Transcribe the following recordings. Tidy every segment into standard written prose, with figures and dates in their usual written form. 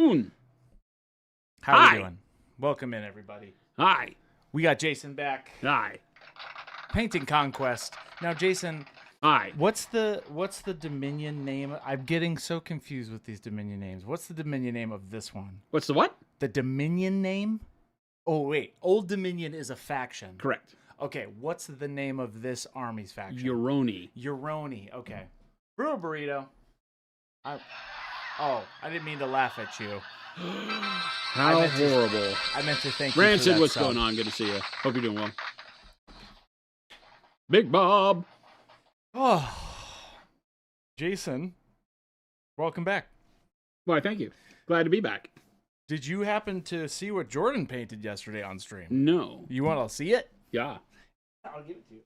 Un. How Hi. are you doing? Welcome in, everybody. Hi. We got Jason back. Hi. Painting Conquest. Now, Jason, Hi. what's the Dominion name? I'm getting so confused with these Dominion names. What's the Dominion name of this one? What's the what? The Dominion name? Oh, wait. Old Dominion is a faction. Correct. Okay, what's the name of this army's faction? Uroni. Okay. Brew a burrito. I didn't mean to laugh at you. How horrible. I meant to thank you Rancid, for that what's sub. going on? Good to see you. Hope you're doing well. Big Bob. Oh, Jason, welcome back. Why, thank you. Glad to be back. Did you happen to see what Jordan painted yesterday on stream? No. You want to see it? Yeah. I'll give it to you.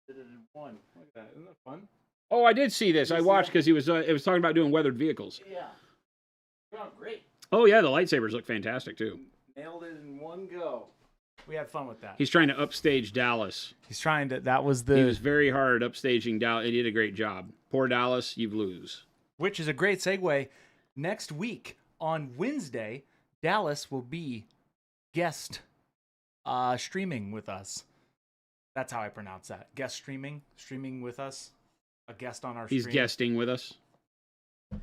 Did it in one. Look at that. Isn't that fun? Oh, I did see this. You I see watched that? because it was talking about doing weathered vehicles. Yeah. Oh, great. Oh, yeah, the lightsabers look fantastic, too. Nailed it in one go. We had fun with that. He's trying to upstage Dallas. He's trying to. That was He was very hard upstaging Dallas. He did a great job. Poor Dallas, you lose. Which is a great segue. Next week on Wednesday, Dallas will be guest streaming with us. That's how I pronounce that. Guest streaming with us. A guest on our stream. He's guesting with us.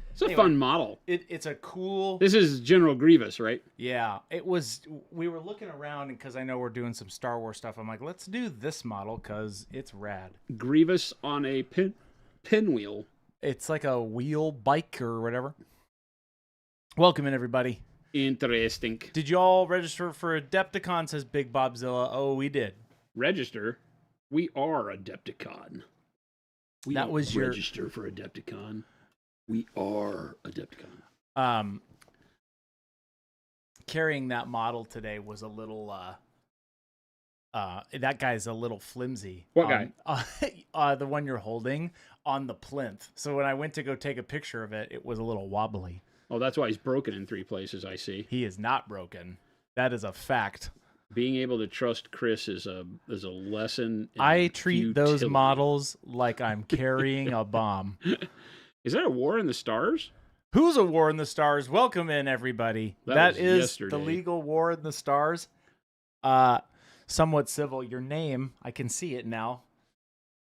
It's a Anyway, fun model. It's a cool. This is General Grievous, right? Yeah, it was. We were looking around because I know we're doing some Star Wars stuff. I'm like, let's do this model because it's rad. Grievous on a pinwheel. It's like a wheel bike or whatever. Welcome in, everybody. Interesting. Did you all register for Adepticon? Says Big Bobzilla. Oh, we did. Register. We are Adepticon. We That don't was your- register for Adepticon. We are Adepticon. Carrying that model today was a little. That guy's a little flimsy. What guy? The one you're holding on the plinth. So when I went to go take a picture of it, it was a little wobbly. Oh, that's why he's broken in 3 places, I see. He is not broken. That is a fact. Being able to trust Chris is a lesson in I treat those futility. models like I'm carrying a bomb. Is that a War in the Stars? Who's a War in the Stars? Welcome in, everybody. That That was is yesterday. the legal War in the Stars. Somewhat civil. Your name, I can see it now.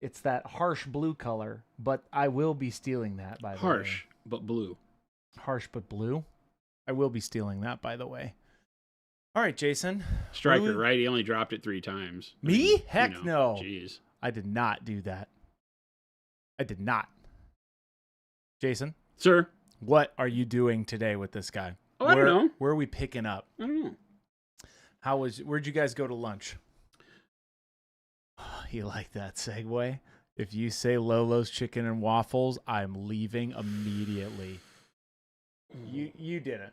It's that harsh blue color, but I will be stealing that, by the way. Harsh, but blue. Harsh but blue? I will be stealing that, by the way. All right, Jason. Striker, right? He only dropped it 3 times. I Me? mean, Heck no. Jeez. I did not do that. I did not. Jason, Sir? what are you doing today with this guy? Oh, I don't know. Where are we picking up? I don't know. Where'd you guys go to lunch? You like that segue? If you say Lolo's Chicken and Waffles, I'm leaving immediately. You didn't.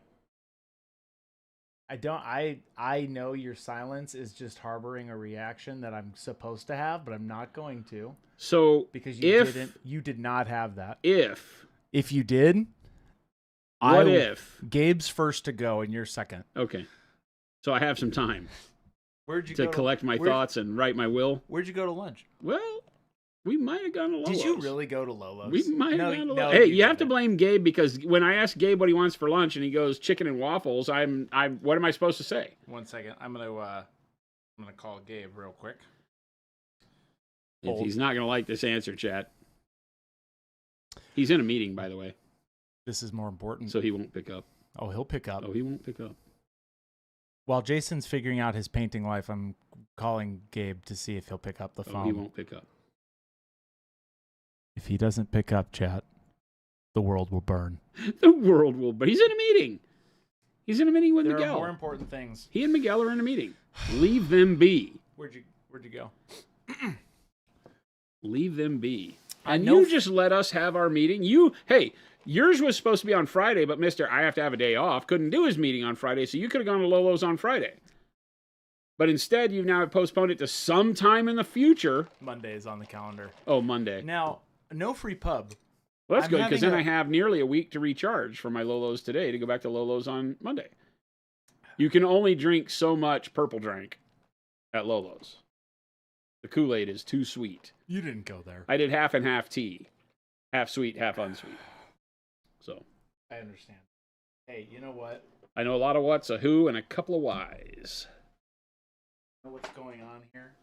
I know your silence is just harboring a reaction that I'm supposed to have, but I'm not going to. So, Because if you did not have that. If you did, if? Gabe's first to go and you're second. Okay. So I have some time Where'd you to go collect my thoughts and write my will. Where'd you go to lunch? Well, we might have gone to Lolo's. Did you really go to Lolo's? We might have gone to no, Lolo's. Hey, you have to didn't. blame Gabe because when I ask Gabe what he wants for lunch and he goes chicken and waffles, what am I supposed to say? 1 second. I'm gonna call Gabe real quick. If he's not going to like this answer, chat. He's in a meeting, by the way, This is more important. so he won't pick up. Oh, he'll pick up. Oh, he won't pick up. While Jason's figuring out his painting life, I'm calling Gabe to see if he'll pick up the Oh, phone. he won't pick up. If he doesn't pick up, chat, the world will burn. The world will, but he's in a meeting. He's in a meeting with There Miguel. are more important things. He and Miguel are in a meeting. Leave them be. Where'd you go? Leave them be. I And know you just let us have our meeting. Hey, yours was supposed to be on Friday, but Mr. I have to have a day off couldn't do his meeting on Friday, so you could have gone to Lolo's on Friday. But instead, you've now postponed it to sometime in the future. Monday is on the calendar. Oh, Monday. Now, no free pub. Well, that's I'm good, because then having I have nearly a week to recharge for my Lolo's today to go back to Lolo's on Monday. You can only drink so much purple drink at Lolo's. The Kool-Aid is too sweet. You didn't go there. I did half and half tea. Half sweet, half unsweet. So. I understand. Hey, you know what? I know a lot of what's, a who, and a couple of whys. You know what's going on here?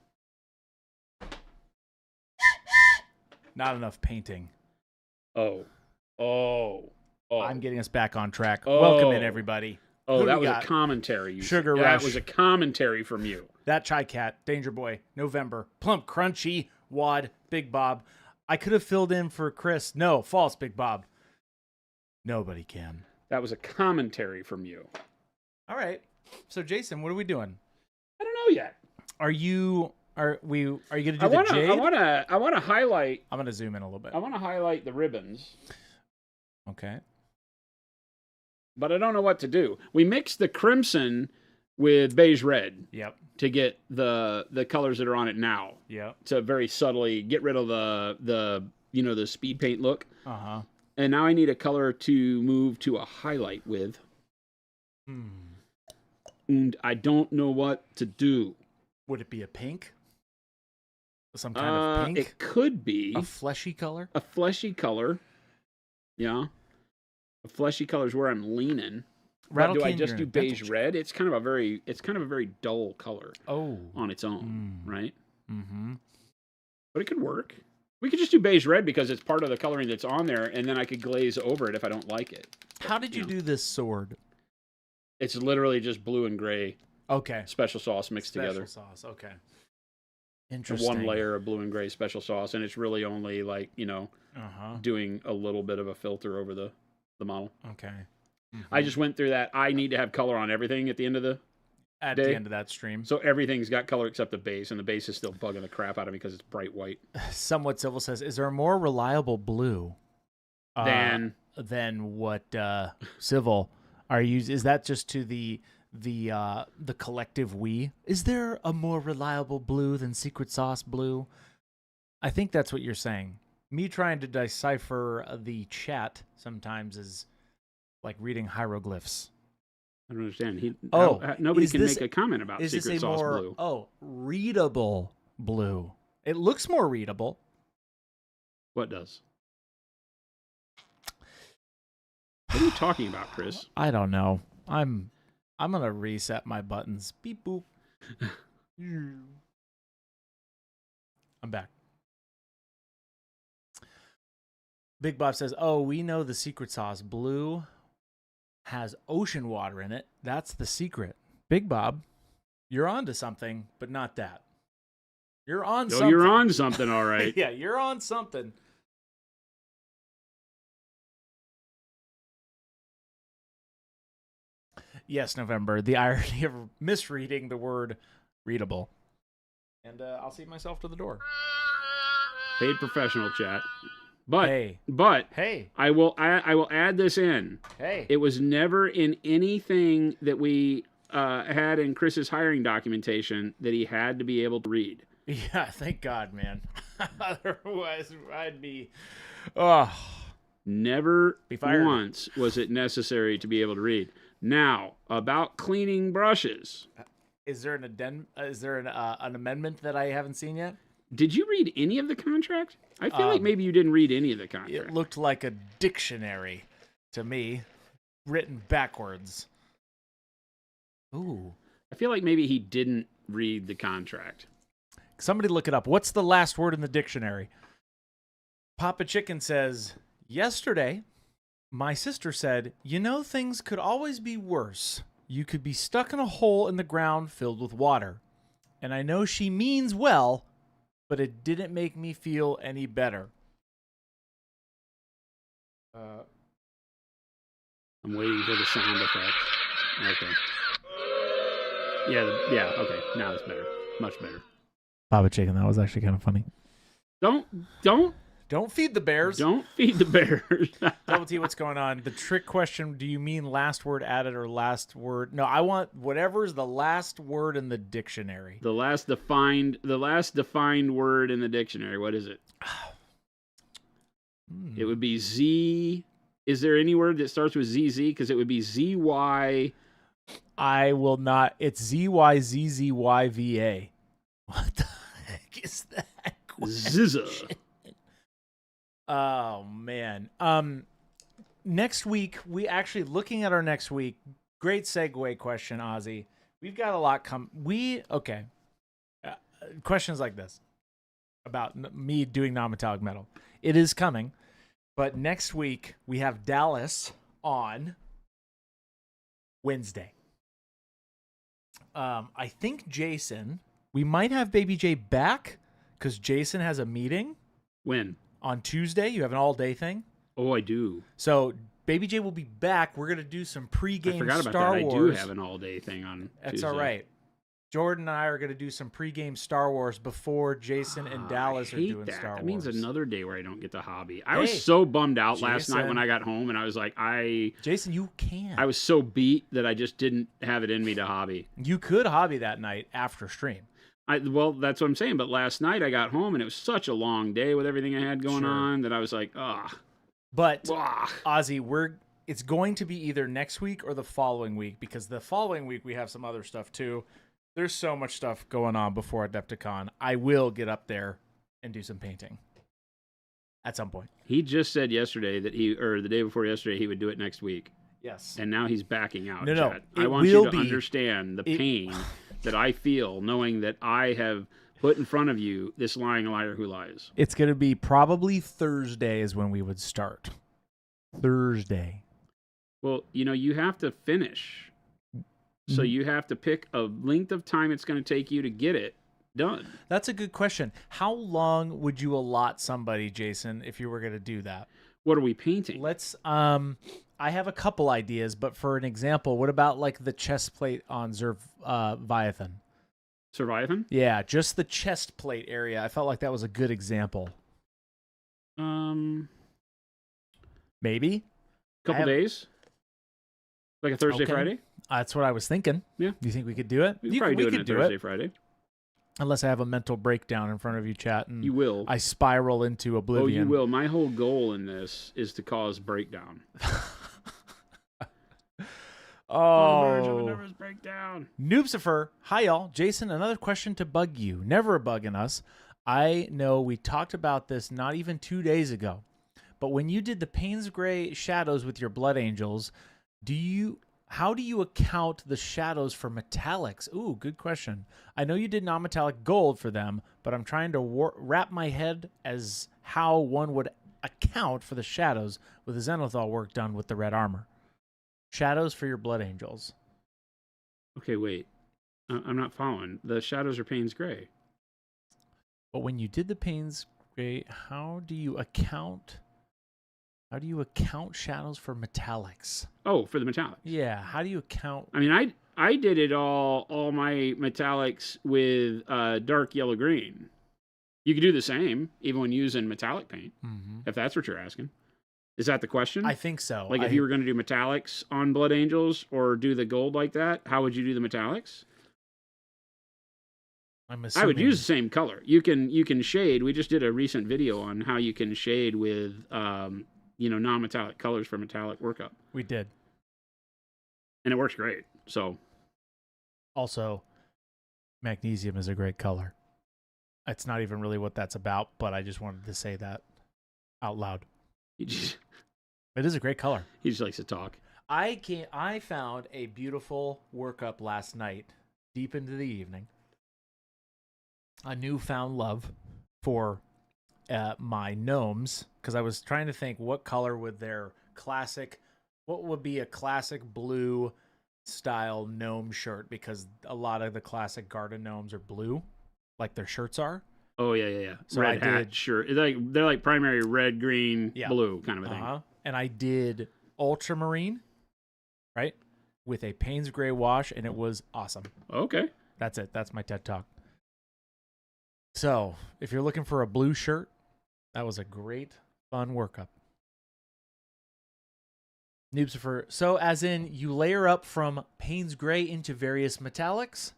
Not enough painting. Oh. I'm getting us back on track. Oh. Welcome in, everybody. Oh, Who that do we was got? a commentary. Sugar That Rush. was a commentary from you. That Chai Cat, Danger Boy, November, Plump Crunchy, Wad, Big Bob. I could have filled in for Chris. No, false, Big Bob. Nobody can. That was a commentary from you. All right. So, Jason, what are we doing? I don't know yet. Are you gonna do I the want jade? to highlight. I'm gonna zoom in a little bit. I want to highlight the ribbons, Okay. but I don't know what to do. We mixed the crimson with beige red Yep. to get the colors that are on it now. Yep. To very subtly get rid of the speed paint look. Uh-huh. And now I need a color to move to a highlight with. And I don't know what to do. Would it be a pink? Some kind of pink? It could be A fleshy color? a fleshy color. Yeah. A fleshy color is where I'm leaning. But do I King, just you're do in a dental beige chair. red? It's kind of a very dull color Oh. on its own, right? Mm-hmm. But it could work. We could just do beige red because it's part of the coloring that's on there, and then I could glaze over it if I don't like it. How did you do this sword? It's literally just blue and gray Okay. special sauce mixed Special together. sauce. Okay. And Interesting. one layer of blue and gray special sauce, and it's really only like, Uh-huh. doing a little bit of a filter over the model. Okay. I just went through that. I need to have color on everything at the end of the At day. the end of that stream. So everything's got color except the base, and the base is still bugging the crap out of me because it's bright white. Somewhat Civil says, is there a more reliable blue Then than what Civil are you? Is that just to the collective we? Is there a more reliable blue than Secret Sauce blue? I think that's what you're saying. Me trying to decipher the chat sometimes is like reading hieroglyphs. I don't understand. Oh, Nobody is can this- make a comment about Is this Secret a Sauce more blue. readable blue? It looks more readable. What does? What are you talking about, Chris? I don't know. I'm gonna reset my buttons. Beep boop. I'm back. Big Bob says, "Oh, we know the secret sauce. Blue has ocean water in it. That's the secret." Big Bob, you're on to something, but not that. You're on something. You're on something, all right. Yeah, you're on something. Yes, November. The irony of misreading the word readable. And I'll see myself to the door. Paid professional chat. But Hey. Hey. I will add this in. Hey. It was never in anything that we had in Chris's hiring documentation that he had to be able to read. Yeah, thank God, man. Otherwise, I'd be... Oh. Never Be fired. once was it necessary to be able to read. Now, about cleaning brushes. Is there an amendment that I haven't seen yet? Did you read any of the contract? I feel like maybe you didn't read any of the contract. It looked like a dictionary to me, written backwards. Ooh. I feel like maybe he didn't read the contract. Somebody look it up. What's the last word in the dictionary? Papa Chicken says, yesterday, my sister said, you know, things could always be worse. You could be stuck in a hole in the ground filled with water. And I know she means well, but it didn't make me feel any better. I'm waiting for the sound effect. Okay. Yeah, okay. Now it's better. Much better. Papa Chicken, that was actually kind of funny. Don't feed the bears. Don't feed the bears. Double T, what's going on? The trick question, do you mean last word added or last word? No, I want whatever's the last word in the dictionary. The last defined word in the dictionary. What is it? It would be Z. Is there any word that starts with ZZ? Because it would be ZY. I will not. It's ZYZZYVA. What the heck is that Zizza. Oh man. Next week, we actually looking at our next week. Great segue question, Ozzy. We've got a lot okay. Questions like this about me doing non-metallic metal. It is coming, but next week we have Dallas on Wednesday. I think Jason. We might have Baby J back because Jason has a meeting. When? On Tuesday. You have an all-day thing. Oh, I do. So Baby J will be back. We're gonna do some pregame I forgot about Star that. Wars. I do have an all-day thing on That's Tuesday. all right. Jordan and I are gonna do some pregame Star Wars before Jason and Dallas are doing Star Wars. That means another day where I don't get to hobby. I was so bummed out last night when I got home, and I was like, Jason, you can. I was so beat that I just didn't have it in me to hobby. You could hobby that night after stream. Well, that's what I'm saying. But last night I got home, and it was such a long day with everything I had going on that I was like, But Ozzy, it's going to be either next week or the following week, because the following week we have some other stuff too. There's so much stuff going on before Adepticon. I will get up there and do some painting at some point. He just said yesterday that the day before yesterday, he would do it next week. Yes. And now he's backing out. No. I want you to understand the pain that I feel knowing that I have put in front of you this lying liar who lies. It's going to be probably Thursday is when we would start. Thursday. Well, you have to finish. So you have to pick a length of time it's going to take you to get it done. That's a good question. How long would you allot somebody, Jason, if you were going to do that? What are we painting? I have a couple ideas, but for an example, what about like the chest plate on Leviathan? Surviving? Yeah, just the chest plate area. I felt like that was a good example. Maybe? Couple days? Like a Thursday, Friday? That's what I was thinking. Yeah. Do you think we could do it? We could probably do it on a Thursday, Friday. Unless I have a mental breakdown in front of you, chat, and you will. I spiral into oblivion. Oh, you will. My whole goal in this is to cause breakdown. Nervous breakdown. Noobsifer, hi y'all. Jason, another question to bug you. Never bugging us. I know we talked about this not even 2 days ago, but when you did the Payne's Gray shadows with your Blood Angels, how do you account the shadows for metallics? Ooh, good question. I know you did non-metallic gold for them, but I'm trying to wrap my head as how one would account for the shadows with the Zenithal work done with the red armor. Shadows for your Blood Angels. Okay, wait. I'm not following. The shadows are Payne's Gray. But when you did the Payne's Gray, how do you account shadows for metallics? Oh, for the metallics. Yeah, how do you account? I mean, I did it all my metallics with dark yellow green. You could do the same even when using metallic paint, if that's what you're asking. Is that the question? I think so. Like if you were going to do metallics on Blood Angels or do the gold like that, how would you do the metallics? I would use the same color. You can shade. We just did a recent video on how you can shade with non-metallic colors for metallic workup. We did. And it works great. So also, magnesium is a great color. It's not even really what that's about, but I just wanted to say that out loud. It is a great color. He just likes to talk. I found a beautiful workup last night, deep into the evening. A newfound love for my gnomes, because I was trying to think what color would what would be a classic blue style gnome shirt, because a lot of the classic garden gnomes are blue, like their shirts are. Oh yeah. So red hat shirt. They're like primary red, green, blue kind of a thing. And I did ultramarine, right, with a Payne's Gray wash, and it was awesome. Okay. That's it. That's my TED Talk. So, if you're looking for a blue shirt, that was a great, fun workup. Noobsifer. So, as in, you layer up from Payne's Gray into various metallics?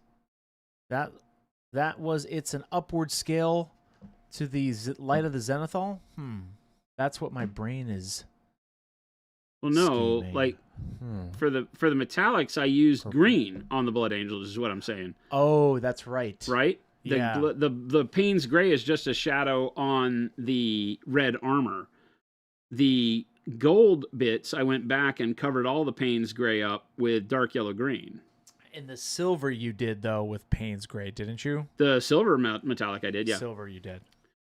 It's an upward scale to the light of the Zenithal? That's what my brain is. Well, no, scheming. like for the metallics, I used green on the Blood Angels. Is what I'm saying. Oh, that's right. Right? Yeah. The Payne's Gray is just a shadow on the red armor. The gold bits, I went back and covered all the Payne's Gray up with dark yellow green. And the silver you did, though, with Payne's Gray, didn't you? The silver metallic I did, yeah. Silver you did.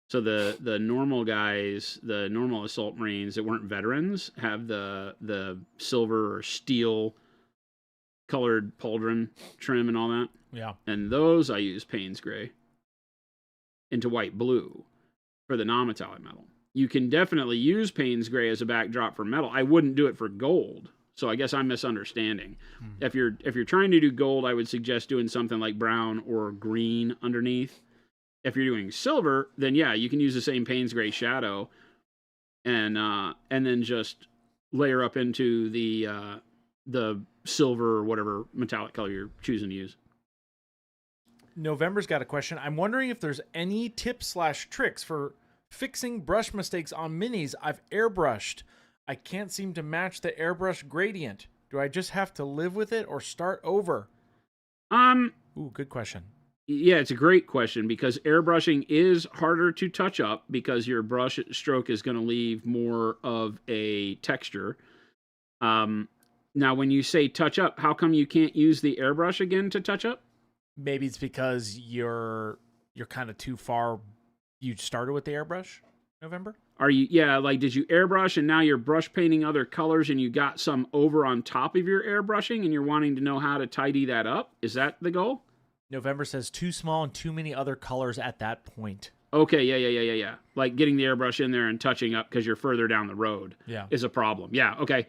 So the normal guys, the normal assault marines that weren't veterans, have the silver or steel colored pauldron trim and all that. Yeah. And those I use Payne's Gray into white blue for the non-metallic metal. You can definitely use Payne's Gray as a backdrop for metal. I wouldn't do it for gold. So I guess I'm misunderstanding. If you're trying to do gold, I would suggest doing something like brown or green underneath. If you're doing silver, then yeah, you can use the same Payne's Gray shadow and then just layer up into the silver or whatever metallic color you're choosing to use. November's got a question. I'm wondering if there's any tips/tricks for fixing brush mistakes on minis I've airbrushed. I can't seem to match the airbrush gradient. Do I just have to live with it or start over? Ooh, good question. Yeah, it's a great question because airbrushing is harder to touch up because your brush stroke is going to leave more of a texture. Now, when you say touch up, how come you can't use the airbrush again to touch up? Maybe it's because you're kind of too far. You started with the airbrush, November? Are you, yeah, like did you airbrush and now you're brush painting other colors and you got some over on top of your airbrushing and you're wanting to know how to tidy that up? Is that the goal? November says too small and too many other colors at that point. Okay, yeah. Like getting the airbrush in there and touching up because you're further down the road is a problem. Yeah, okay.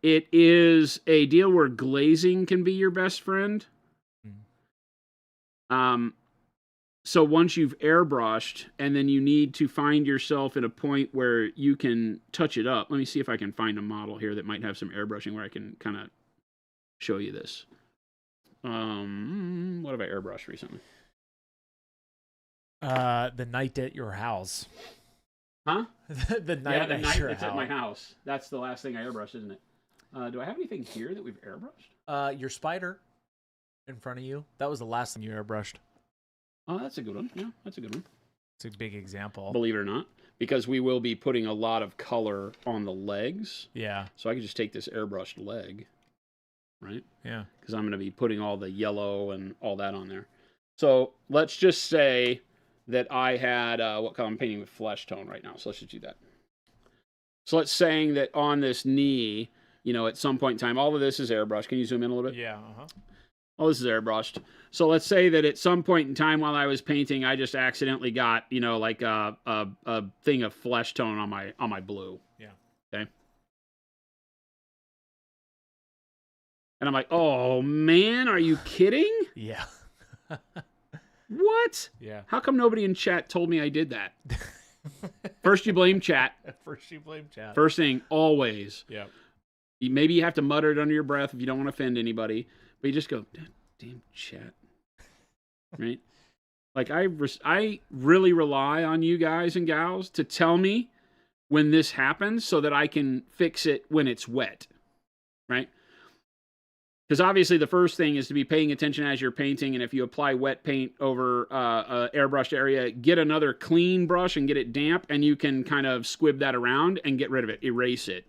It is a deal where glazing can be your best friend. So once you've airbrushed and then you need to find yourself at a point where you can touch it up. Let me see if I can find a model here that might have some airbrushing where I can kind of show you this. What have I airbrushed recently? The night at your house. Huh? the night that's at my house. That's the last thing I airbrushed, isn't it? Do I have anything here that we've airbrushed? Your spider in front of you. That was the last thing you airbrushed. Oh, that's a good one. Yeah, that's a good one. It's a big example. Believe it or not. Because we will be putting a lot of color on the legs. Yeah. So I could just take this airbrushed leg, right? Yeah. Because I'm going to be putting all the yellow and all that on there. So let's just say that I had, what color I'm painting with flesh tone right now. So let's just do that. So let's saying that on this knee, at some point in time, all of this is airbrushed. Can you zoom in a little bit? Yeah. Oh, this is airbrushed. So let's say that at some point in time while I was painting, I just accidentally got, like a thing of flesh tone on my blue. Yeah. Okay. And I'm like, oh man, are you kidding? Yeah. What? Yeah. How come nobody in chat told me I did that? First you blame chat. First thing, always. Yeah. Maybe you have to mutter it under your breath if you don't want to offend anybody. But you just go, damn chat. Right? Like, I really rely on you guys and gals to tell me when this happens so that I can fix it when it's wet. Right? Because obviously the first thing is to be paying attention as you're painting. And if you apply wet paint over an airbrushed area, get another clean brush and get it damp. And you can kind of squib that around and get rid of it, erase it.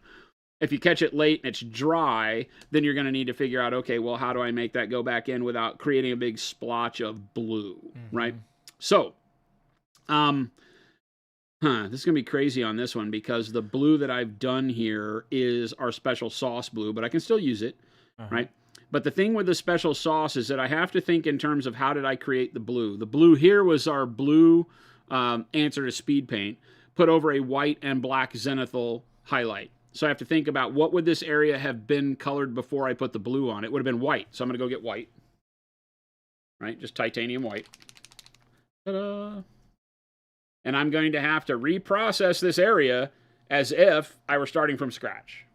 If you catch it late and it's dry, then you're going to need to figure out, okay, well, how do I make that go back in without creating a big splotch of blue, right? So, this is going to be crazy on this one because the blue that I've done here is our special sauce blue, but I can still use it, right? But the thing with the special sauce is that I have to think in terms of how did I create the blue. The blue here was our blue answer to speed paint, put over a white and black zenithal highlight. So I have to think about what would this area have been colored before I put the blue on. It would have been white. So I'm going to go get white. Right? Just titanium white. Ta-da! And I'm going to have to reprocess this area as if I were starting from scratch.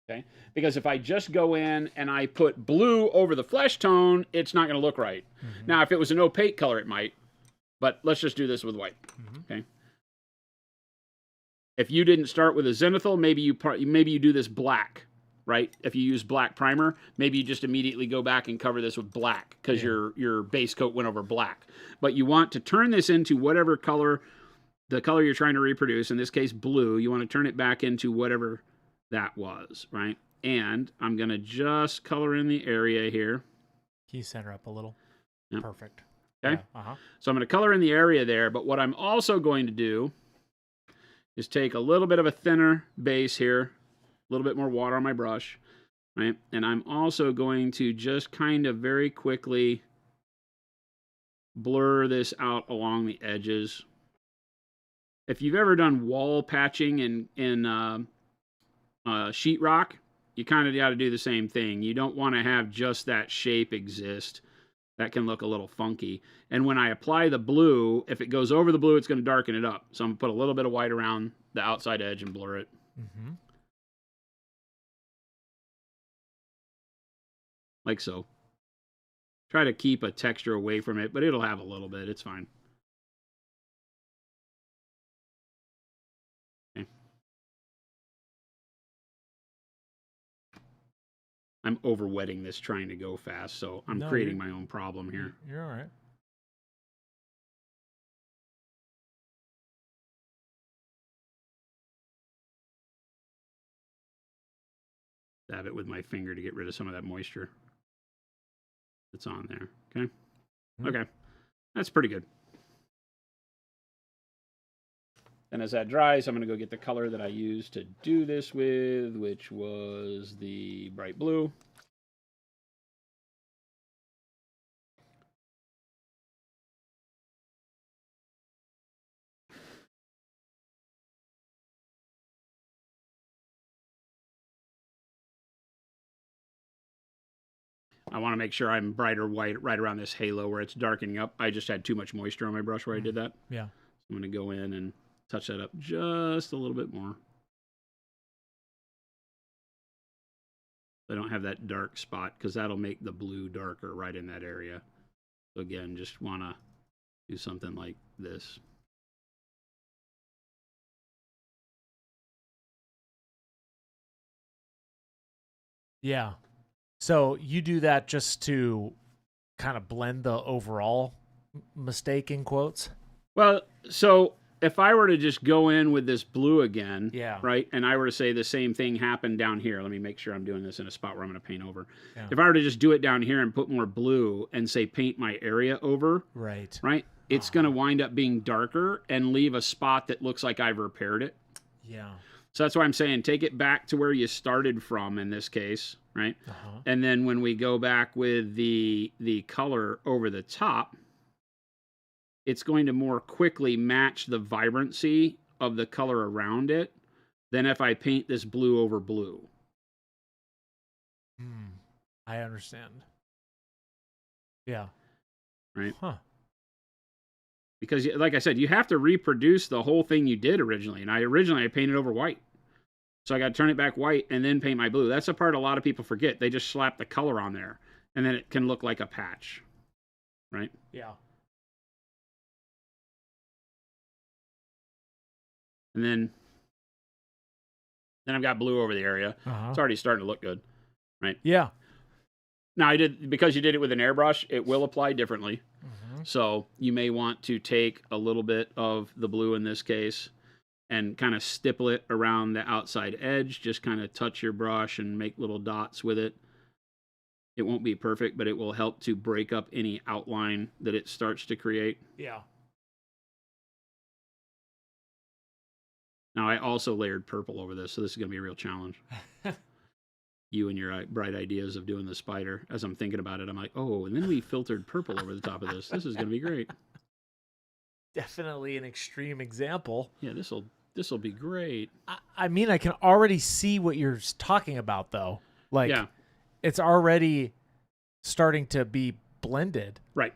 Okay? Because if I just go in and I put blue over the flesh tone, it's not going to look right. Now, if it was an opaque color, it might. But let's just do this with white. Okay? If you didn't start with a zenithal, maybe you do this black, right? If you use black primer, maybe you just immediately go back and cover this with black because your base coat went over black. But you want to turn this into whatever color, the color you're trying to reproduce, in this case blue, you want to turn it back into whatever that was, right? And I'm going to just color in the area here. Can you center up a little? Yep. Perfect. Okay. Yeah. So I'm going to color in the area there, but what I'm also going to do is take a little bit of a thinner base here, a little bit more water on my brush, right? And I'm also going to just kind of very quickly blur this out along the edges. If you've ever done wall patching in sheetrock, you kind of got to do the same thing. You don't want to have just that shape exist. That can look a little funky. And when I apply the blue, if it goes over the blue, it's going to darken it up. So I'm going to put a little bit of white around the outside edge and blur it. Mm-hmm. Like so. Try to keep a texture away from it, but it'll have a little bit. It's fine. Okay. I'm over-wetting this trying to go fast, so I'm creating my own problem here. You're all right. Dab it with my finger to get rid of some of that moisture that's on there. Okay. Okay. That's pretty good. And as that dries, I'm going to go get the color that I used to do this with, which was the bright blue. I want to make sure I'm brighter white right around this halo where it's darkening up. I just had too much moisture on my brush where I did that. Yeah. I'm going to go in and touch that up just a little bit more. I don't have that dark spot because that'll make the blue darker right in that area. So again, just want to do something like this. Yeah. So you do that just to kind of blend the overall mistake in quotes? Well, so if I were to just go in with this blue again, Yeah. right, and I were to say the same thing happened down here, let me make sure I'm doing this in a spot where I'm going to paint over. Yeah. If I were to just do it down here and put more blue and say paint my area over, Right. It's going to wind up being darker and leave a spot that looks like I've repaired it. Yeah. So that's why I'm saying take it back to where you started from in this case, right? And then when we go back with the color over the top, it's going to more quickly match the vibrancy of the color around it than if I paint this blue over blue. I understand. Yeah. Right? Huh. Because, like I said, you have to reproduce the whole thing you did originally. And I painted over white. So I got to turn it back white and then paint my blue. That's the part a lot of people forget. They just slap the color on there. And then it can look like a patch. Right? Yeah. And then I've got blue over the area. It's already starting to look good. Right? Yeah. Now, because you did it with an airbrush, it will apply differently. So you may want to take a little bit of the blue in this case and kind of stipple it around the outside edge. Just kind of touch your brush and make little dots with it. It won't be perfect, but it will help to break up any outline that it starts to create. Yeah. Now, I also layered purple over this, so this is going to be a real challenge. You and your bright ideas of doing the spider. As I'm thinking about it, I'm like, oh, and then we filtered purple over the top of this. This is going to be great. Definitely an extreme example. Yeah, this will be great. I mean, I can already see what you're talking about, though. Like, yeah. It's already starting to be blended. Right.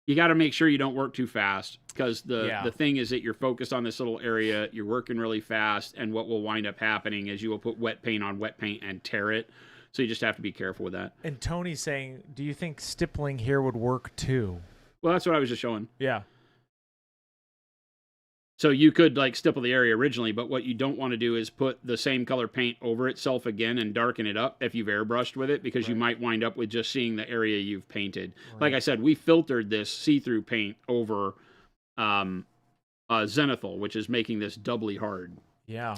You got to make sure you don't work too fast because the thing is that you're focused on this little area. You're working really fast, and what will wind up happening is you will put wet paint on wet paint and tear it. So you just have to be careful with that. And Tony's saying, do you think stippling here would work too? Well, that's what I was just showing. Yeah. So you could like stipple the area originally, but what you don't want to do is put the same color paint over itself again and darken it up if you've airbrushed with it, because you might wind up with just seeing the area you've painted. Like I said, we filtered this see-through paint over zenithal, which is making this doubly hard. Yeah.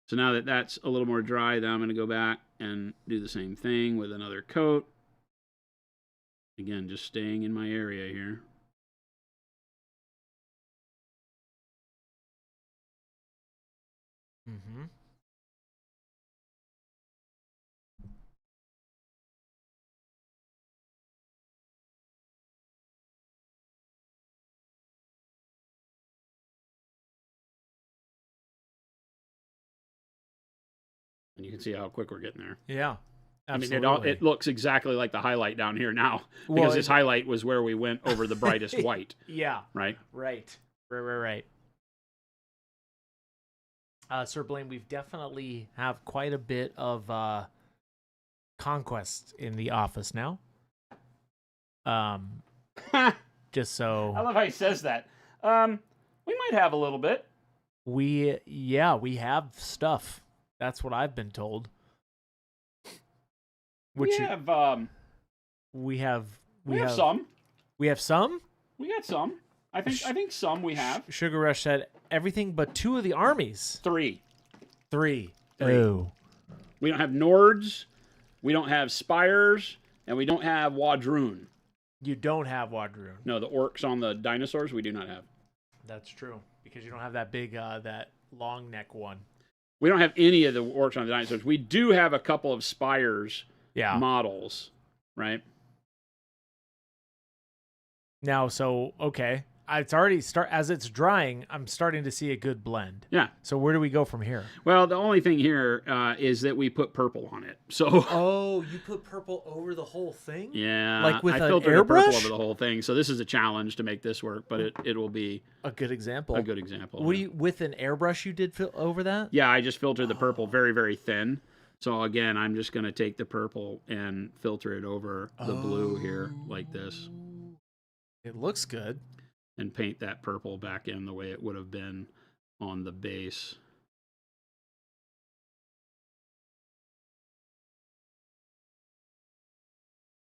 So now that that's a little more dry, then I'm going to go back and do the same thing with another coat. Again, just staying in my area here. Mm-hmm. And you can see how quick we're getting there. Yeah. Absolutely. I mean, it looks exactly like the highlight down here now, because Well, this highlight was where we went over the brightest white. Yeah. Right? Right. Sir Blaine, we've definitely have quite a bit of Conquest in the office now. Just so I love how he says that. We might have a little bit. we have stuff. That's what I've been told. We have some. We have some. We got some. I think some we have. Sugar Rush said everything but 2 of the armies. 3. 3. Oh. We don't have Nords, we don't have Spires, and we don't have Wadroon. You don't have Wadroon. No, the orcs on the dinosaurs we do not have. That's true, because you don't have that big, that long neck one. We don't have any of the orcs on the dinosaurs. We do have a couple of Spires models, right? Now, so, okay. It's already as it's drying, I'm starting to see a good blend. Yeah. So where do we go from here? Well, the only thing here is that we put purple on it. So. Oh, you put purple over the whole thing? Yeah. Like with I an filtered airbrush? purple over the whole thing. So this is a challenge to make this work, but it will be a good example. A good example. What do you, with an airbrush you did over that? Yeah, I just filtered the purple very, very thin. So again, I'm just going to take the purple and filter it over the blue here like this. It looks good. And paint that purple back in the way it would have been on the base.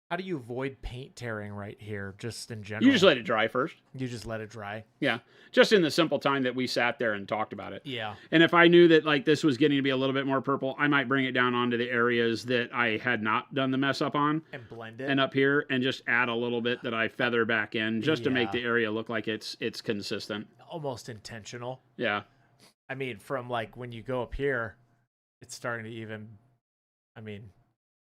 How do you avoid paint tearing right here, just in general? You just let it dry first. You just let it dry? Yeah. Just in the simple time that we sat there and talked about it. Yeah. And if I knew that like this was getting to be a little bit more purple, I might bring it down onto the areas that I had not done the mess up on. And blend it. And up here and just add a little bit that I feather back in just to make the area look like it's consistent. Almost intentional. Yeah. I mean, from like when you go up here, it's starting to even,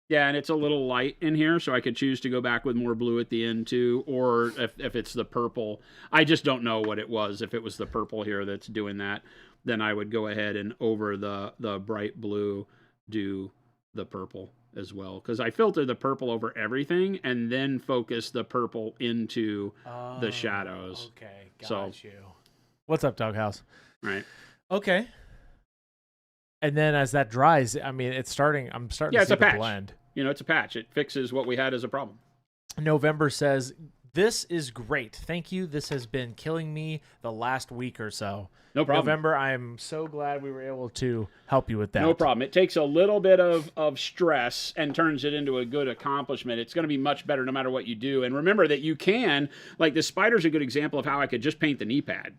yeah, and it's a little light in here, so I could choose to go back with more blue at the end too, or if it's the purple. I just don't know what it was. If it was the purple here that's doing that, then I would go ahead and over the bright blue do the purple as well. Because I filter the purple over everything and then focus the purple into the shadows. Okay, got you. What's up, Doghouse? Right. Okay. And then as that dries, I'm starting to see it's a the patch. blend. You know, it's a patch. It fixes what we had as a problem. November says, "This is great. Thank you. This has been killing me the last week or so." No problem. November, I'm so glad we were able to help you with that. No problem. It takes a little bit of stress and turns it into a good accomplishment. It's going to be much better no matter what you do. And remember that you can, like the spider's a good example of how I could just paint the knee pad.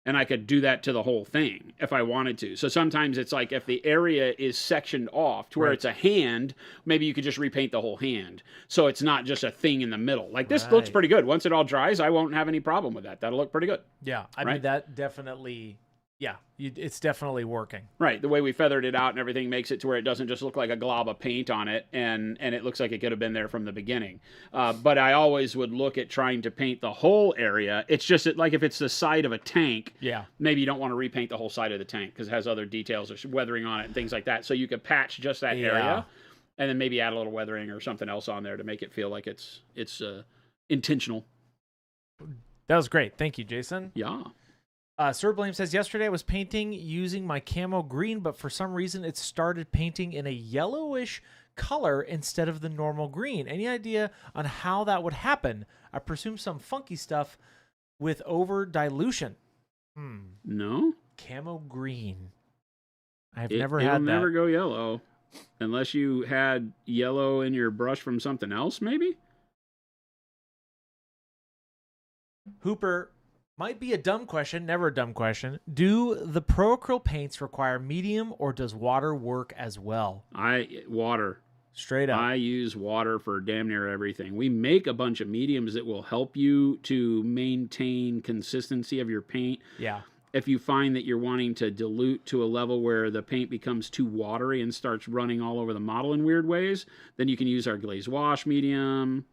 And I could do that to the whole thing if I wanted to. So sometimes it's like if the area is sectioned off to where it's a hand, maybe you could just repaint the whole hand. So it's not just a thing in the middle. Like this looks pretty good. Once it all dries, I won't have any problem with that. That'll look pretty good. Yeah, I mean, that definitely... Yeah, it's definitely working. Right. The way we feathered it out and everything makes it to where it doesn't just look like a glob of paint on it, and it looks like it could have been there from the beginning. But I always would look at trying to paint the whole area. It's just that, like if it's the side of a tank, maybe you don't want to repaint the whole side of the tank because it has other details or weathering on it and things like that. So you could patch just that area and then maybe add a little weathering or something else on there to make it feel like it's intentional. That was great. Thank you, Jason. Yeah. Sir Blame says, yesterday I was painting using my camo green, but for some reason it started painting in a yellowish color instead of the normal green. Any idea on how that would happen? I presume some funky stuff with over dilution. No? Camo green. I've It, never it'll had that. never go yellow. Unless you had yellow in your brush from something else, maybe? Hooper, might be a dumb question, never a dumb question. Do the Pro Acryl paints require medium or does water work as well? Water. Straight up. I use water for damn near everything. We make a bunch of mediums that will help you to maintain consistency of your paint. Yeah. If you find that you're wanting to dilute to a level where the paint becomes too watery and starts running all over the model in weird ways, then you can use our glaze wash medium,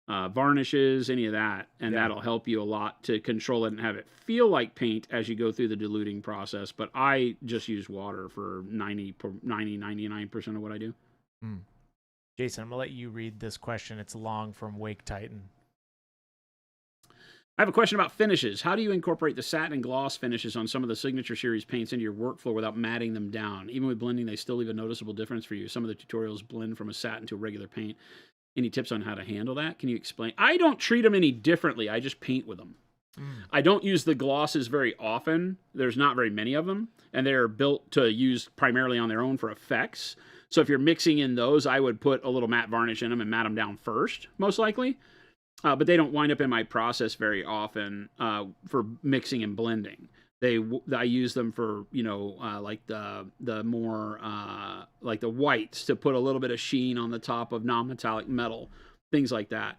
varnishes, any of that, and that'll help you a lot to control it and have it feel like paint as you go through the diluting process. But I just use water for 99% of what I do. Jason, I'm going to let you read this question. It's long from Wake Titan. I have a question about finishes. How do you incorporate the satin and gloss finishes on some of the Signature Series paints into your workflow without matting them down? Even with blending, they still leave a noticeable difference for you. Some of the tutorials blend from a satin to a regular paint. Any tips on how to handle that? Can you explain? I don't treat them any differently. I just paint with them. I don't use the glosses very often. There's not very many of them, and they're built to use primarily on their own for effects. So if you're mixing in those, I would put a little matte varnish in them and matte them down first, most likely. But they don't wind up in my process very often for mixing and blending. I use them for like the more like the whites to put a little bit of sheen on the top of non-metallic metal, things like that.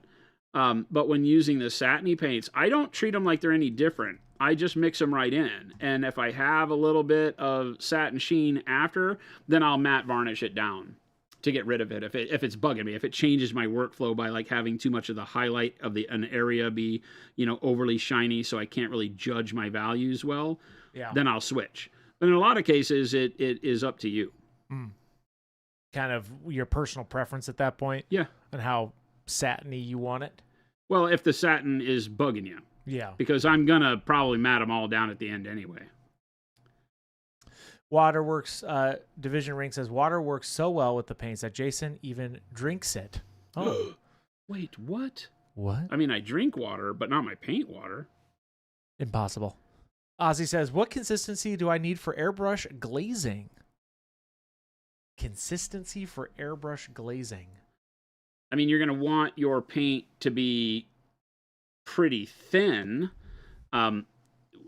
But when using the satiny paints, I don't treat them like they're any different. I just mix them right in, and if I have a little bit of satin sheen after, then I'll matte varnish it down to get rid of it if it's bugging me. If it changes my workflow by like having too much of the highlight of an area be overly shiny, so I can't really judge my values well, then I'll switch. But in a lot of cases, it is up to you. Kind of your personal preference at that point. Yeah. And how satiny you want it. Well, if the satin is bugging you. Yeah. Because I'm gonna probably matte them all down at the end anyway. Waterworks Division Ring says water works so well with the paints that Jason even drinks it. Oh. Wait, what? What? I mean, I drink water, but not my paint water. Impossible. Ozzy says, what consistency do I need for airbrush glazing? Consistency for airbrush glazing. I mean, you're going to want your paint to be pretty thin.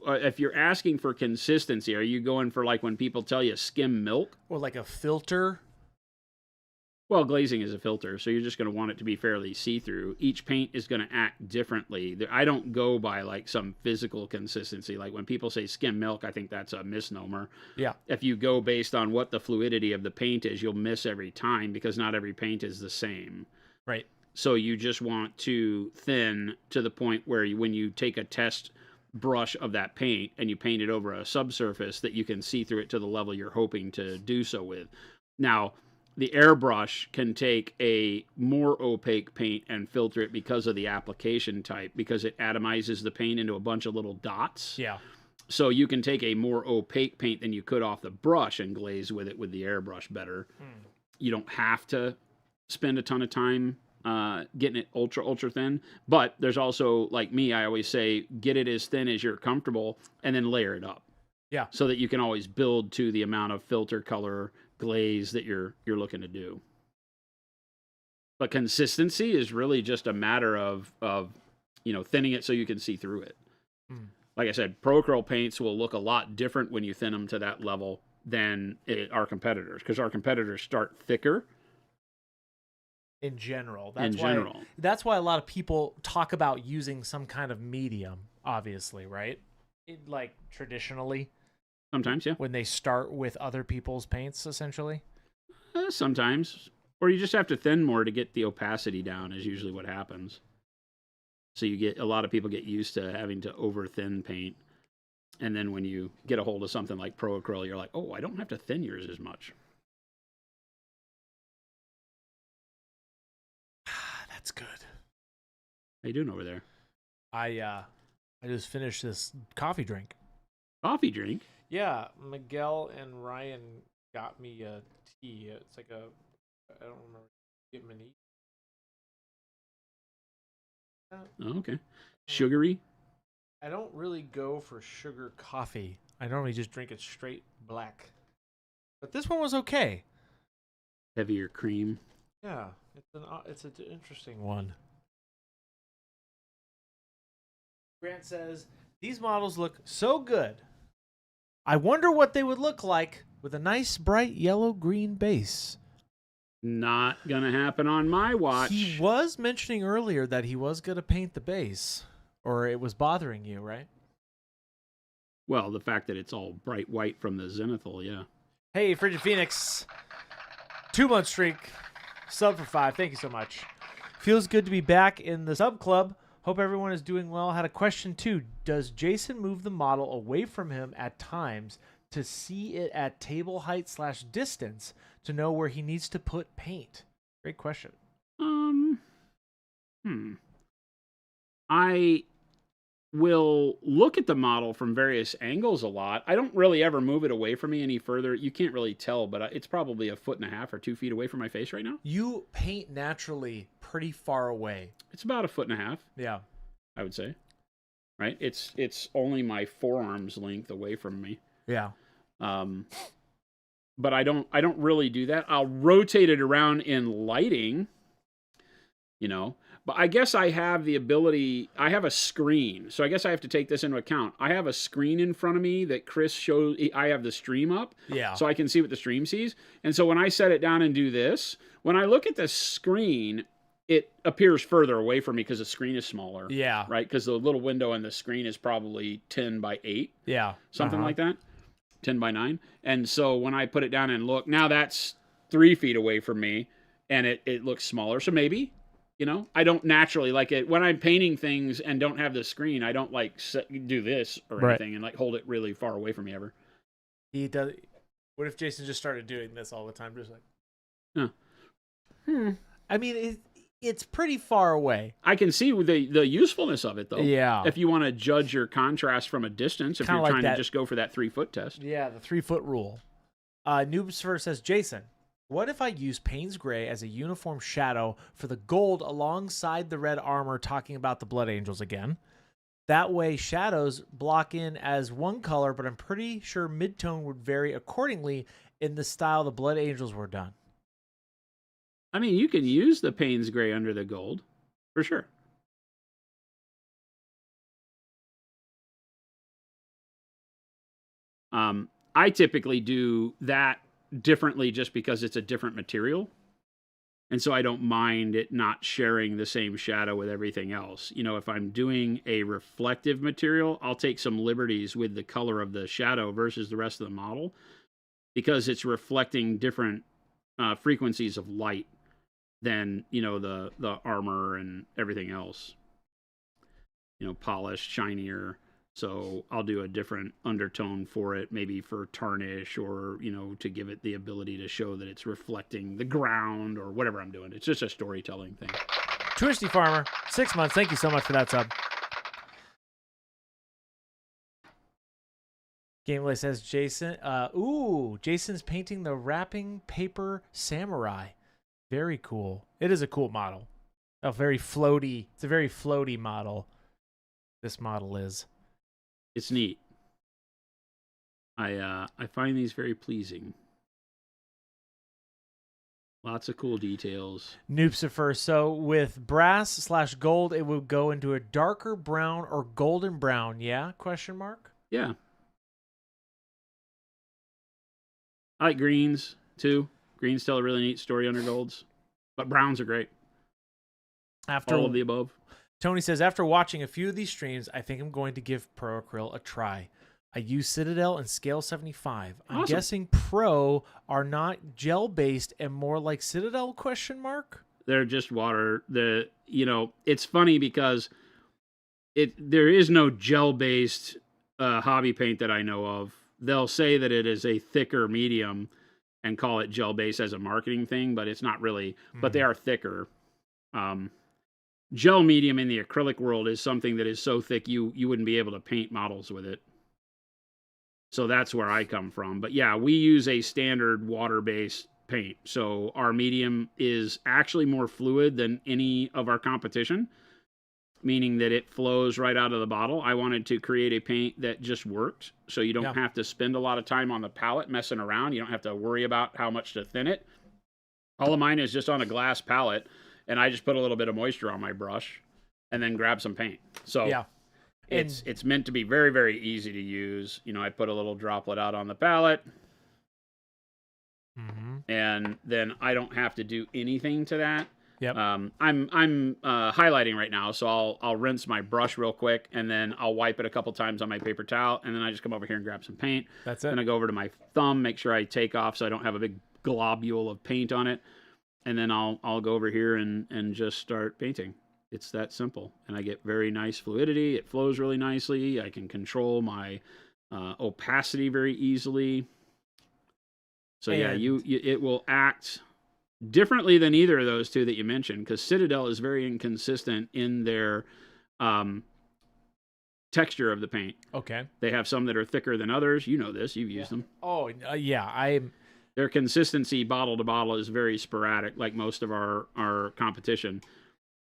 If you're asking for consistency, are you going for like when people tell you skim milk? Or like a filter? Well, glazing is a filter, so you're just going to want it to be fairly see-through. Each paint is going to act differently. I don't go by like some physical consistency. Like when people say skim milk, I think that's a misnomer. Yeah. If you go based on what the fluidity of the paint is, you'll miss every time because not every paint is the same. Right. So you just want to thin to the point where when you take a test brush of that paint and you paint it over a subsurface that you can see through it to the level you're hoping to do so with. Now, the airbrush can take a more opaque paint and filter it because of the application type, because it atomizes the paint into a bunch of little dots. Yeah. So you can take a more opaque paint than you could off the brush and glaze with it with the airbrush better. You don't have to spend a ton of time getting it ultra thin, but there's also, like me, I always say, get it as thin as you're comfortable and then layer it up. Yeah. So that you can always build to the amount of filter color glaze that you're looking to do. But consistency is really just a matter of thinning it so you can see through it. Like I said, Pro Acryl paints will look a lot different when you thin them to that level than our competitors, because our competitors start thicker. In general. That's why a lot of people talk about using some kind of medium, obviously, right? Like traditionally. Sometimes, yeah. When they start with other people's paints, essentially? Sometimes. Or you just have to thin more to get the opacity down is usually what happens. So a lot of people get used to having to over thin paint. And then when you get a hold of something like Pro Acryl, you're like, oh, I don't have to thin yours as much. That's good. How you doing over there? I just finished this coffee drink. Coffee drink? Yeah, Miguel and Ryan got me a tea. It's like I don't remember. Vietnamese. Oh, okay. Sugary? I don't really go for sugar coffee. I normally just drink it straight black. But this one was okay. Heavier cream. Yeah, it's an interesting one. Grant says, these models look so good. I wonder what they would look like with a nice bright yellow-green base. Not gonna happen on my watch. He was mentioning earlier that he was going to paint the base, or it was bothering you, right? Well, the fact that it's all bright white from the zenithal, yeah. Hey, Frigid Phoenix, 2-month streak, sub for 5. Thank you so much. Feels good to be back in the sub club. Hope everyone is doing well. Had a question too. Does Jason move the model away from him at times to see it at table height / distance to know where he needs to put paint? Great question. I will look at the model from various angles a lot. I don't really ever move it away from me any further. You can't really tell, but it's probably 1.5 feet or 2 feet away from my face right now. You paint naturally pretty far away. It's about 1.5 feet. Yeah, I would say. Right? It's only my forearm's length away from me. yeah. But I don't really do that. I'll rotate it around in lighting, But I guess I have the ability. I have a screen, so I guess I have to take this into account. I have a screen in front of me that Chris shows. I have the stream up, so I can see what the stream sees. And so when I set it down and do this, when I look at the screen, it appears further away from me because the screen is smaller. Yeah. Right? Because the little window on the screen is probably 10 by 8. Yeah. Something like that. 10 by 9. And so when I put it down and look, now that's 3 feet away from me, and it looks smaller. So maybe, I don't naturally like it. When I'm painting things and don't have the screen, I don't do this or anything and hold it really far away from me ever. He does. What if Jason just started doing this all the time? Just like, I mean, it's pretty far away. I can see the usefulness of it, though. Yeah. If you want to judge your contrast from a distance, if you're trying to just go for that 3-foot test. Yeah, the 3-foot rule. Noobsfer says, Jason, what if I use Payne's Gray as a uniform shadow for the gold alongside the red armor, talking about the Blood Angels again? That way, shadows block in as one color, but I'm pretty sure midtone would vary accordingly in the style the Blood Angels were done. I mean, you can use the Payne's Gray under the gold, for sure. I typically do that differently just because it's a different material. And so I don't mind it not sharing the same shadow with everything else. If I'm doing a reflective material, I'll take some liberties with the color of the shadow versus the rest of the model because it's reflecting different frequencies of light than, the armor and everything else. Polished, shinier. So I'll do a different undertone for it, maybe for tarnish or, to give it the ability to show that it's reflecting the ground or whatever I'm doing. It's just a storytelling thing. Twisty Farmer, 6 months. Thank you so much for that sub. Gameway says, Jason, Jason's painting the wrapping paper samurai. Very cool. It is a cool model. It's a very floaty model. This model is. It's neat. I find these very pleasing. Lots of cool details. Noobsifer. So with brass / gold, it would go into a darker brown or golden brown. Yeah? Question mark? Yeah. I like greens too. Greens tell a really neat story under golds, but browns are great. All of the above. Tony says, after watching a few of these streams, I think I'm going to give Pro Acryl a try. I use Citadel and Scale 75. I'm Awesome. guessing Pro are not gel-based and more like Citadel, question mark? They're just water. It's funny because there is no gel-based hobby paint that I know of. They'll say that it is a thicker medium and call it gel-based as a marketing thing, but it's not really. But they are thicker. Gel medium in the acrylic world is something that is so thick you wouldn't be able to paint models with it. So that's where I come from. But yeah, we use a standard water-based paint. So our medium is actually more fluid than any of our competition meaning that it flows right out of the bottle. I wanted to create a paint that just works, so you don't have to spend a lot of time on the palette messing around. You don't have to worry about how much to thin it. All of mine is just on a glass palette, and I just put a little bit of moisture on my brush and then grab some paint. So it's meant to be very, very easy to use. You know, I put a little droplet out on the palette, and then I don't have to do anything to that. Yep. I'm highlighting right now, so I'll rinse my brush real quick, and then I'll wipe it a couple times on my paper towel, and then I just come over here and grab some paint. That's it. And I go over to my thumb, make sure I take off so I don't have a big globule of paint on it, and then I'll go over here and just start painting. It's that simple, and I get very nice fluidity. It flows really nicely. I can control my opacity very easily. So yeah, it will act differently than either of those two that you mentioned, because Citadel is very inconsistent in their texture of the paint. Okay. They have some that are thicker than others. You know this. You've used them. Oh, yeah. Their consistency bottle to bottle is very sporadic, like most of our competition.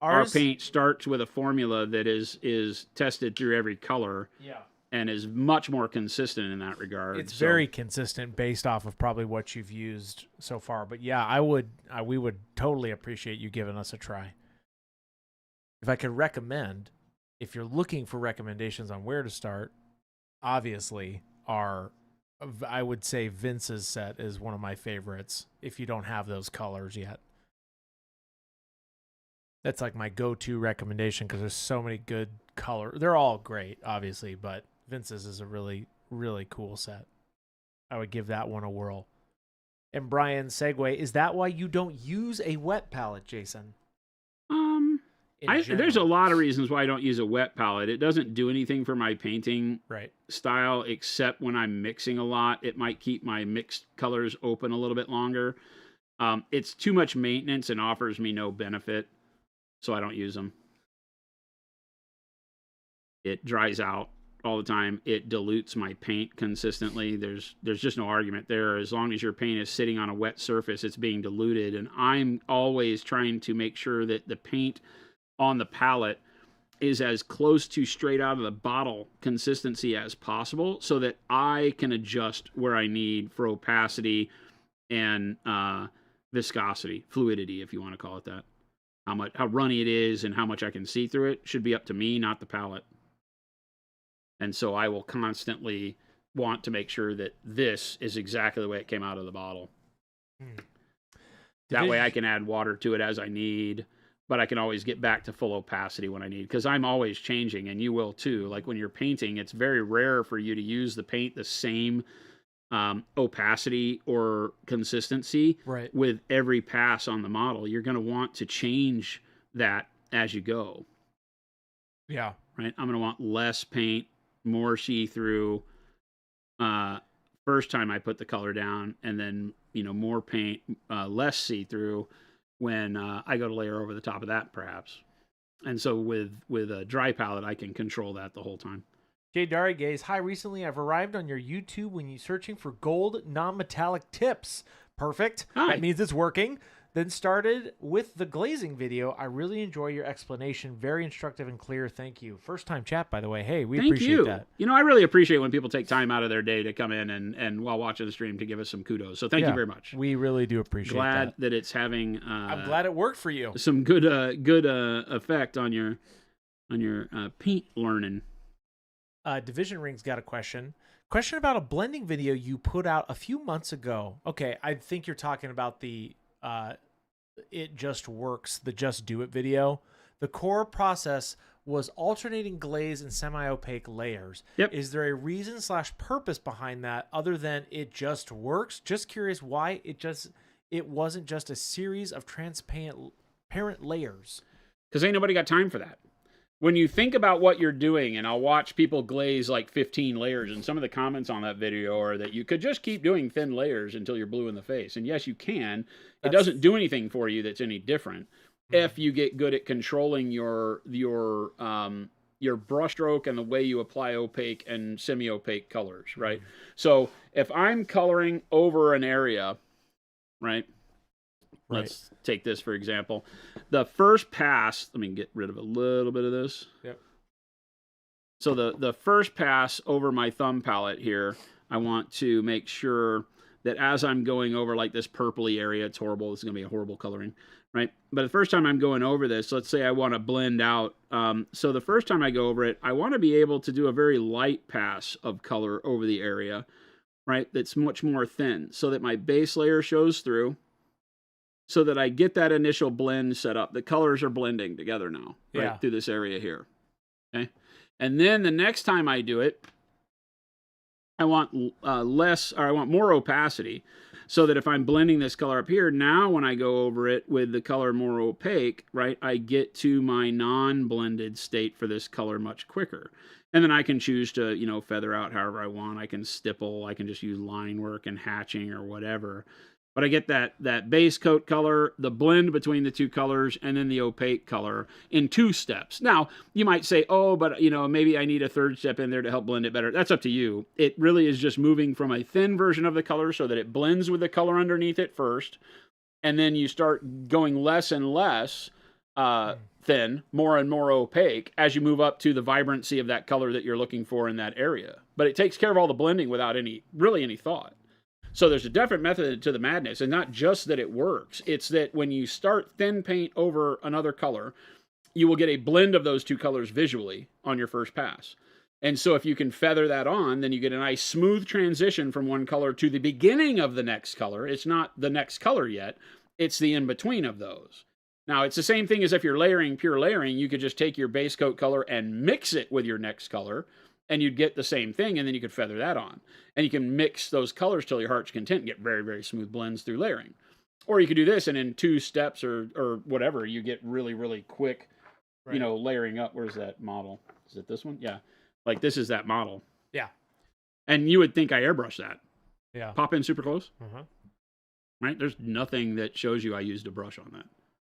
Our paint starts with a formula that is tested through every color. Yeah. And is much more consistent in that regard. It's very consistent based off of probably what you've used so far. But yeah, we would totally appreciate you giving us a try. If I could recommend, if you're looking for recommendations on where to start, obviously I would say Vince's set is one of my favorites if you don't have those colors yet. That's like my go-to recommendation because there's so many good colors. They're all great, obviously, but Vince's is a really, really cool set. I would give that one a whirl. And Brian, segue, is that why you don't use a wet palette, Jason? There's a lot of reasons why I don't use a wet palette. It doesn't do anything for my painting style, except when I'm mixing a lot. It might keep my mixed colors open a little bit longer. It's too much maintenance and offers me no benefit, so I don't use them. It dries out all the time. It dilutes my paint consistently. There's just no argument there. As long as your paint is sitting on a wet surface, it's being diluted. And I'm always trying to make sure that the paint on the palette is as close to straight out of the bottle consistency as possible, so that I can adjust where I need for opacity and viscosity, fluidity, if you want to call it that. How runny it is and how much I can see through it should be up to me, not the palette. And so I will constantly want to make sure that this is exactly the way it came out of the bottle. That way I can add water to it as I need, but I can always get back to full opacity when I need, because I'm always changing, and you will too. Like when you're painting, it's very rare for you to use the paint the same opacity or consistency with every pass on the model. You're going to want to change that as you go. Yeah. Right? I'm going to want less paint, more see-through first time I put the color down, and then more paint, less see-through when I go to layer over the top of that, perhaps. And so with a dry palette, I can control that the whole time. Jay Darrigaze, hi, recently I've arrived on your YouTube when you're searching for gold non-metallic tips. Perfect. Hi. That means it's working. Then started with the glazing video. I really enjoy your explanation. Very instructive and clear. Thank you. First time chat, by the way. Hey, we appreciate that. I really appreciate when people take time out of their day to come in and while watching the stream to give us some kudos. So thank you very much. We really do appreciate that. Glad that it's having I'm glad it worked for you. Some good effect on your paint learning. Division Ring's got a question. Question about a blending video you put out a few months ago. Okay, I think you're talking about the It Just Works, the Just Do It video. The core process was alternating glaze and semi-opaque layers. Yep. Is there a reason / purpose behind that other than it just works? Just curious why it wasn't just a series of transparent layers. Because ain't nobody got time for that. When you think about what you're doing, and I'll watch people glaze like 15 layers, and some of the comments on that video are that you could just keep doing thin layers until you're blue in the face. And yes, you can. It doesn't do anything for you that's any different if you get good at controlling your brush stroke and the way you apply opaque and semi-opaque colors, right? So if I'm coloring over an area, right? Let's take this for example. the first pass, let me get rid of a little bit of this. Yep. So the first pass over my thumb palette here, I want to make sure that as I'm going over like this purpley area, it's horrible. This is going to be a horrible coloring, right? But the first time I'm going over this, let's say I want to blend out. So the first time I go over it, I want to be able to do a very light pass of color over the area, right? That's much more thin so that my base layer shows through, so that I get that initial blend set up. The colors are blending together now, right? Through this area here, okay? And then the next time I do it, I want I want more opacity, so that if I'm blending this color up here, now when I go over it with the color more opaque, right, I get to my non-blended state for this color much quicker. And then I can choose to, you know, feather out however I want. I can stipple, I can just use line work and hatching or whatever. But I get that base coat color, the blend between the two colors, and then the opaque color in 2 steps. Now, you might say, oh, but, you know, maybe I need a 3rd step in there to help blend it better. That's up to you. It really is just moving from a thin version of the color so that it blends with the color underneath it first, and then you start going less and less thin, more and more opaque as you move up to the vibrancy of that color that you're looking for in that area. But it takes care of all the blending without any thought. So there's a definite method to the madness, and not just that it works. It's that when you start thin paint over another color, you will get a blend of those 2 colors visually on your first pass. And so if you can feather that on, then you get a nice smooth transition from one color to the beginning of the next color. It's not the next color yet. It's the in-between of those. Now, it's the same thing as if you're layering, pure layering. You could just take your base coat color and mix it with your next color, and you'd get the same thing, and then you could feather that on. And you can mix those colors till your heart's content and get very, very smooth blends through layering. Or you could do this, and in 2 steps or whatever, you get really, really quick, you know, layering up. Where's that model? Is it this one? Yeah. Like, this is that model. Yeah. And you would think I airbrush that. Yeah. Pop in super close. Uh-huh. Right? There's nothing that shows you I used a brush on that.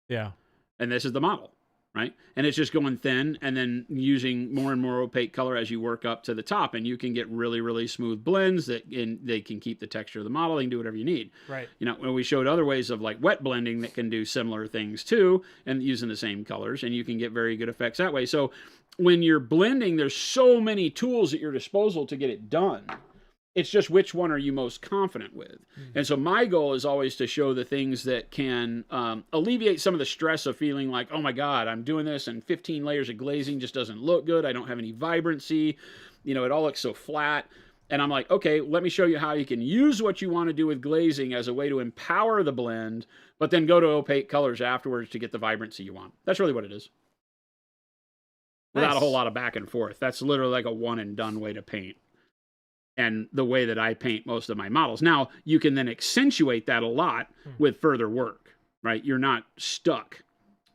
Yeah. And this is the model. Right? And it's just going thin and then using more and more opaque color as you work up to the top, and you can get really, really smooth blends that they can keep the texture of the model. They can do whatever you need. Right. You know, when we showed other ways of like wet blending that can do similar things too, and using the same colors, and you can get very good effects that way. So when you're blending, there's so many tools at your disposal to get it done. It's just which one are you most confident with. And so my goal is always to show the things that can alleviate some of the stress of feeling like, oh my God, I'm doing this and 15 layers of glazing just doesn't look good. I don't have any vibrancy. You know, it all looks so flat. And I'm like, okay, let me show you how you can use what you want to do with glazing as a way to empower the blend, but then go to opaque colors afterwards to get the vibrancy you want. That's really what it is. Without a whole lot of back and forth. That's literally like a one and done way to paint. And the way that I paint most of my models. Now, you can then accentuate that a lot with further work, right? You're not stuck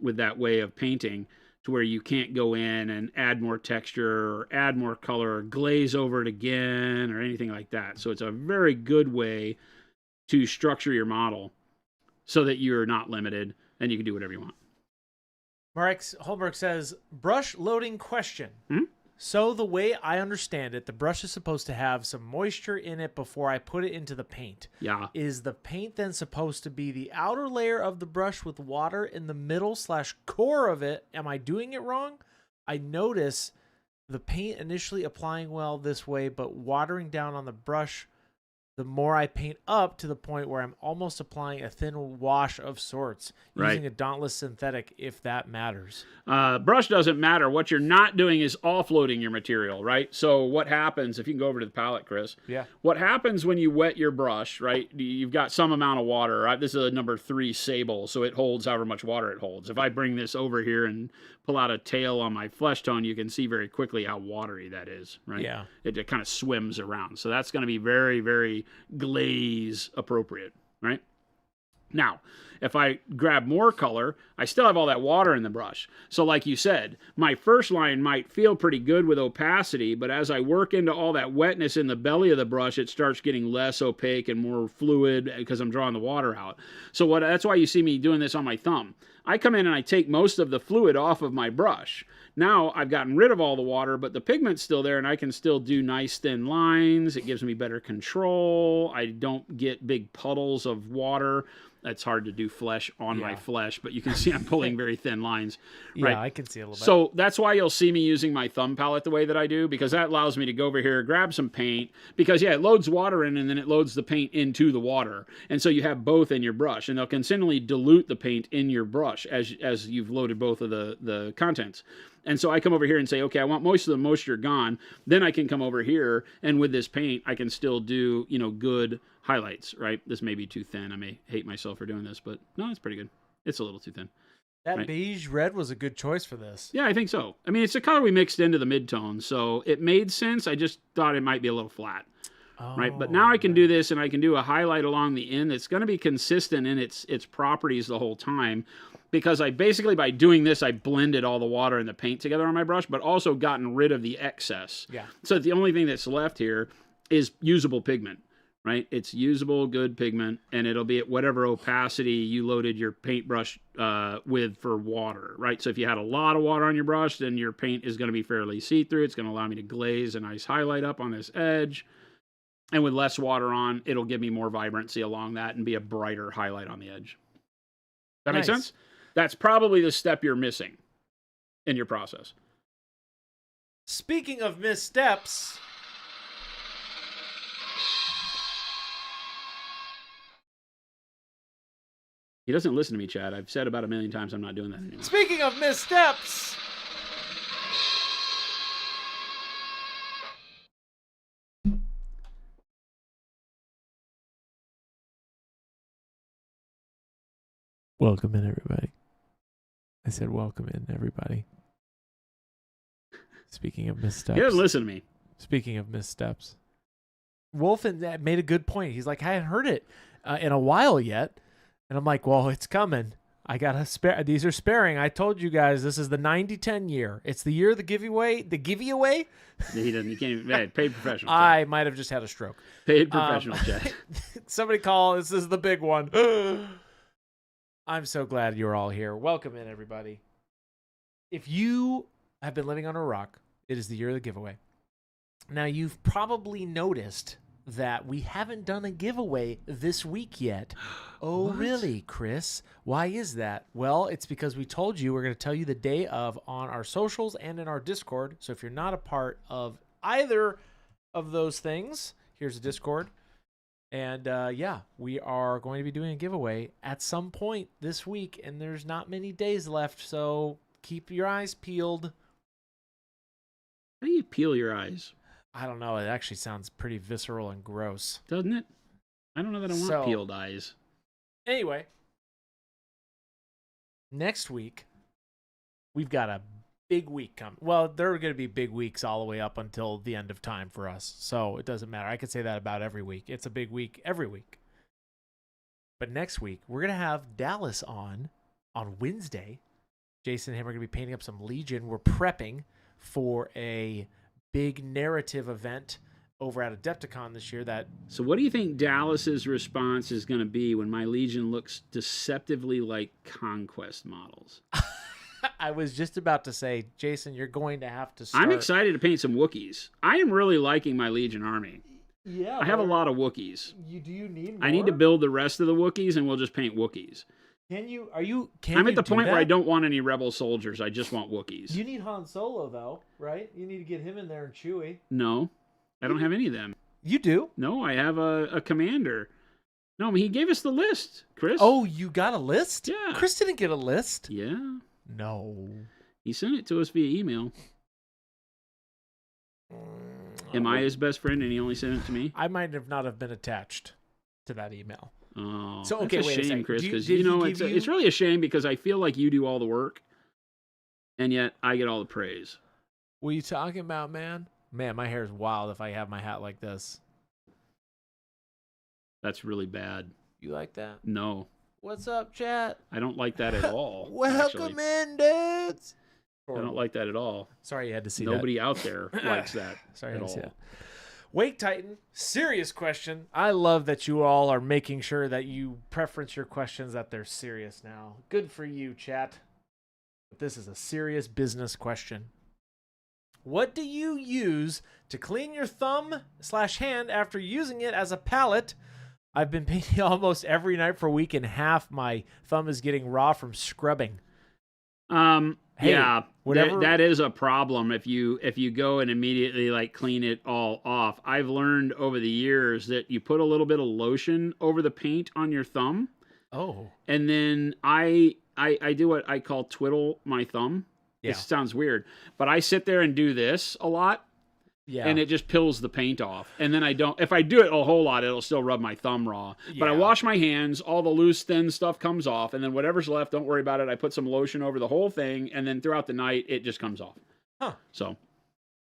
with that way of painting to where you can't go in and add more texture or add more color or glaze over it again or anything like that. So it's a very good way to structure your model so that you're not limited and you can do whatever you want. Mark Holberg says, brush loading question. So the way I understand it, the brush is supposed to have some moisture in it before I put it into the paint. Yeah. Is the paint then supposed to be the outer layer of the brush with water in the middle / core of it? Am I doing it wrong? I notice the paint initially applying well this way, but watering down on the brush the more I paint up to the point where I'm almost applying a thin wash of sorts, using a Dauntless synthetic if that matters. Brush doesn't matter. What you're not doing is offloading your material, right? So what happens, if you can go over to the palette, Chris. Yeah. What happens when you wet your brush, right? You've got some amount of water, right? This is a number 3 sable, so it holds however much water it holds. If I bring this over here and pull out a tail on my flesh tone, you can see very quickly how watery that is, right? Yeah. It kind of swims around. So that's going to be very, very glaze appropriate, right? Now, if I grab more color, I still have all that water in the brush. So like you said, my first line might feel pretty good with opacity, but as I work into all that wetness in the belly of the brush, it starts getting less opaque and more fluid because I'm drawing the water out. So that's why you see me doing this on my thumb. I come in and I take most of the fluid off of my brush. Now I've gotten rid of all the water, but the pigment's still there and I can still do nice thin lines. It gives me better control. I don't get big puddles of water. That's hard to do flesh on my Yeah. flesh, but you can see I'm pulling very thin lines. Yeah, Right. I can see a little bit. So that's why you'll see me using my thumb palette the way that I do, because that allows me to go over here, grab some paint, because it loads water in and then it loads the paint into the water. And so you have both in your brush, and they'll continually dilute the paint in your brush as you've loaded both of the contents. And so I come over here and say, okay, I want most of the moisture gone. Then I can come over here, and with this paint, I can still do, good highlights, right? This may be too thin. I may hate myself for doing this, but no, it's pretty good. It's a little too thin. That right. beige red was a good choice for this. Yeah, I think so. I mean, it's a color we mixed into the midtone, so it made sense. I just thought it might be a little flat. Right, but now I can do this, and I can do a highlight along the end that's going to be consistent in its properties the whole time, because I basically, by doing this, I blended all the water and the paint together on my brush, but also gotten rid of the excess. Yeah. So the only thing that's left here is usable pigment, right? It's usable, good pigment, and it'll be at whatever opacity you loaded your paintbrush with for water, right? So if you had a lot of water on your brush, then your paint is going to be fairly see-through. It's going to allow me to glaze a nice highlight up on this edge. And with less water on, it'll give me more vibrancy along that and be a brighter highlight on the edge. That make sense? That's probably the step you're missing in your process. Speaking of missteps, He doesn't listen to me, Chad. I've said about 1 million times I'm not doing that anymore. speaking of missteps, welcome in, everybody. I said welcome in, everybody. Speaking of missteps. He doesn't listen to me. Speaking of missteps. Wolfen made a good point. He's like, I hadn't heard it in a while yet. And I'm like, well, it's coming. I got to spare. These are sparing. I told you guys this is the 90-10 year. It's the year of the giveaway. The giveaway? He doesn't. He can't even. Paid professional. Chad. I might have just had a stroke. Paid professional, Chad. Somebody call. This is the big one. I'm so glad you're all here. Welcome in, everybody. If you have been living on a rock, it is the year of the giveaway. Now, you've probably noticed that we haven't done a giveaway this week yet. Oh, What? really, Chris? Why is that? Well, it's because we told you we're going to tell you the day of on our socials and in our Discord. So if you're not a part of either of those things, here's the Discord. And we are going to be doing a giveaway at some point this week, and there's not many days left, so keep your eyes peeled. How do you peel your eyes? I don't know. It actually sounds pretty visceral and gross. Doesn't it? I don't know that I want peeled eyes. Anyway, next week, we've got a big week coming. Well, there are going to be big weeks all the way up until the end of time for us, so it doesn't matter. I could say that about every week. It's a big week every week. But next week, we're going to have Dallas on Wednesday. Jason and him are going to be painting up some Legion. We're prepping for a big narrative event over at Adepticon this year. So what do you think Dallas's response is going to be when my Legion looks deceptively like Conquest models? I was just about to say, Jason, you're going to have to start. I'm excited to paint some Wookiees. I am really liking my Legion army. Yeah, I have a lot of Wookiees. Do you need more? I need to build the rest of the Wookiees, and we'll just paint Wookiees. I'm at the point where I don't want any Rebel soldiers. I just want Wookiees. You need Han Solo, though, right? You need to get him in there and Chewie. No, I don't have any of them. You do? No, I have a commander. No, he gave us the list, Chris. Oh, you got a list? Yeah. Chris didn't get a list? Yeah. No. He sent it to us via email. Am I his best friend and he only sent it to me? I might have not have been attached to that email. Oh, so okay, that's a wait shame, a second. Chris, because Did it's really a shame because I feel like you do all the work, and yet I get all the praise. What are you talking about, man? Man, my hair is wild if I have my hat like this. That's really bad. You like that? No, What's up, chat? I don't like that at all. Welcome actually. in, dudes. I don't like that at all. Sorry you had to see Nobody out there likes that Sorry, at I had to all. see that. Wake Titan, serious question. I love that you all are making sure that you preference your questions that they're serious now. Good for you, chat. But this is a serious business question. What do you use to clean your thumb/hand after using it as a palette I've been painting almost every night for a week, and half my thumb is getting raw from scrubbing. Hey, Yeah, whatever. that is a problem if you go and immediately like clean it all off. I've learned over the years that you put a little bit of lotion over the paint on your thumb, Oh, and then I do what I call twiddle my thumb. yeah. It sounds weird, but I sit there and do this a lot, Yeah. and it just pills the paint off. And then I don't. If I do it a whole lot, it'll still rub my thumb raw. But I Yeah. wash my hands. All the loose, thin stuff comes off, and then whatever's left, don't worry about it. I put some lotion over the whole thing, and then throughout the night, it just comes off. Huh. So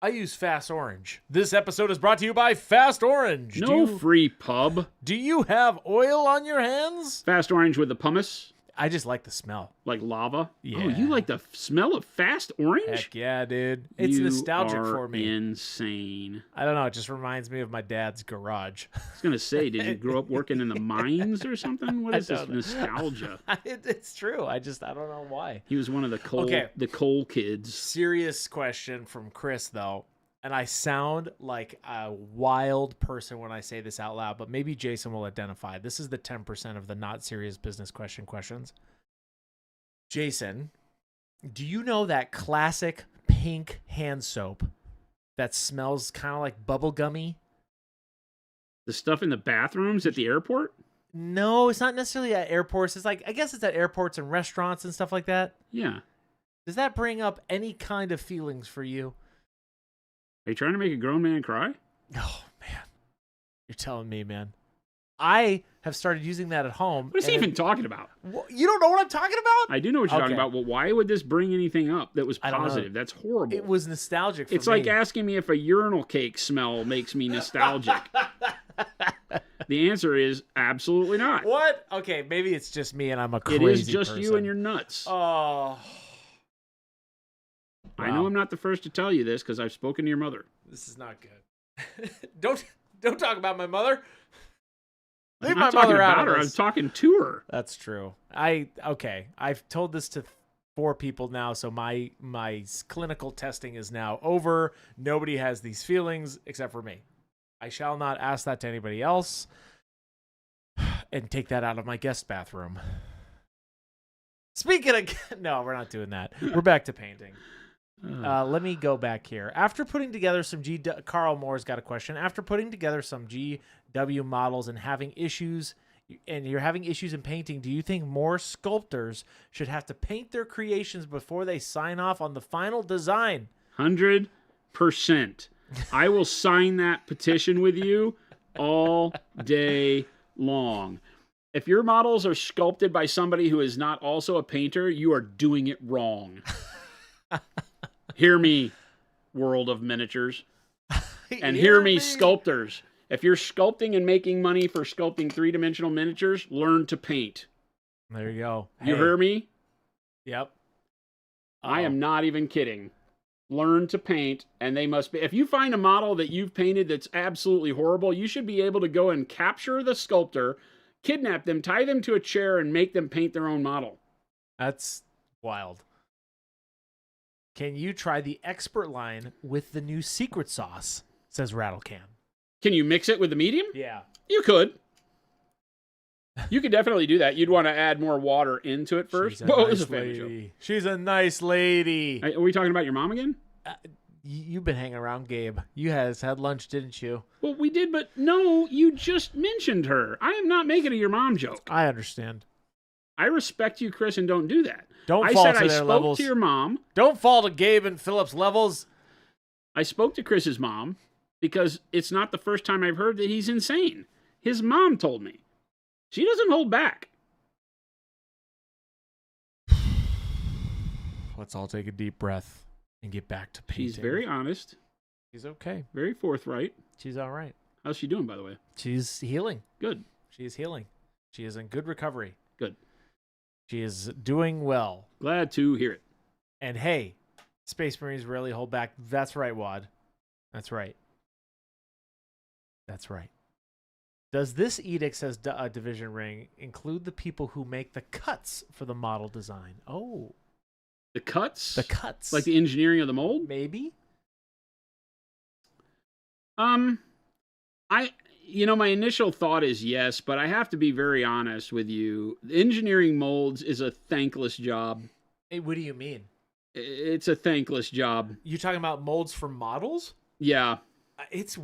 I use Fast Orange. This episode is brought to you by Fast Orange. no free pub. Do you have oil on your hands? Fast Orange with the pumice, I just like the smell. like lava. Yeah. Oh, you like the smell of Fast Orange? Heck yeah, dude. It's You nostalgic are for me. Insane. I don't know. It just reminds me of my dad's garage. I was gonna say, did you grow up working in the mines or something? What I is this don't know. nostalgia? It's true. I don't know why. He was one of the Okay. coal kids. Serious question from Chris, though. And I sound like a wild person when I say this out loud, but maybe Jason will identify. This is the 10% of the not serious business questions. Jason, do you know that classic pink hand soap that smells kind of like bubblegummy? The stuff in the bathrooms at the airport? No, it's not necessarily at airports. It's like, I guess it's at airports and restaurants and stuff like that. Yeah. Does that bring up any kind of feelings for you? Are you trying to make a grown man cry? Oh, man. You're telling me, man. I have started using that at home. What is he even talking about? You don't know what I'm talking about? I do know what you're talking Okay. about. Well, why would this bring anything up that was I don't know. positive? That's horrible. It was nostalgic for It's me. like asking me if a urinal cake smell makes me nostalgic. The answer is absolutely not. What? Okay, maybe it's just me and I'm a It crazy is just person. you and your nuts. Oh. I know Wow. I'm not the first to tell you this because I've spoken to your mother. This is not good. Don't talk about my mother. I'm Leave not my talking mother out about of her. this. I'm talking to her. That's true. I've told this to 4 people now, so my clinical testing is now over. Nobody has these feelings except for me. I shall not ask that to anybody else and take that out of my guest bathroom. Speaking of, no, we're not doing that. We're back to painting. Let me go back here. After putting together some Carl Moore's got a question. After putting together some GW models and having issues, and you're having issues in painting, do you think more sculptors should have to paint their creations before they sign off on the final design? 100%. I will sign that petition with you all day long. If your models are sculpted by somebody who is not also a painter, you are doing it wrong. Hear me, world of miniatures. And hear me, sculptors. If you're sculpting and making money for sculpting 3-dimensional miniatures, learn to paint. There you go. You Hey. hear me? Yep. I am not even kidding. Learn to paint, and they must be. If you find a model that you've painted that's absolutely horrible, you should be able to go and capture the sculptor, kidnap them, tie them to a chair, and make them paint their own model. That's wild. Can you try the expert line with the new secret sauce? Says Rattlecan. Can you mix it with the medium? Yeah. You could. You could definitely do that. You'd want to add more water into it first. She's a Whoa, this nice is a family show. lady. She's a nice lady. Are we talking about your mom again? You've been hanging around Gabe. You had lunch, didn't you? Well, we did, but no, you just mentioned her. I am not making a your mom joke. I understand. I respect you, Chris, and don't do that. Don't I fall said to I their spoke levels. to your mom. Don't fall to Gabe and Philip's levels. I spoke to Chris's mom because it's not the first time I've heard that he's insane. His mom told me. She doesn't hold back. Let's all take a deep breath and get back to painting. She's very honest, She's okay. very forthright. She's all right. How's she doing, by the way? She's healing. Good. She is healing. She is in good recovery. Good. She is doing well. Glad to hear it. And hey, Space Marines rarely hold back. That's right, Wad. That's right. That's right. Does this edict, says Division Ring, include the people who make the cuts for the model design? Oh, The cuts? the cuts. Like the engineering of the mold? Maybe? My initial thought is yes, but I have to be very honest with you. Engineering molds is a thankless job. Hey, what do you mean? It's a thankless job. You talking about molds for models? Yeah. It's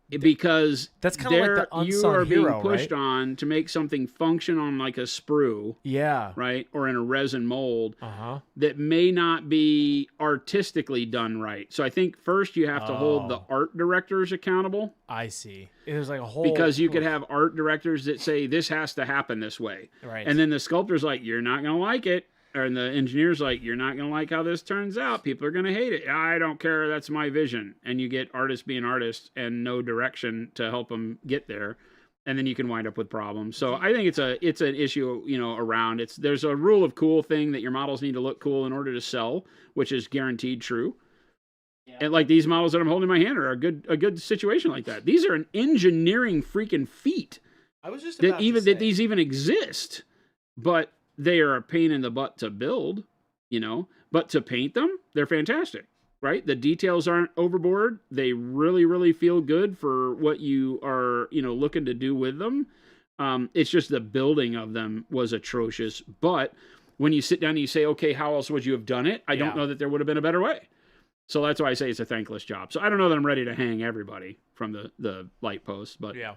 Because that's kind of like the you unsung are being hero, pushed right? on to make something function on like a sprue, Yeah. right? Or in a resin mold That that may not be artistically done right. So I think first you have to hold the art directors accountable. I see. It was like a whole Because you could have art directors that say this has to happen this way. right. And then the sculptor's like, you're not going to like it. And the engineer's like, you're not going to like how this turns out. People are going to hate it. I don't care. That's my vision. And you get artists being artists and no direction to help them get there. And then you can wind up with problems. So I think it's an issue, around. There's a rule of cool thing that your models need to look cool in order to sell, which is guaranteed true. Yeah. And like these models that I'm holding in my hand are a good situation like that. These are an engineering freaking feat. I was just that these even exist, but they are a pain in the butt to build, but to paint them, they're fantastic, right? The details aren't overboard. They really, really feel good for what you are, looking to do with them. It's just the building of them was atrocious. But when you sit down and you say, okay, how else would you have done it? I don't know that there would have been a better way. So that's why I say it's a thankless job. So I don't know that I'm ready to hang everybody from the light post, but yeah.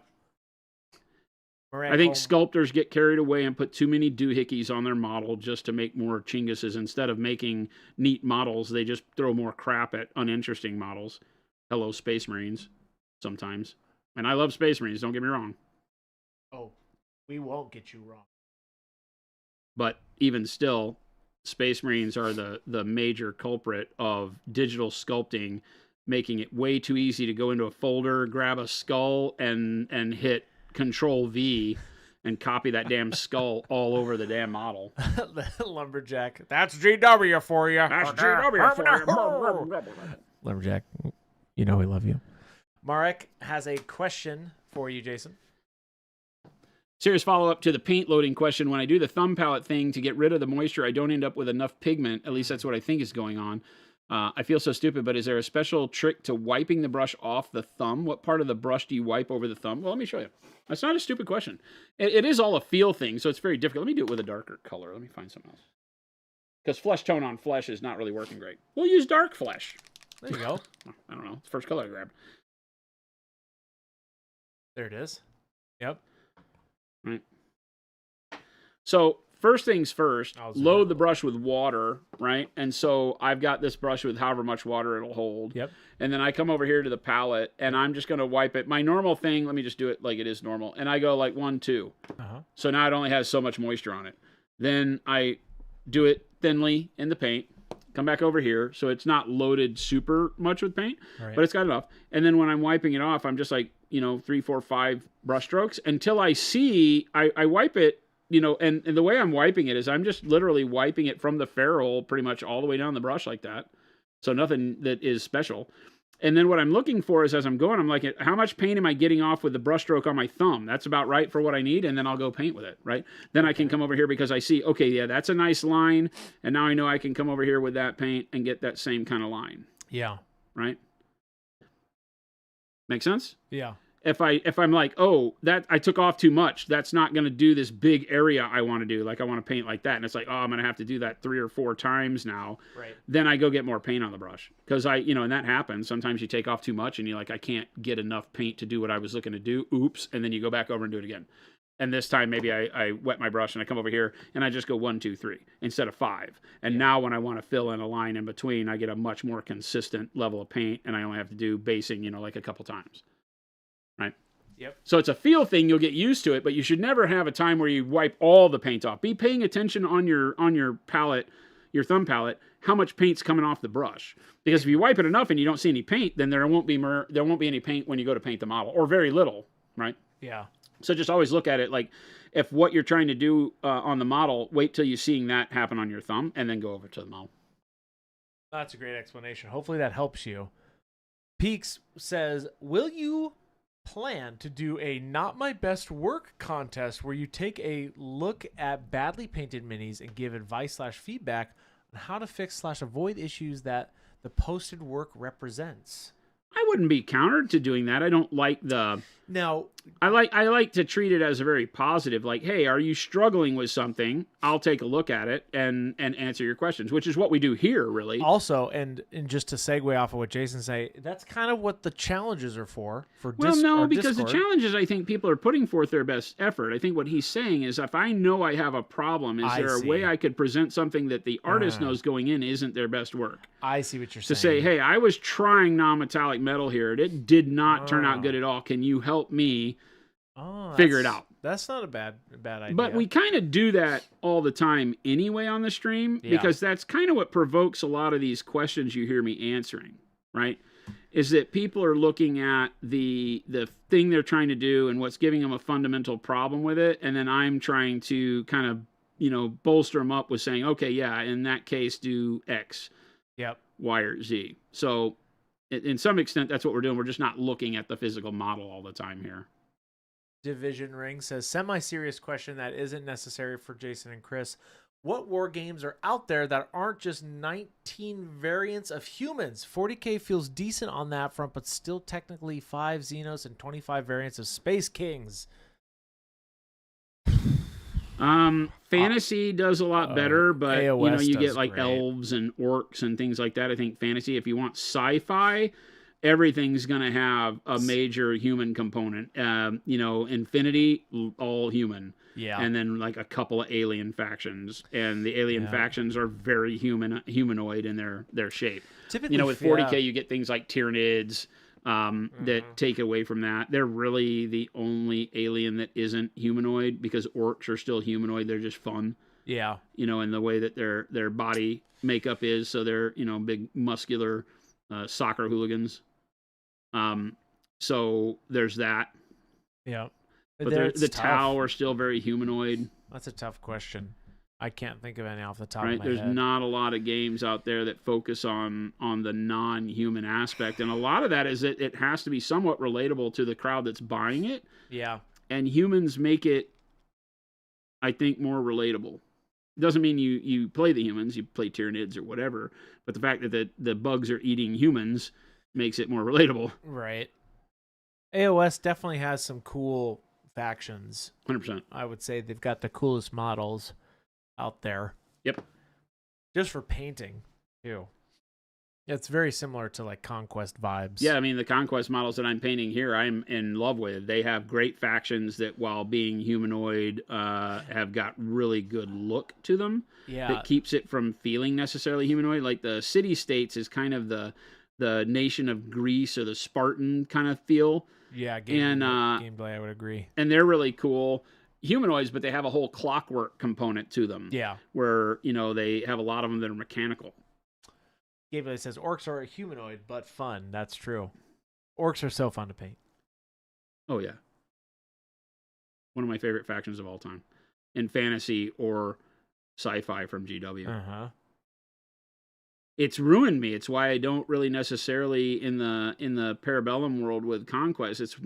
I think sculptors get carried away and put too many doohickeys on their model just to make more chinguses. Instead of making neat models, they just throw more crap at uninteresting models. Hello, Space Marines, sometimes. And I love Space Marines, don't get me wrong. Oh, we won't get you wrong. But even still, Space Marines are the major culprit of digital sculpting, making it way too easy to go into a folder, grab a skull, and hit Control V and copy that damn skull all over the damn model. Lumberjack. That's GW for you. That's GW for you. Lumberjack, we love you. Marek has a question for you, Jason. Serious follow-up to the paint loading question. When I do the thumb palette thing to get rid of the moisture, I don't end up with enough pigment. At least that's what I think is going on. I feel so stupid, but is there a special trick to wiping the brush off the thumb? What part of the brush do you wipe over the thumb? Well, let me show you. That's not a stupid question. It is all a feel thing, so it's very difficult. Let me do it with a darker color. Let me find something else. Because flesh tone on flesh is not really working great. We'll use dark flesh. There you go. I don't know. It's the first color I grabbed. There it is. Yep. Right. So first things first, load the brush with water, right? And so I've got this brush with however much water it'll hold. Yep. And then I come over here to the palette, and I'm just going to wipe it. My normal thing, let me just do it like it is normal. And I go like 1, 2. So now it only has so much moisture on it. Then I do it thinly in the paint. Come back over here. So it's not loaded super much with paint, but it's got enough. And then when I'm wiping it off, I'm just like, 3, 4, 5 brush strokes until I see, I wipe it, and the way I'm wiping it is I'm just literally wiping it from the ferrule pretty much all the way down the brush like that. So nothing that is special. And then what I'm looking for is as I'm going, I'm like, how much paint am I getting off with the brush stroke on my thumb? That's about right for what I need. And then I'll go paint with it, right? Then I can come over here because I see, okay, yeah, that's a nice line. And now I know I can come over here with that paint and get that same kind of line. Yeah. Right? Make sense? Yeah. If I'm like, oh, that I took off too much, that's not going to do this big area I want to do. Like I want to paint like that. And it's like, oh, I'm going to have to do that 3 or 4 times now. Right. Then I go get more paint on the brush. Because and that happens. Sometimes you take off too much and you're like, I can't get enough paint to do what I was looking to do. Oops. And then you go back over and do it again. And this time maybe I wet my brush and I come over here and I just go 1, 2, 3 instead of 5. And now when I want to fill in a line in between, I get a much more consistent level of paint and I only have to do basing, like a couple times. Right? Yep. So it's a feel thing. You'll get used to it, but you should never have a time where you wipe all the paint off. Be paying attention on your palette, your thumb palette, how much paint's coming off the brush. Because if you wipe it enough and you don't see any paint, then there won't be any paint when you go to paint the model, or very little, right? Yeah. So just always look at it like if what you're trying to do on the model, wait till you're seeing that happen on your thumb, and then go over to the model. That's a great explanation. Hopefully that helps you. Peaks says, will you plan to do a Not My Best Work contest where you take a look at badly painted minis and give advice/feedback on how to fix/avoid issues that the posted work represents? I wouldn't be countered to doing that. I don't like the. Now, I like to treat it as a very positive, like, hey, are you struggling with something? I'll take a look at it and answer your questions, which is what we do here, really. also, and just to segue off of what Jason say, that's kind of what the challenges are for. Well, no, or because the Discord. challenges, I think people are putting forth their best effort. I think what he's saying is, if I know I have a problem, is I there a see. way I could present something that the artist knows going in isn't their best work? I see what you're To saying. say, hey, I was trying non-metallic metal here. It did not turn out good at all. Can you help me figure it out? That's not a bad idea. But we kind of do that all the time anyway on the stream, because that's kind of what provokes a lot of these questions you hear me answering, right? Is that people are looking at the thing they're trying to do and what's giving them a fundamental problem with it, and then I'm trying to kind of, bolster them up with saying, okay, yeah, in that case, do X, Y, or Z. So in some extent, that's what we're doing. We're just not looking at the physical model all the time here. Division Ring says, semi-serious question that isn't necessary for Jason and Chris. What war games are out there that aren't just 19 variants of humans? 40K feels decent on that front, but still technically 5 Xenos and 25 variants of Space Kings. Fantasy does a lot better, but AOS you does get like great. elves and orcs and things like that. I think fantasy, if you want sci-fi, everything's going to have a major human component. Infinity, all human. Yeah. And then like a couple of alien factions, and the alien factions are very humanoid in their shape. Typically, With 40K, you get things like Tyranids that take away from that. They're really the only alien that isn't humanoid, because orcs are still humanoid. They're just fun. Yeah. In the way that their body makeup is. So they're, big muscular soccer hooligans. So there's that. Yeah. But the Tau are still very humanoid. That's a tough question. I can't think of any off the top Right? of my There's head. not a lot of games out there that focus on the non-human aspect. And a lot of that is that it has to be somewhat relatable to the crowd that's buying it. Yeah. And humans make it, I think, more relatable. It doesn't mean you play the humans, you play Tyranids or whatever, but the fact that the bugs are eating humans makes it more relatable. Right. AOS definitely has some cool factions. 100%. I would say they've got the coolest models out there. Yep. Just for painting, too. It's very similar to like Conquest vibes. Yeah, I mean, the Conquest models that I'm painting here, I'm in love with. They have great factions that, while being humanoid, have got really good look to them. Yeah. That keeps it from feeling necessarily humanoid. Like the city-states is kind of the nation of Greece, or the Spartan kind of feel. Yeah, gameplay, I would agree. And they're really cool humanoids, but they have a whole clockwork component to them. Yeah. Where, they have a lot of them that are mechanical. Gameplay says orcs are a humanoid, but fun. That's true. Orcs are so fun to paint. Oh, yeah. One of my favorite factions of all time. In fantasy or sci-fi from GW. Uh-huh. It's ruined me. It's why I don't really necessarily in the Parabellum world with Conquest. It's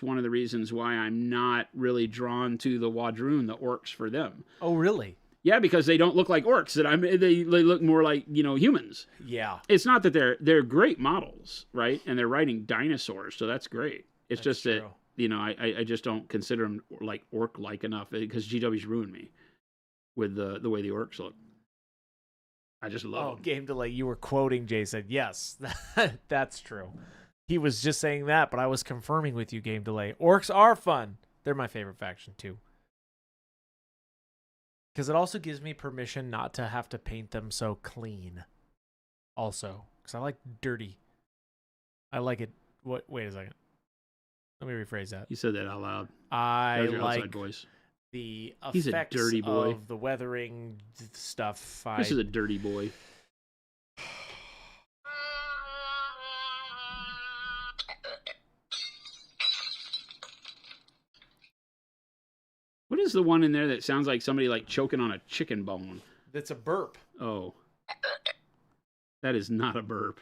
one of the reasons why I'm not really drawn to the Wadroon, the orcs, for them. Oh, really? Yeah, because they don't look like orcs. They look more like humans. Yeah. It's not that they're great models, right? And they're riding dinosaurs, so that's great. It's That's just true. that I just don't consider them like orc-like enough, because GW's ruined me with the way the orcs look. I just love them. Game delay. You were quoting Jason. Yes, that's true. He was just saying that, but I was confirming with you, game delay. Orcs are fun. They're my favorite faction, too. Because it also gives me permission not to have to paint them so clean. Also, because I like dirty. I like it. Wait a second. Let me rephrase that. You said that out loud. I That was your outside like voice. the He's a effects dirty boy. of the weathering stuff. This is a dirty boy. What is the one in there that sounds like somebody like choking on a chicken bone? That's a burp. Oh. That is not a burp.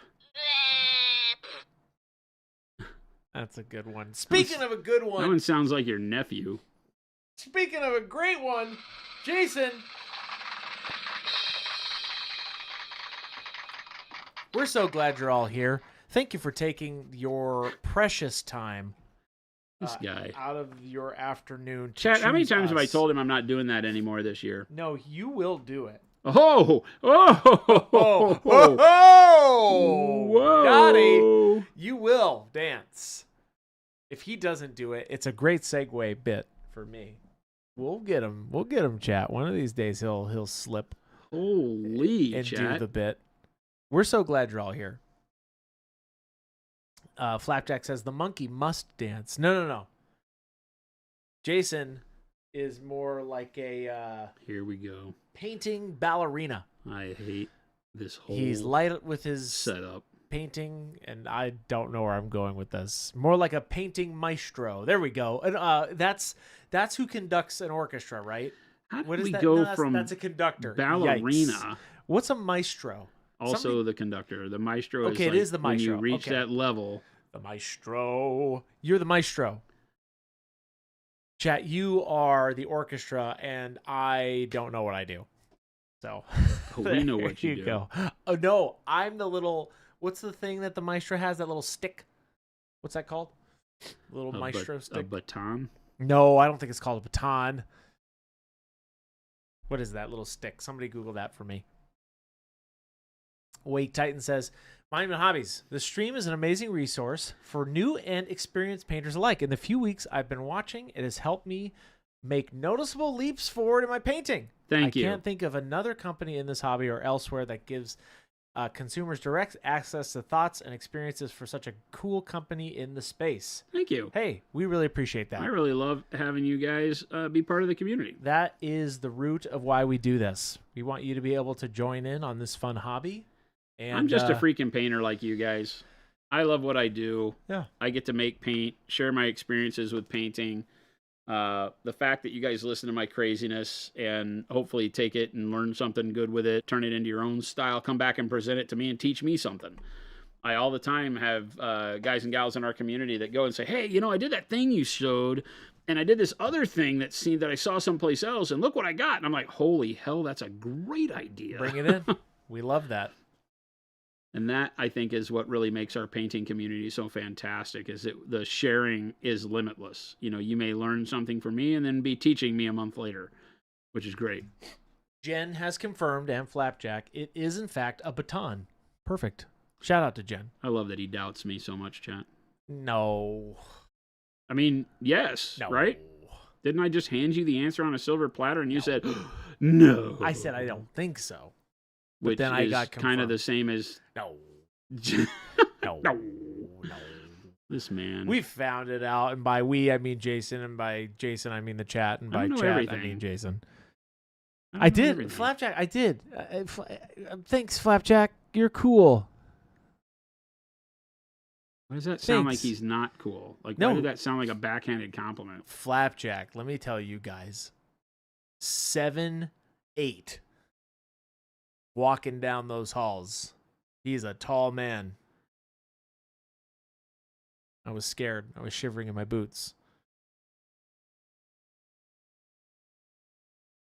That's a good one. Speaking of a good That one, one sounds like your nephew. speaking of a great one, Jason. We're so glad you're all here. thank you for taking your precious time This guy. out of your afternoon. To Chat, how many choose times have I us. told him I'm not doing that anymore this year? No, you will do it. Oh! Oh, Whoa! Dottie, you will dance. If he doesn't do it, it's a great segue bit for me. We'll get him. We'll get him, chat. One of these days he'll slip Holy and do chat. the bit. We're so glad you're all here. Flapjack says the monkey must dance. No. Jason is more like a Here we go. painting ballerina. I hate this whole He's light with his setup. painting, and I don't know where I'm going with this. More like a painting maestro. There we go. And that's who conducts an orchestra, right? How did What is we that? go No, from that's a conductor. ballerina? Yikes. What's a maestro? Also the conductor. The maestro is Okay, it like is the maestro. when you reach Okay. that level. The maestro. You're the maestro. Chat, you are the orchestra, and I don't know what I do. So Oh, we know what there you do. go. Oh no, I'm the little. What's the thing that the maestro has? That little stick. What's that called? Little maestro A stick. baton. No, I don't think it's called a baton. What is that little stick? Somebody Google that for me. Wake Titan says, Monument Hobbies. The stream is an amazing resource for new and experienced painters alike. In the few weeks I've been watching, it has helped me make noticeable leaps forward in my painting. Thank you. I can't think of another company in this hobby or elsewhere that gives consumers direct access to thoughts and experiences for such a cool company in the space. Thank you. Hey, we really appreciate that. I really love having you guys be part of the community. That is the root of why we do this. We want you to be able to join in on this fun hobby. And I'm just a freaking painter like you guys. I love what I do. Yeah. I get to make paint, share my experiences with painting. The fact that you guys listen to my craziness and hopefully take it and learn something good with it, turn it into your own style, come back and present it to me and teach me something. I all the time have guys and gals in our community that go and say, hey, I did that thing you showed, and I did this other thing that I saw someplace else, and look what I got. And I'm like, holy hell, that's a great idea. Bring it in. We love that. And that, I think, is what really makes our painting community so fantastic, is that the sharing is limitless. You may learn something from me and then be teaching me a month later, which is great. Jen has confirmed, and Flapjack, it is in fact a baton. Perfect. Shout out to Jen. I love that he doubts me so much, chat. No. I mean, yes, No. right? Didn't I just hand you the answer on a silver platter and you said, no? I said I don't think so. Which then I is got kind of confirmed. the same as No. no. No. This man. We found it out, and by we I mean Jason, and by Jason I mean the chat, and I by don't know chat I everything. mean Jason. don't I know did, everything. Flapjack. I did. Thanks, Flapjack. You're cool. Why does that sound like Thanks. he's not cool? Like, No. why did that sound like a backhanded compliment? Flapjack. Let me tell you guys. 7'8", walking down those halls. He's a tall man. I was scared. I was shivering in my boots.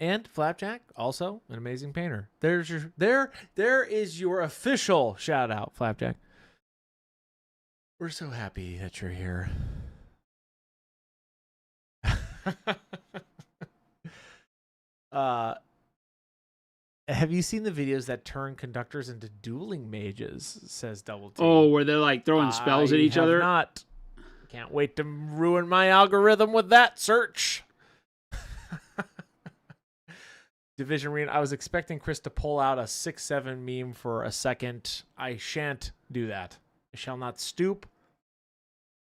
And Flapjack, also an amazing painter. There is your official shout out, Flapjack. We're so happy that you're here. Have you seen the videos that turn conductors into dueling mages? Says Double T. Oh, where they're like throwing spells at each I have other? Not. Can't wait to ruin my algorithm with that search. Division Arena. I was expecting Chris to pull out a 6-7 meme for a second. I shan't do that. I shall not stoop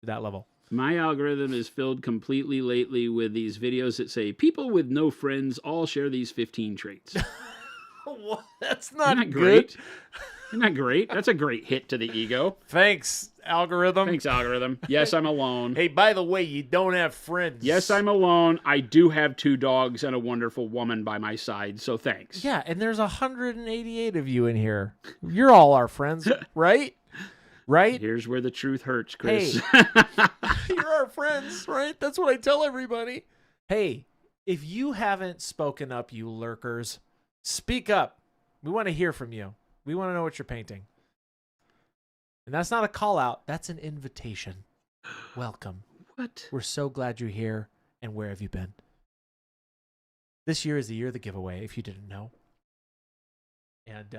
to that level. My algorithm is filled completely lately with these videos that say, people with no friends all share these 15 traits. What? That's not Isn't that good. great? Isn't that great? That's a great hit to the ego. Thanks, algorithm. Thanks, algorithm. Yes, I'm alone. Hey, by the way, you don't have friends. Yes, I'm alone. I do have 2 dogs and a wonderful woman by my side, so thanks. Yeah, and there's 188 of you in here. You're all our friends, right? Right? Here's where the truth hurts, Chris. You're our friends, right? That's what I tell everybody. Hey, if you haven't spoken up, you lurkers, speak up. We want to hear from you. We want to know what you're painting. And that's not a call out. That's an invitation. Welcome. What? We're so glad you're here. And where have you been? This year is the year of the giveaway, if you didn't know. And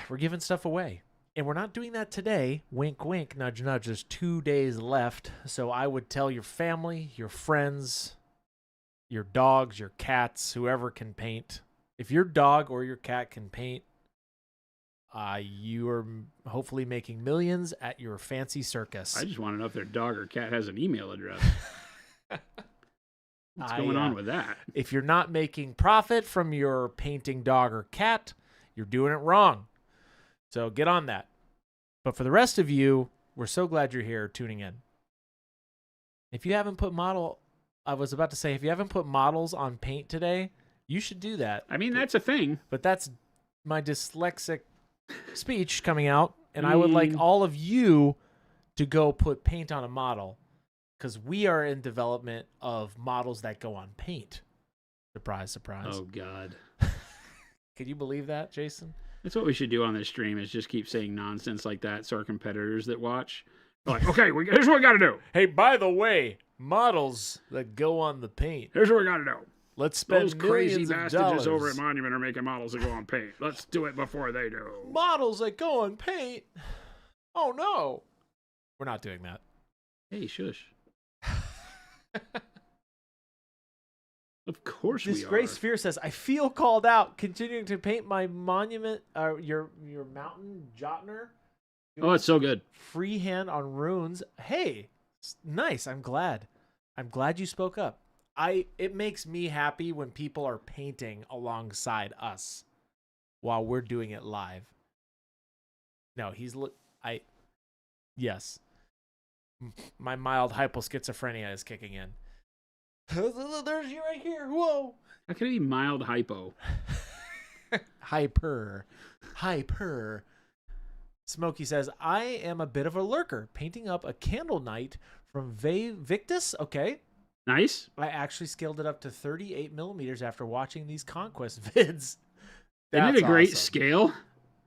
we're giving stuff away. And we're not doing that today. Wink, wink, nudge, nudge. There's 2 days left. So I would tell your family, your friends, your dogs, your cats, whoever can paint. If your dog or your cat can paint, you are hopefully making millions at your fancy circus. I just want to know if their dog or cat has an email address. What's going on with that? If you're not making profit from your painting dog or cat, you're doing it wrong. So get on that. But for the rest of you, we're so glad you're here tuning in. If you haven't put if you haven't put models on paint today, you should do that. I mean, that's a thing. But that's my dyslexic speech coming out. And I would like all of you to go put paint on a model, because we are in development of models that go on paint. Surprise, surprise. Oh, God. Can you believe that, Jason? That's what we should do on this stream, is just keep saying nonsense like that so our competitors that watch are like, okay, here's what we got to do. Hey, by the way, models that go on the paint. Here's what we got to do. Let's spend Those crazy millions of bastards dollars. over at Monument are making models that go on paint. Let's do it before they do. Models that go on paint? Oh, no. We're not doing that. Hey, shush. Of course we are. Disgrace Fear says, I feel called out continuing to paint my monument, your mountain Jotner. Oh, it's so good. Freehand on runes. Hey, nice. I'm glad. I'm glad you spoke up. It makes me happy when people are painting alongside us while we're doing it live. No, yes. My mild hyposchizophrenia is kicking in. There's you right here. Whoa. How can it be mild hypo? Hyper. Smokey says, I am a bit of a lurker, painting up a candle night from Victus. Okay. Nice. I actually scaled it up to 38 millimeters after watching these Conquest vids. Isn't it a great awesome. scale?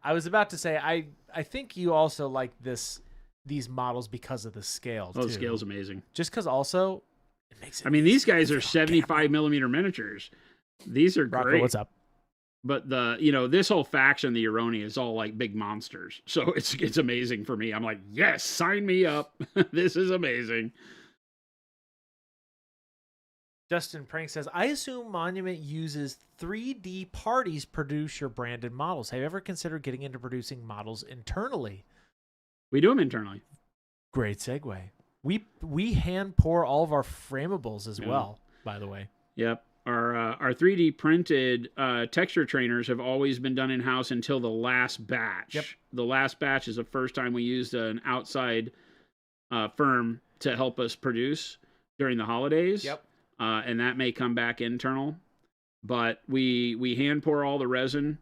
I was about to say, I think you also like these models because of the scale, Oh, too. the scale's amazing. Just because also it makes it. I mean, these guys are easy on 75 camera. millimeter miniatures. These are Rocco, great. what's up? But this whole faction, the Aroni, is all like big monsters. So it's amazing for me. I'm like, yes, sign me up. This is amazing. Justin Prank says, I assume Monument uses 3D parties produce your branded models. Have you ever considered getting into producing models internally? We do them internally. Great segue. We hand pour all of our framables as well, by the way. Yep. Our 3D printed texture trainers have always been done in-house until the last batch. Yep. The last batch is the first time we used an outside firm to help us produce during the holidays. Yep. And that may come back internal. But we hand pour all the resin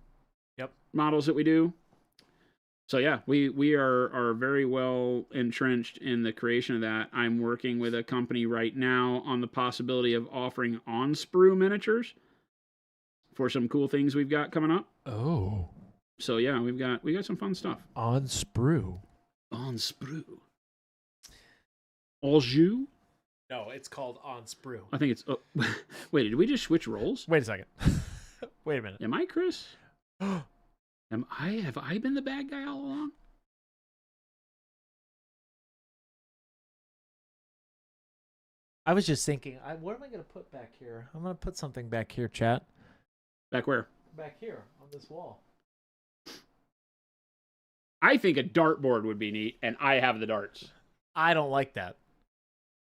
models that we do. So yeah, we are very well entrenched in the creation of that. I'm working with a company right now on the possibility of offering on-sprue miniatures for some cool things we've got coming up. Oh. So yeah, we got some fun stuff. On sprue. On sprue. Au jus? No, it's called on sprue. I think it's. Oh, wait, did we just switch roles? Wait a second. Wait a minute. Am I Chris? Have I been the bad guy all along? I was just thinking, what am I going to put back here? I'm going to put something back here, chat. Back where? Back here on this wall. I think a dartboard would be neat, and I have the darts. I don't like that.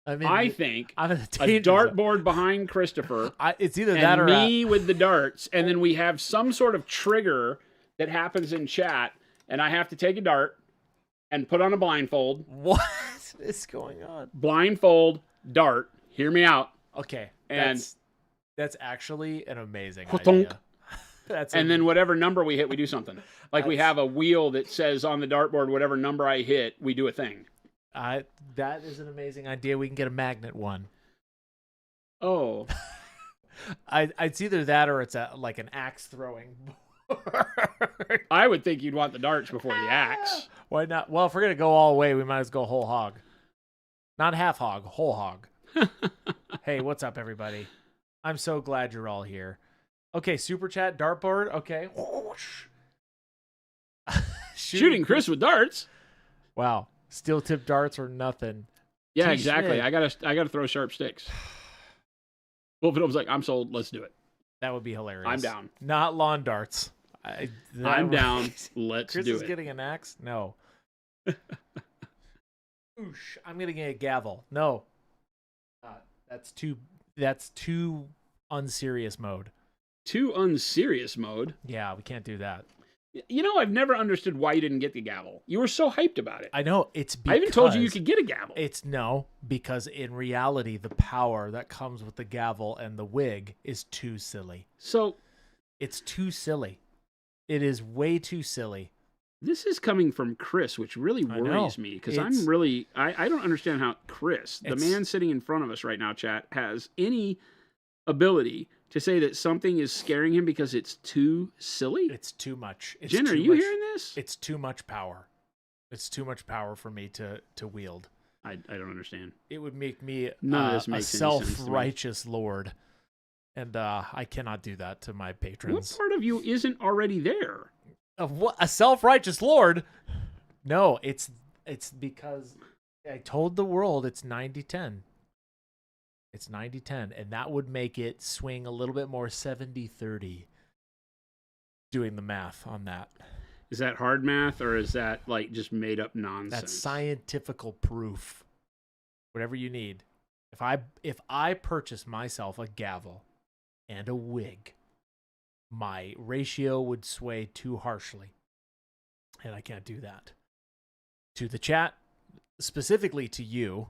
I think I'm in a the danger zone. dartboard behind Christopher. It's either and that or me with the darts, and then we have some sort of trigger that happens in chat, and I have to take a dart and put on a blindfold. What is going on? Blindfold, dart. Hear me out. Okay, And that's actually an amazing Ka-thunk. idea. And then whatever number we hit, we do something. Like we have a wheel that says on the dartboard, whatever number I hit, we do a thing. That is an amazing idea. We can get a magnet one. Oh. It's either that or it's like an axe throwing I would think you'd want the darts before the axe. Why not? Well, if we're gonna go all the way, we might as well go whole hog. Not half hog, whole hog. Hey, what's up, everybody? I'm so glad you're all here. Okay, super chat, dartboard. Okay. Shooting Chris with darts. Wow, steel tip darts or nothing. Yeah, T. exactly. Schmidt. I gotta throw sharp sticks. Wolfenholm's like, I'm sold. Let's do it. That would be hilarious. I'm down. Not lawn darts. I'm down. Let's Chris do is it. getting an axe? No. Oosh, I'm gonna get a gavel. No. That's too unserious mode. Too unserious mode. Yeah, we can't do that. You know, I've never understood why you didn't get the gavel. You were so hyped about it. I know it's because I even told you could get a gavel. It's because in reality the power that comes with the gavel and the wig is too silly. So It's too silly. It is way too silly. this is coming from Chris, which really worries me because I don't understand how Chris, the man sitting in front of us right now, chat, has any ability to say that something is scaring him because it's too silly. It's too much. It's Jen, too are you much, hearing this? It's too much power. It's too much power for me to wield. I don't understand. It would make me None of this a makes any sense to me. self-righteous lord. And I cannot do that to my patrons. What part of you isn't already there? A self-righteous lord? No, it's because I told the world it's 90-10. It's 90-10, and that would make it swing a little bit more 70-30. Doing the math on that. Is that hard math or is that like just made up nonsense? That's scientifical proof. Whatever you need. If I purchase myself a gavel and a wig, my ratio would sway too harshly. And I can't do that. To the chat, specifically to you,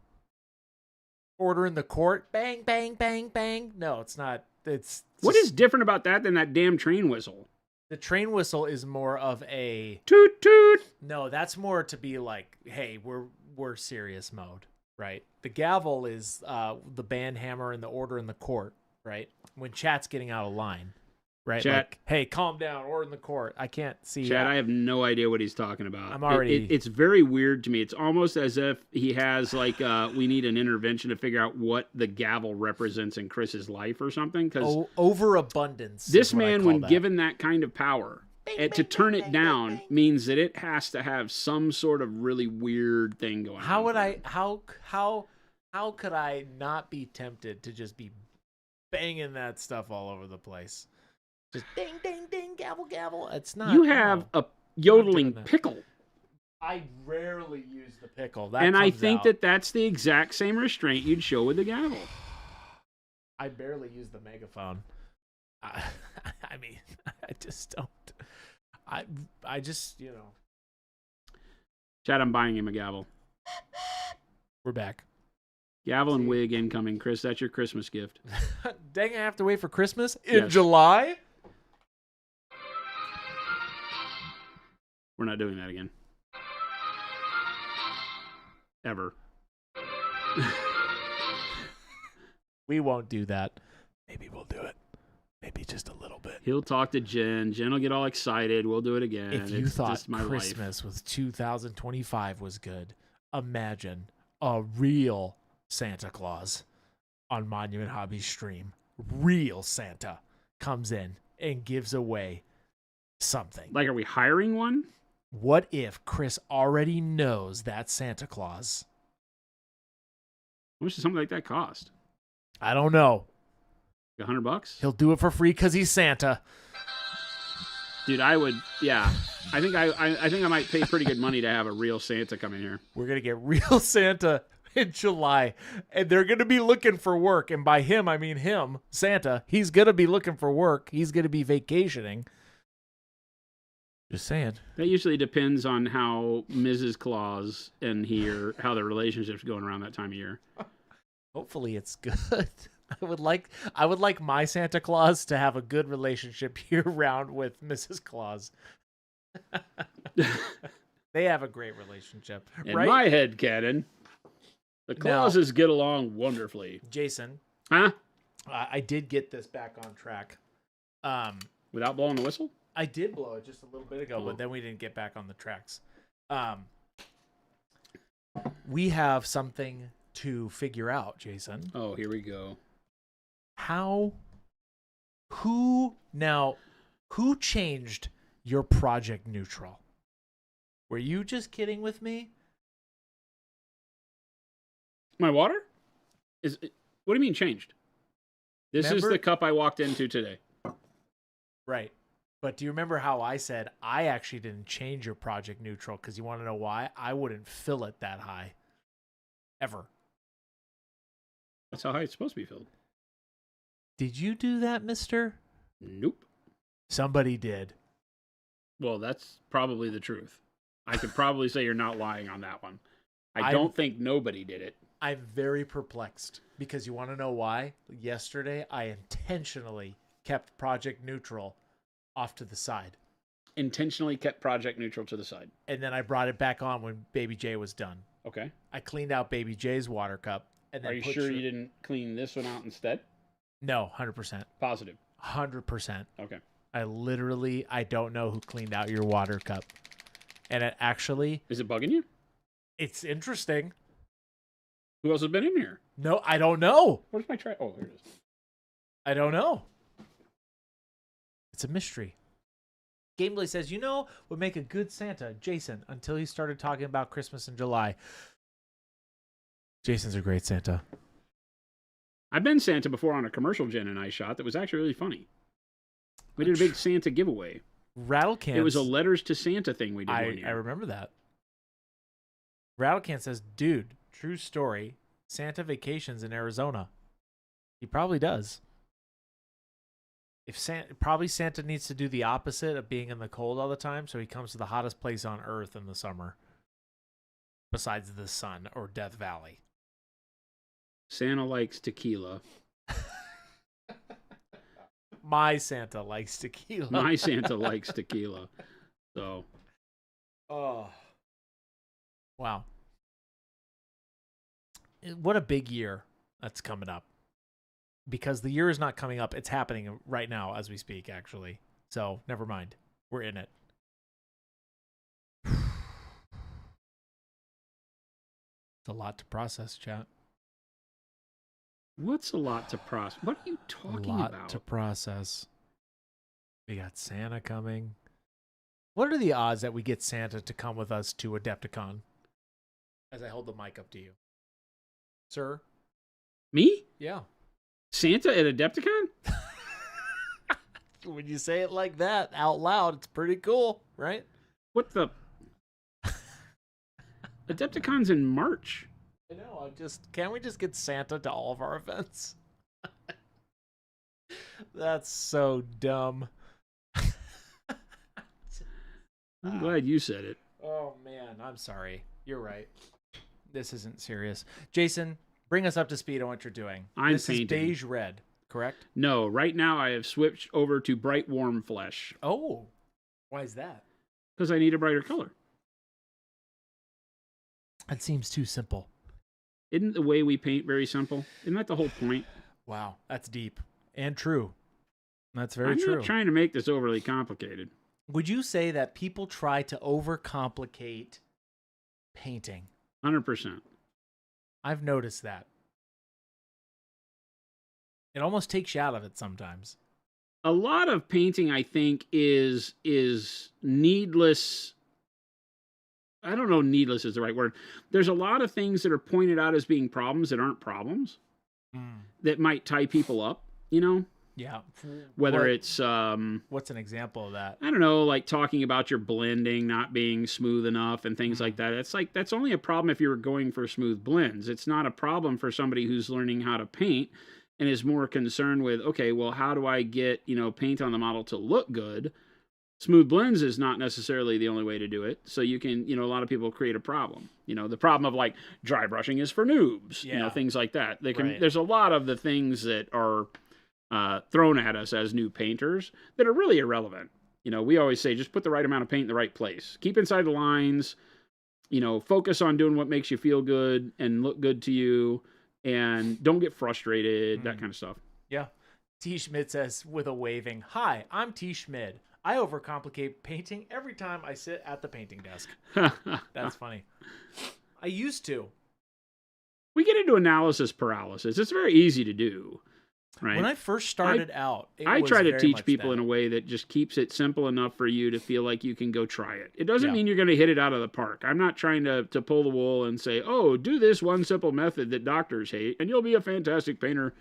order in the court, bang, bang, bang, bang. No, it's not. What is different about that than that damn train whistle? The train whistle is more of a toot toot. No, that's more to be like, hey, we're serious mode, right? The gavel is the band hammer and the order in the court, right? When chat's getting out of line, right? Chat, like, hey, calm down, order in the court. I can't see. Chat, I have no idea what he's talking about. I'm already. It's very weird to me. It's almost as if he has like we need an intervention to figure out what the gavel represents in Chris's life or something. Because overabundance. This man, when given that kind of power, to turn it down means that it has to have some sort of really weird thing going on. How would I? How could I not be tempted to just be banging that stuff all over the place? Just ding, ding, ding, gavel, gavel. It's not. You have a yodeling pickle. I rarely use the pickle. And I think that that's the exact same restraint you'd show with the gavel. I barely use the megaphone. I mean, I just don't. I just, you know. Chad, I'm buying him a gavel. We're back. Gavel and wig incoming. Chris, that's your Christmas gift. Dang, I have to wait for Christmas in July? We're not doing that again. Ever. We won't do that. Maybe we'll do it. Maybe just a little bit. He'll talk to Jen. Jen will get all excited. We'll do it again. If you thought life. Christmas with 2025 was good, imagine a real Santa Claus on Monument Hobbies stream. Real Santa comes in and gives away something. Like, are we hiring one? What if Chris already knows that Santa Claus? How much does something like that cost? I don't know. Like $100? He'll do it for free because he's Santa. Dude, I would. Yeah, I think I might pay pretty good money to have a real Santa come in here. We're gonna get real Santa in July, and they're gonna be looking for work. And by him, I mean him, Santa. He's gonna be looking for work. He's gonna be vacationing. Just saying. That usually depends on how Mrs. Claus and he or how their relationship's going around that time of year. Hopefully, it's good. I would like my Santa Claus to have a good relationship year round with Mrs. Claus. They have a great relationship. In right? my head canon, the Clauses get along wonderfully. Jason. Huh? I did get this back on track. Without blowing the whistle? I did blow it just a little bit ago, Oh. but then we didn't get back on the tracks. We have something to figure out, Jason. Oh, here we go. Who changed your project neutral? Were you just kidding with me? My water? What do you mean changed? This is Remember- the cup I walked into today. Right. But do you remember how I said I actually didn't change your project neutral? Because you want to know why? I wouldn't fill it that high. Ever. That's how high it's supposed to be filled. Did you do that, mister? Nope. Somebody did. Well, that's probably the truth. I could probably say you're not lying on that one. I I'm- don't think nobody did it. I'm very perplexed because you want to know why? Yesterday, I intentionally kept project neutral off to the side. Intentionally kept project neutral to the side. And then I brought it back on when Baby J was done. Okay. I cleaned out Baby J's water cup. And then Are you put sure you didn't clean this one out instead? No, 100%. Positive. 100%. Okay. I don't know who cleaned out your water cup. And it actually, Is it bugging you? it's interesting. Who else has been in here? No, I don't know. Where's my tray? Oh, there it is. I don't know. It's a mystery. Gameplay says, would make a good Santa, Jason, until he started talking about Christmas in July. Jason's a great Santa. I've been Santa before on a commercial Jen and I shot that was actually really funny. We did a big Santa giveaway. Rattlecan. It was a letters to Santa thing we did one year. I remember that. Rattlecan says, dude, true story. Santa vacations in Arizona. He probably does. Probably Santa needs to do the opposite of being in the cold all the time, so he comes to the hottest place on Earth in the summer, besides the sun or Death Valley. Santa likes tequila. My Santa likes tequila. My Santa likes tequila. So, oh, wow! What a big year that's coming up. Because the year is not coming up; it's happening right now as we speak. Actually, so never mind. We're in it. It's a lot to process, chat. what's a lot to process? What are you talking A lot about? to process. We got Santa coming. What are the odds that we get Santa to come with us to Adepticon? As I hold the mic up to you, sir. Me? Yeah. Santa at Adepticon? When you say it like that out loud, it's pretty cool, right? What the? Adepticon's in March. I know. Can't we just get Santa to all of our events? That's so dumb. I'm glad you said it. Oh man, I'm sorry. You're right. This isn't serious. Jason, bring us up to speed on what you're doing. This is beige red, correct? No, right now I have switched over to bright warm flesh Oh, why is that? because I need a brighter color. That seems too simple. Isn't the way we paint very simple? Isn't that the whole point? Wow, that's deep and true. That's very I'm true. not trying to make this overly complicated. Would you say that people try to overcomplicate painting? 100%. I've noticed that. It almost takes you out of it sometimes. A lot of painting, I think, is needless. I don't know, needless is the right word. There's a lot of things that are pointed out as being problems that aren't problems that might tie people up, Yeah. Whether it's what's an example of that? I don't know, like talking about your blending not being smooth enough and things like that. It's like that's only a problem if you're going for smooth blends. It's not a problem for somebody who's learning how to paint and is more concerned with, okay, well, how do I get, paint on the model to look good? Smooth blends is not necessarily the only way to do it. So you can, a lot of people create a problem. The problem of like dry brushing is for noobs, things like that. Right. There's a lot of the things that are thrown at us as new painters that are really irrelevant. We always say just put the right amount of paint in the right place. Keep inside the lines. Focus on doing what makes you feel good and look good to you, and don't get frustrated. That kind of stuff. Yeah. T. Schmidt says with a waving, "Hi, I'm T. Schmidt. I overcomplicate painting every time I sit at the painting desk. That's funny. I used to. We get into analysis paralysis. It's very easy to do, right? When I first started out, I was try to very teach much people that. in a way that just keeps it simple enough for you to feel like you can go try it. It doesn't Yeah. mean you're going to hit it out of the park. I'm not trying to pull the wool and say, oh, do this one simple method that doctors hate, and you'll be a fantastic painter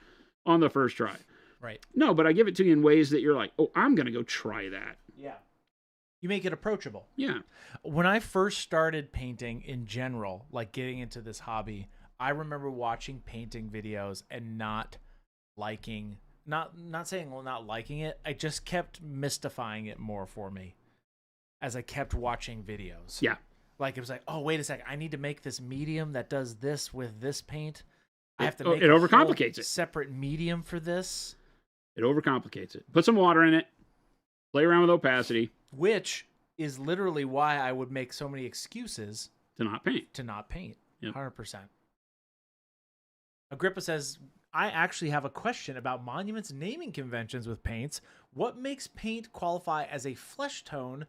on the first try. Right. No, but I give it to you in ways that you're like, oh, I'm going to go try that. Yeah. You make it approachable. Yeah. When I first started painting in general, like getting into this hobby, I remember watching painting videos and not liking, not saying not liking it. I just kept mystifying it more for me as I kept watching videos. Yeah. Like it was like, oh, wait a second. I need to make this medium that does this with this paint. I have to It- make it a overcomplicates whole it. separate medium for this. It overcomplicates it. Put some water in it. Play around with opacity Which is literally why I would make so many excuses to not paint. to not paint. Yep. 100%. Agrippa says, I actually have a question about monuments naming conventions with paints. What makes paint qualify as a flesh tone,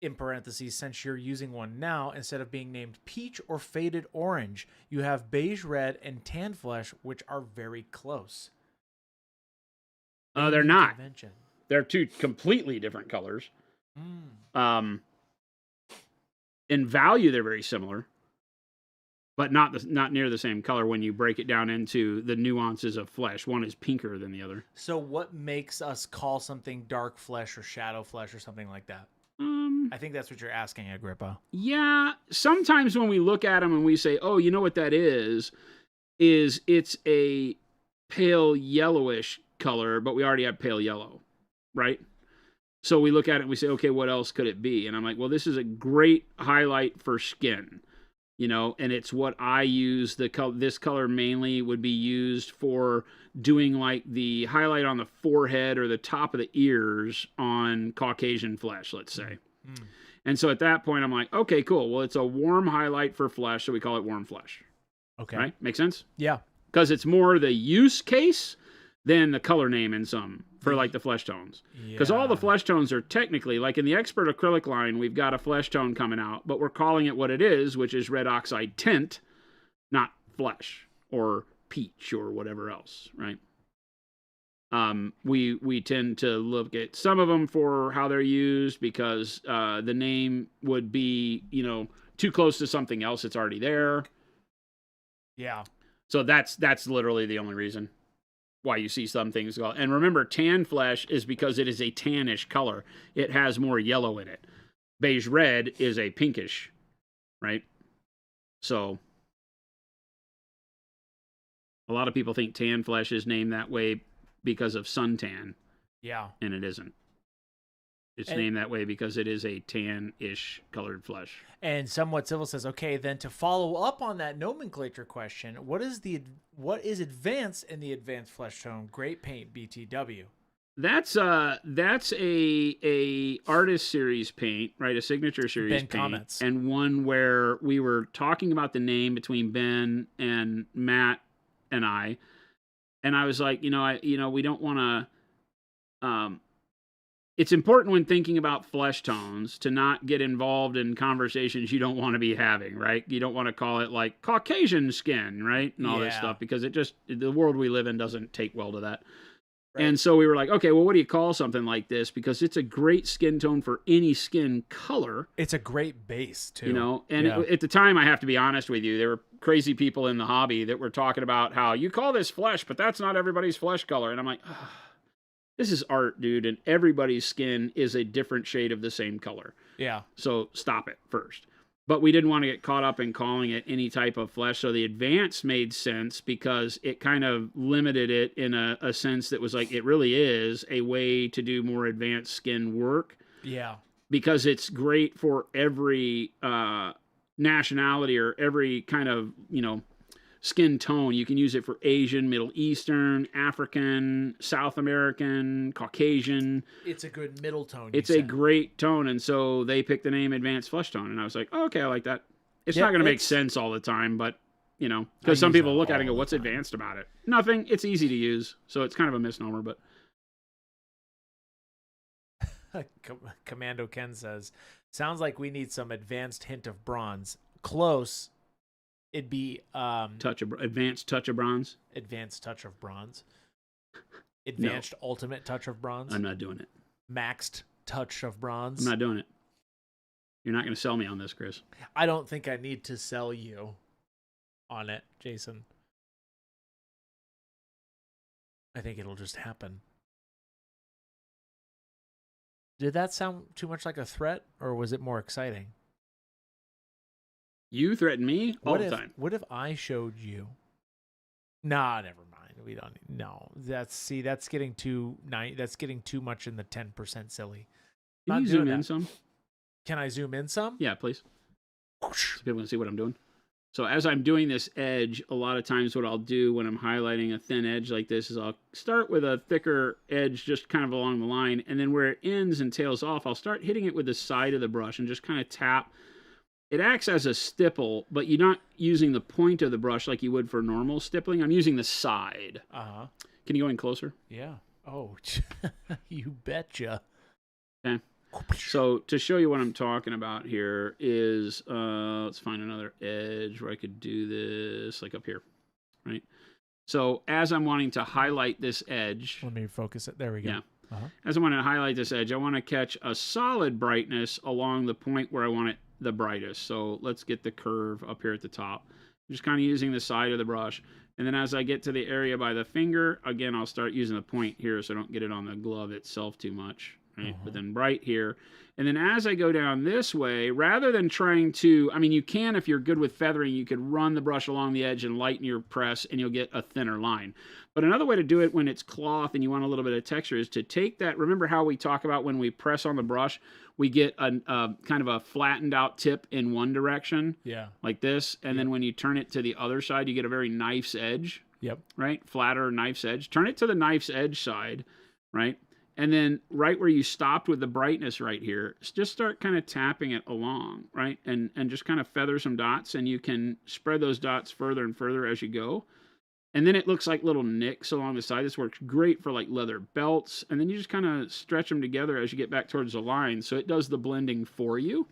in parentheses, since you're using one now, instead of being named peach or faded orange? You have beige red and tan flesh, which are very close. They're Naming not. convention. They're two completely different colors. Mm. In value, they're very similar, but not near the same color when you break it down into the nuances of flesh. One is pinker than the other. So what makes us call something dark flesh or shadow flesh or something like that? I think that's what you're asking, Agrippa. Yeah, sometimes when we look at them and we say, oh, you know what that is it's a pale yellowish color, but we already have pale yellow, right? So we look at it and we say, okay, what else could it be? And I'm like, well, this is a great highlight for skin, and it's what I use. This color mainly would be used for doing like the highlight on the forehead or the top of the ears on Caucasian flesh, let's say. Mm. And so at that point, I'm like, okay, cool. Well, it's a warm highlight for flesh, so we call it warm flesh. Okay. Right? Make sense? Yeah. Because it's more the use case than the color name in some for like the flesh tones. Because all the flesh tones are technically, like in the expert acrylic line, we've got a flesh tone coming out, but we're calling it what it is, which is red oxide tint, not flesh or peach or whatever else, right? We tend to look at some of them for how they're used because the name would be, too close to something else that's already there. Yeah. So that's literally the only reason why you see some things go. And remember, tan flesh is because it is a tannish color. It has more yellow in it. Beige red is a pinkish, right? So a lot of people think tan flesh is named that way because of suntan, Yeah. and it isn't. It's And- named that way because it is a tan-ish colored flesh. And Somewhat Civil says, okay, then to follow up on that nomenclature question, what is advanced in the advanced flesh tone great paint BTW? That's a artist series paint, right? A signature series Ben paint, comments. and one where we were talking about the name between Ben and Matt and I was like, we don't want to. It's important when thinking about flesh tones to not get involved in conversations you don't want to be having, right? You don't want to call it like Caucasian skin, right? And all this Yeah. stuff, because the world we live in doesn't take well to that. Right. And so we were like, okay, well, what do you call something like this? Because it's a great skin tone for any skin color, It's a great base, too. And Yeah. at the time, I have to be honest with you, there were crazy people in the hobby that were talking about how you call this flesh, but that's not everybody's flesh color. And I'm like, this is art, dude, and everybody's skin is a different shade of the same color. Yeah. So stop it first. But we didn't want to get caught up in calling it any type of flesh. So the advanced made sense because it kind of limited it in a sense that was like, it really is a way to do more advanced skin work Yeah. because it's great for every nationality or every kind of, skin tone. You can use it for Asian, Middle Eastern, African, South American, Caucasian. It's a good middle tone. It's a great tone, and so they picked the name Advanced Flesh Tone, and I was like, oh, okay, I like that. It's Yeah, not going to make it's- sense all the time, but, I because some use people that look at it and all go, the what's time. advanced about it? Nothing. It's easy to use, so it's kind of a misnomer, but Commando Ken says, sounds like we need some advanced hint of bronze. Close. It'd be Advanced touch of bronze. advanced touch of bronze. Advanced ultimate touch of bronze. I'm not doing it. Maxed touch of bronze. I'm not doing it. You're not going to sell me on this, Chris. I don't think I need to sell you on it, Jason. I think it'll just happen. Did that sound too much like a threat, or was it more exciting? You threaten me all the time. What if I showed you? Nah, never mind. We don't. No, that's getting too much in the 10% silly. Can Not you doing zoom in that. some? Can I zoom in some? Yeah, please. So people can see what I'm doing. So as I'm doing this edge, a lot of times what I'll do when I'm highlighting a thin edge like this is I'll start with a thicker edge just kind of along the line, and then where it ends and tails off, I'll start hitting it with the side of the brush and just kind of tap. It acts as a stipple, but you're not using the point of the brush like you would for normal stippling. I'm using the side. Uh-huh. Can you go in closer? Yeah. Oh, you betcha. Okay. So to show you what I'm talking about here is, let's find another edge where I could do this, like up here, right? So as I'm wanting to highlight this edge, Let me focus it. There we go. yeah. Uh-huh. As I want to highlight this edge, I want to catch a solid brightness along the point where I want it the brightest. So let's get the curve up here at the top. Just kind of using the side of the brush. And then as I get to the area by the finger, again, I'll start using the point here so I don't get it on the glove itself too much. Right? But then bright here. And then as I go down this way, rather than trying to, I mean, you can, if you're good with feathering, you could run the brush along the edge and lighten your press and you'll get a thinner line. But another way to do it when it's cloth and you want a little bit of texture is to take that, remember how we talk about when we press on the brush, we get a kind of a flattened out tip in one direction, Yeah. like this. And then when you turn it to the other side, you get a very knife's edge, Yep. right? Flatter knife's edge. Turn it to the knife's edge side, right? And then right where you stopped with the brightness right here, just start kind of tapping it along, right? And just kind of feather some dots, and you can spread those dots further and further as you go. And then it looks like little nicks along the side. This works great for like leather belts. And then you just kind of stretch them together as you get back towards the line. So it does the blending for you.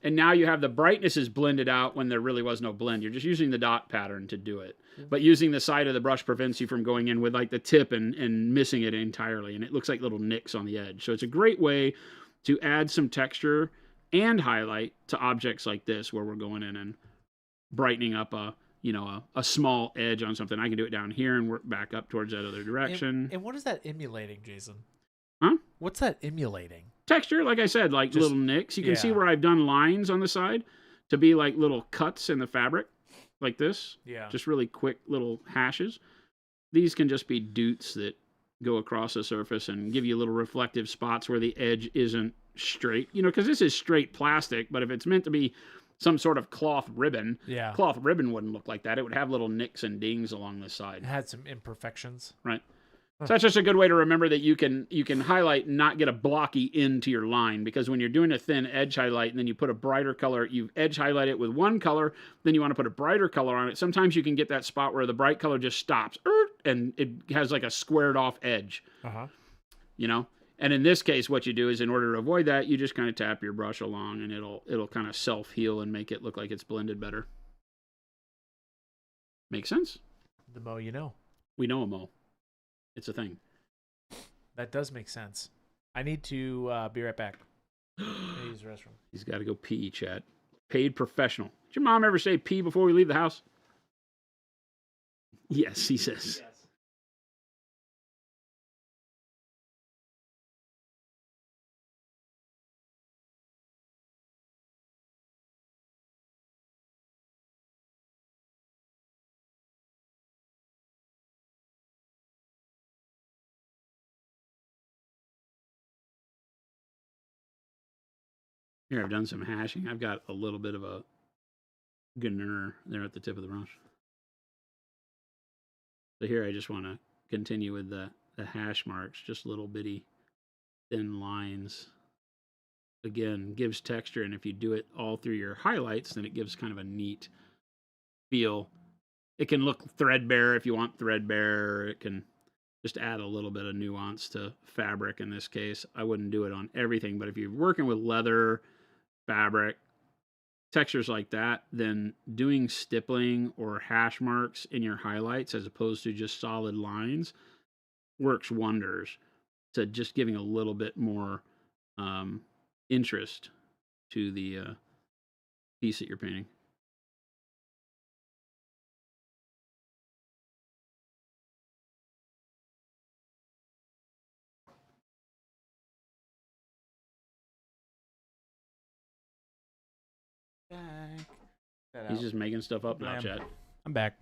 And now you have the brightness is blended out when there really was no blend. You're just using the dot pattern to do it. But using the side of the brush prevents you from going in with like the tip and missing it entirely. And it looks like little nicks on the edge. So it's a great way to add some texture and highlight to objects like this where we're going in and brightening up a small edge on something. I can do it down here and work back up towards that other direction. And what is that emulating, Jason? Huh? What's that emulating? Texture, like I said, like Just- little nicks. You can see yeah. where I've done lines on the side to be like little cuts in the fabric, like this. Yeah. Just really quick little hashes. These can just be doots that go across the surface and give you little reflective spots where the edge isn't straight. You know, because this is straight plastic, but if it's meant to be some sort of cloth ribbon, Yeah. cloth ribbon wouldn't look like that. It would have little nicks and dings along the It side. had some imperfections. Right. So that's just a good way to remember that you can highlight and not get a blocky into your line, because when you're doing a thin edge highlight and then you put a brighter color, you edge highlight it with one color, then you want to put a brighter color on it. Sometimes you can get that spot where the bright color just stops and it has like a squared off edge, Uh-huh. you know? And in this case, what you do is in order to avoid that, you just kind of tap your brush along and it'll kind of self-heal and make it look like it's blended better. Make sense? The mo you know. We know a mo. It's a thing. That does make sense. I need to be right back. I use the restroom. He's got to go pee, Chad. Paid professional. Did your mom ever say pee before we leave the house? Yes, he says. Yes. Here, I've done some hashing. I've got a little bit of a gunner there at the tip of the brush. So here I just want to continue with the hash marks, just little bitty thin lines. Again, gives texture, and if you do it all through your highlights, then it gives kind of a neat feel. It can look threadbare if you want threadbare. It can just add a little bit of nuance to fabric in this case. I wouldn't do it on everything, but if you're working with leather, fabric, textures like that, then doing stippling or hash marks in your highlights as opposed to just solid lines works wonders to just giving a little bit more interest to the piece that you're painting. Back. He's just making stuff up now, Chad. I'm back.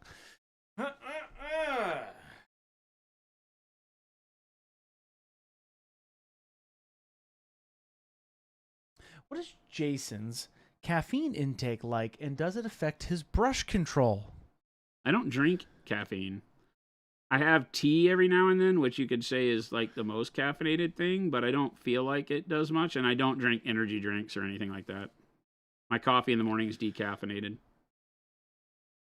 What is Jason's caffeine intake like, and does it affect his brush control? I don't drink caffeine. I have tea every now and then, which you could say is like the most caffeinated thing, but I don't feel like it does much, and I don't drink energy drinks or anything like that. My coffee in the morning is decaffeinated.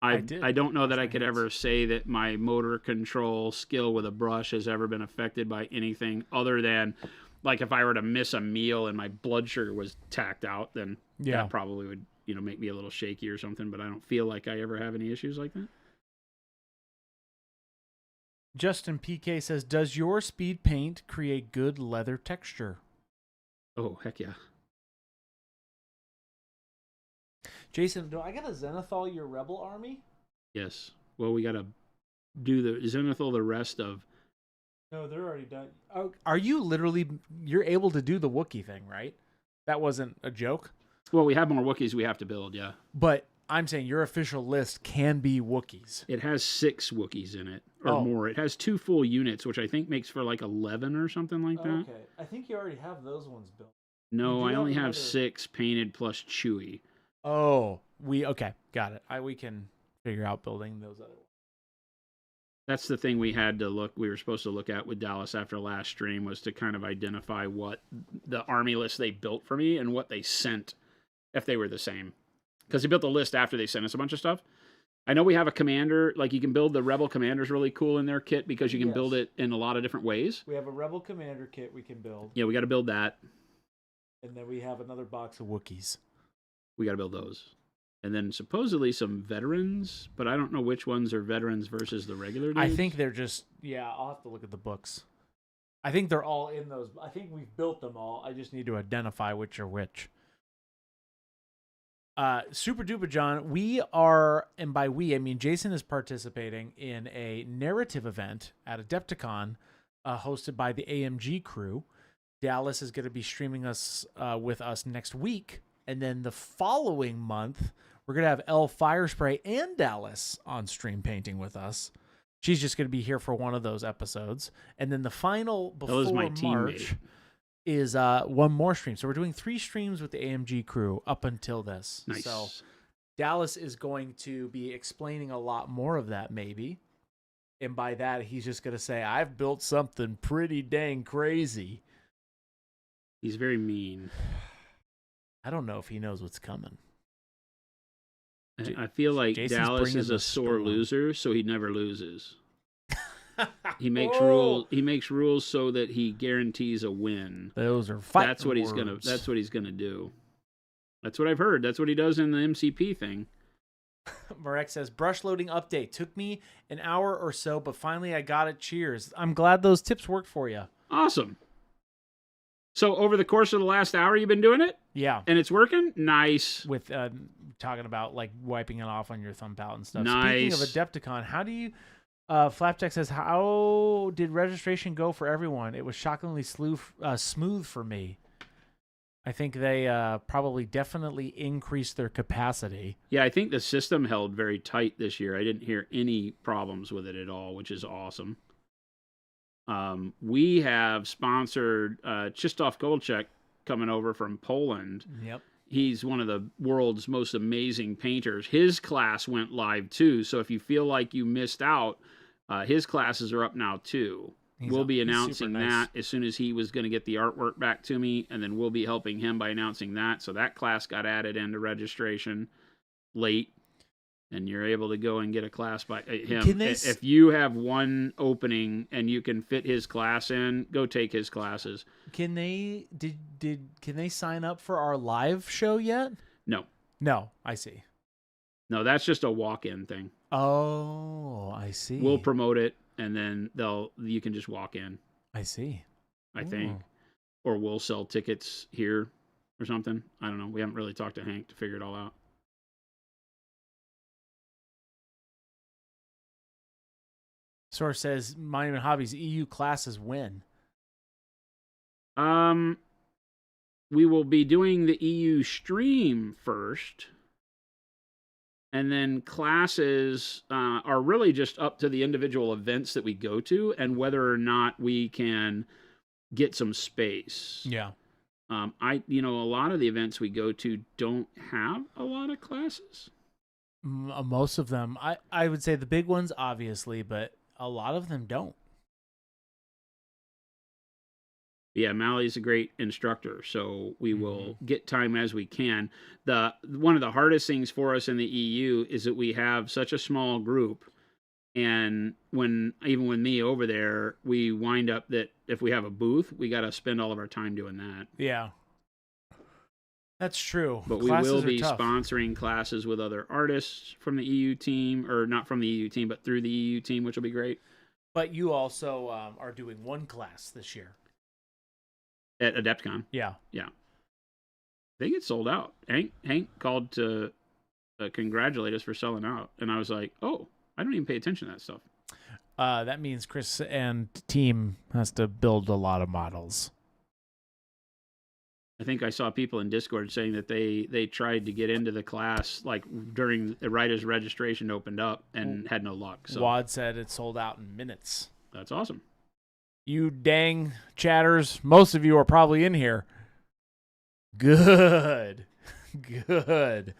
I don't know that I could ever say that my motor control skill with a brush has ever been affected by anything other than, like, if I were to miss a meal and my blood sugar was tacked out, then that probably would, make me a little shaky or something, but I don't feel like I ever have any issues like that. Justin PK says, does your speed paint create good leather texture? Oh, heck yeah. Jason, do I got to zenithal your rebel army? Yes. Well, we got to do the zenithal the rest of... No, they're already done. Oh, are you literally... You're able to do the Wookiee thing, right? That wasn't a joke? Well, we have more Wookiees we have to build, yeah. But I'm saying your official list can be Wookiees. It has 6 Wookiees in it, or more. It has 2 full units, which I think makes for like 11 or something like that. Okay. I think you already have those ones built. No, I only have 6 painted plus Chewie. Oh, okay, got it. We can figure out building those other ones. That's the thing we were supposed to look at with Dallas after last stream, was to kind of identify what the army list they built for me and what they sent, if they were the same. Because they built the list after they sent us a bunch of stuff. I know we have a commander, like you can build the Rebel Commander's really cool in their kit because you can build it in a lot of different ways. We have a Rebel Commander kit we can build. Yeah, we got to build that. And then we have another box of Wookiees. We got to build those. And then supposedly some veterans, but I don't know which ones are veterans versus the regular dudes. I think they're just, I'll have to look at the books. I think they're all in those. I think we've built them all. I just need to identify which are which. Super Duper John, we are, and by we, I mean Jason is participating in a narrative event at Adepticon hosted by the AMG crew. Dallas is going to be streaming us with us next week. And then the following month, we're going to have Elle Firespray and Dallas on stream painting with us. She's just going to be here for one of those episodes. And then the final before March is one more stream. So we're doing 3 streams with the AMG crew up until this. Nice. So Dallas is going to be explaining a lot more of that maybe. And by that, he's just going to say, I've built something pretty dang crazy. He's very mean. I don't know if he knows what's coming. I feel like Jason's Dallas is a sore loser, so he never loses. He makes rules. He makes rules so that he guarantees a win. Those are fighting That's what he's gonna. That's what he's gonna do. That's what I've heard. That's what he does in the MCP thing. Marek says, brush loading update. Took me an hour or so, but finally I got it. Cheers. I'm glad those tips worked for you. Awesome. So over the course of the last hour, you've been doing it? Yeah. And it's working? Nice. With talking about like wiping it off on your thumb palette and stuff. Nice. Speaking of Adepticon, how do you... Flapjack says, how did registration go for everyone? It was shockingly smooth for me. I think they probably definitely increased their capacity. Yeah, I think the system held very tight this year. I didn't hear any problems with it at all, which is awesome. We have sponsored Krzysztof Golczek coming over from Poland. Yep. He's one of the world's most amazing painters. His class went live too, so if you feel like you missed out, his classes are up now too. We'll be announcing that as soon as he was going to get the artwork back to me, and then we'll be helping him by announcing that. So that class got added into registration late. and you're able to go and get a class by him. Can they If you have one opening and you can fit his class in, go take his classes. Can they can they sign up for our live show yet? No, I see. no, that's just a walk-in thing. Oh, I see. We'll promote it, and then you can just walk in. I see. I think, or we'll sell tickets here or something. I don't know. We haven't really talked to Hank to figure it all out. Source says Monument Hobbies EU classes when? We will be doing the EU stream first, and then classes are really just up to the individual events that we go to and whether or not we can get some space. Yeah. A lot of the events we go to don't have a lot of classes. Most of them, I would say the big ones, obviously, but a lot of them don't. Yeah, Mally's a great instructor, so we will get time as we can. One of the hardest things for us in the EU is that we have such a small group, and even with me over there, we wind up that if we have a booth, we got to spend all of our time doing that. Yeah, that's true. But Classes we will are be tough. sponsoring classes with other artists from the EU team, or not from the EU team, but through the EU team, which will be great. But you also are doing one class this year. At Adepticon. Yeah. Yeah. They get sold out. Hank called to congratulate us for selling out. And I was like, oh, I don't even pay attention to that stuff. That means Chris and team has to build a lot of models. I think I saw people in Discord saying that they tried to get into the class like right as registration opened up and had no luck. So Wad said it sold out in minutes. that's awesome. You dang chatters, most of you are probably in here. Good. Good.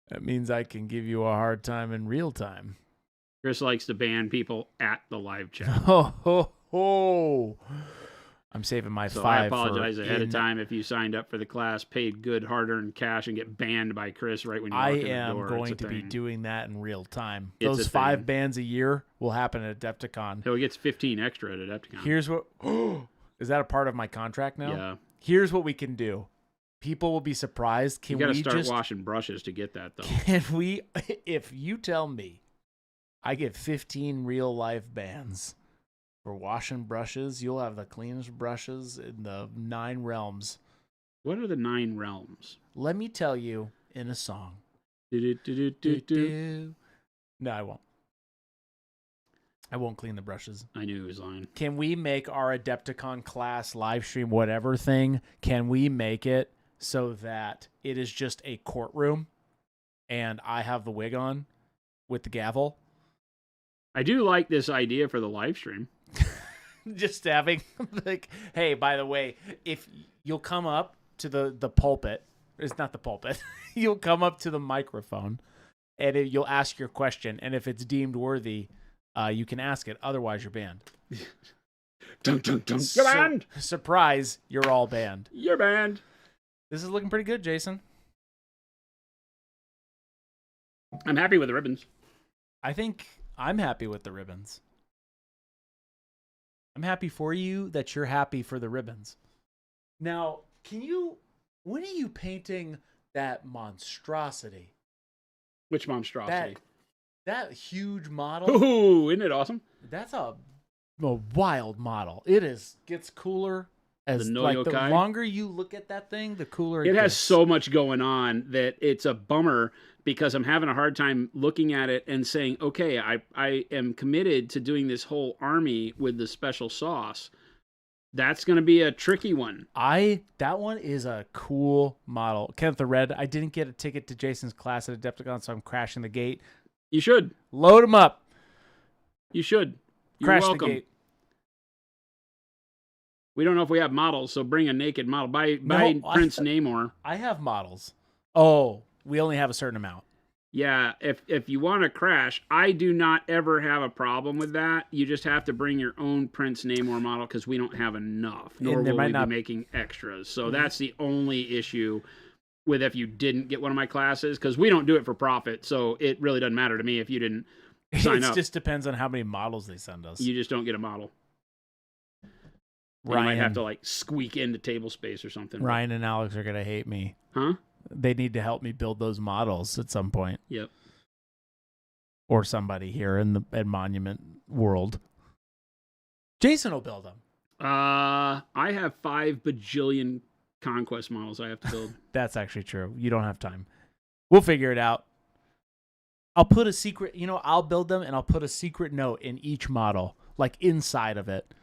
That means I can give you a hard time in real time. Chris likes to ban people at the live chat. Oh. I'm saving my So 5 I apologize for ahead of time if you signed up for the class, paid good hard-earned cash, and get banned by Chris right when you walk I in the am door. going It's a to be thing. doing that in real time. It's Those a 5 thing. bans a year will happen at Adepticon. So he gets 15 extra at Adepticon. Here's what is that a part of my contract now? Yeah. Here's what we can do. People will be surprised. You Can got to we start just washing brushes to get that, though. Can we, if you tell me I get 15 real life bans for washing brushes, you'll have the cleanest brushes in the 9 realms. What are the 9 realms? Let me tell you in a song. Do-do-do-do-do-do. No, I won't. I won't clean the brushes. I knew he was lying. Can we make our Adepticon class, live stream, whatever thing, can we make it so that it is just a courtroom and I have the wig on with the gavel? I do like this idea for the live stream. Just having like, hey, by the way, if you'll come up to the pulpit, it's not the pulpit, you'll come up to the microphone and you'll ask your question. And if it's deemed worthy, you can ask it. Otherwise, you're banned. Dun, dun, dun. You're banned. Surprise, you're all banned. You're banned. This is looking pretty good, Jason. I'm happy with the ribbons. I think I'm happy with the ribbons. I'm happy for you that you're happy for the ribbons. Now, when are you painting that monstrosity? Which monstrosity? That huge model, Ooh, isn't it awesome? that's a wild model. It gets cooler as The like the Noyokai? longer you look at that thing, the cooler It has gets. so much going on that it's a bummer because I'm having a hard time looking at it and saying, okay, I am committed to doing this whole army with the special sauce. That's going to be a tricky one. That one is a cool model. Kenneth the Red, I didn't get a ticket to Jason's class at Adepticon, so I'm crashing the gate. You should. Load him up. You should. You're Crash welcome. the gate. We don't know if we have models, so bring a naked model. Buy No, Prince Namor. I have models. Oh, we only have a certain amount. Yeah, if you want to crash, I do not ever have a problem with that. You just have to bring your own Prince Namor model because we don't have enough, nor And there will might we not- be making extras. So that's the only issue with if you didn't get one of my classes, because we don't do it for profit, so it really doesn't matter to me if you didn't sign up. It just depends on how many models they send us. You just don't get a model. Ryan, you might have to like squeak into table space or something. Ryan and Alex are gonna hate me. Huh? They need to help me build those models at some point. Yep. Or somebody here in Monument World. Jason will build them. I have 5 bajillion Conquest models I have to build. That's actually true. You don't have time. We'll figure it out. I'll put a secret, I'll build them and I'll put a secret note in each model, like inside of it.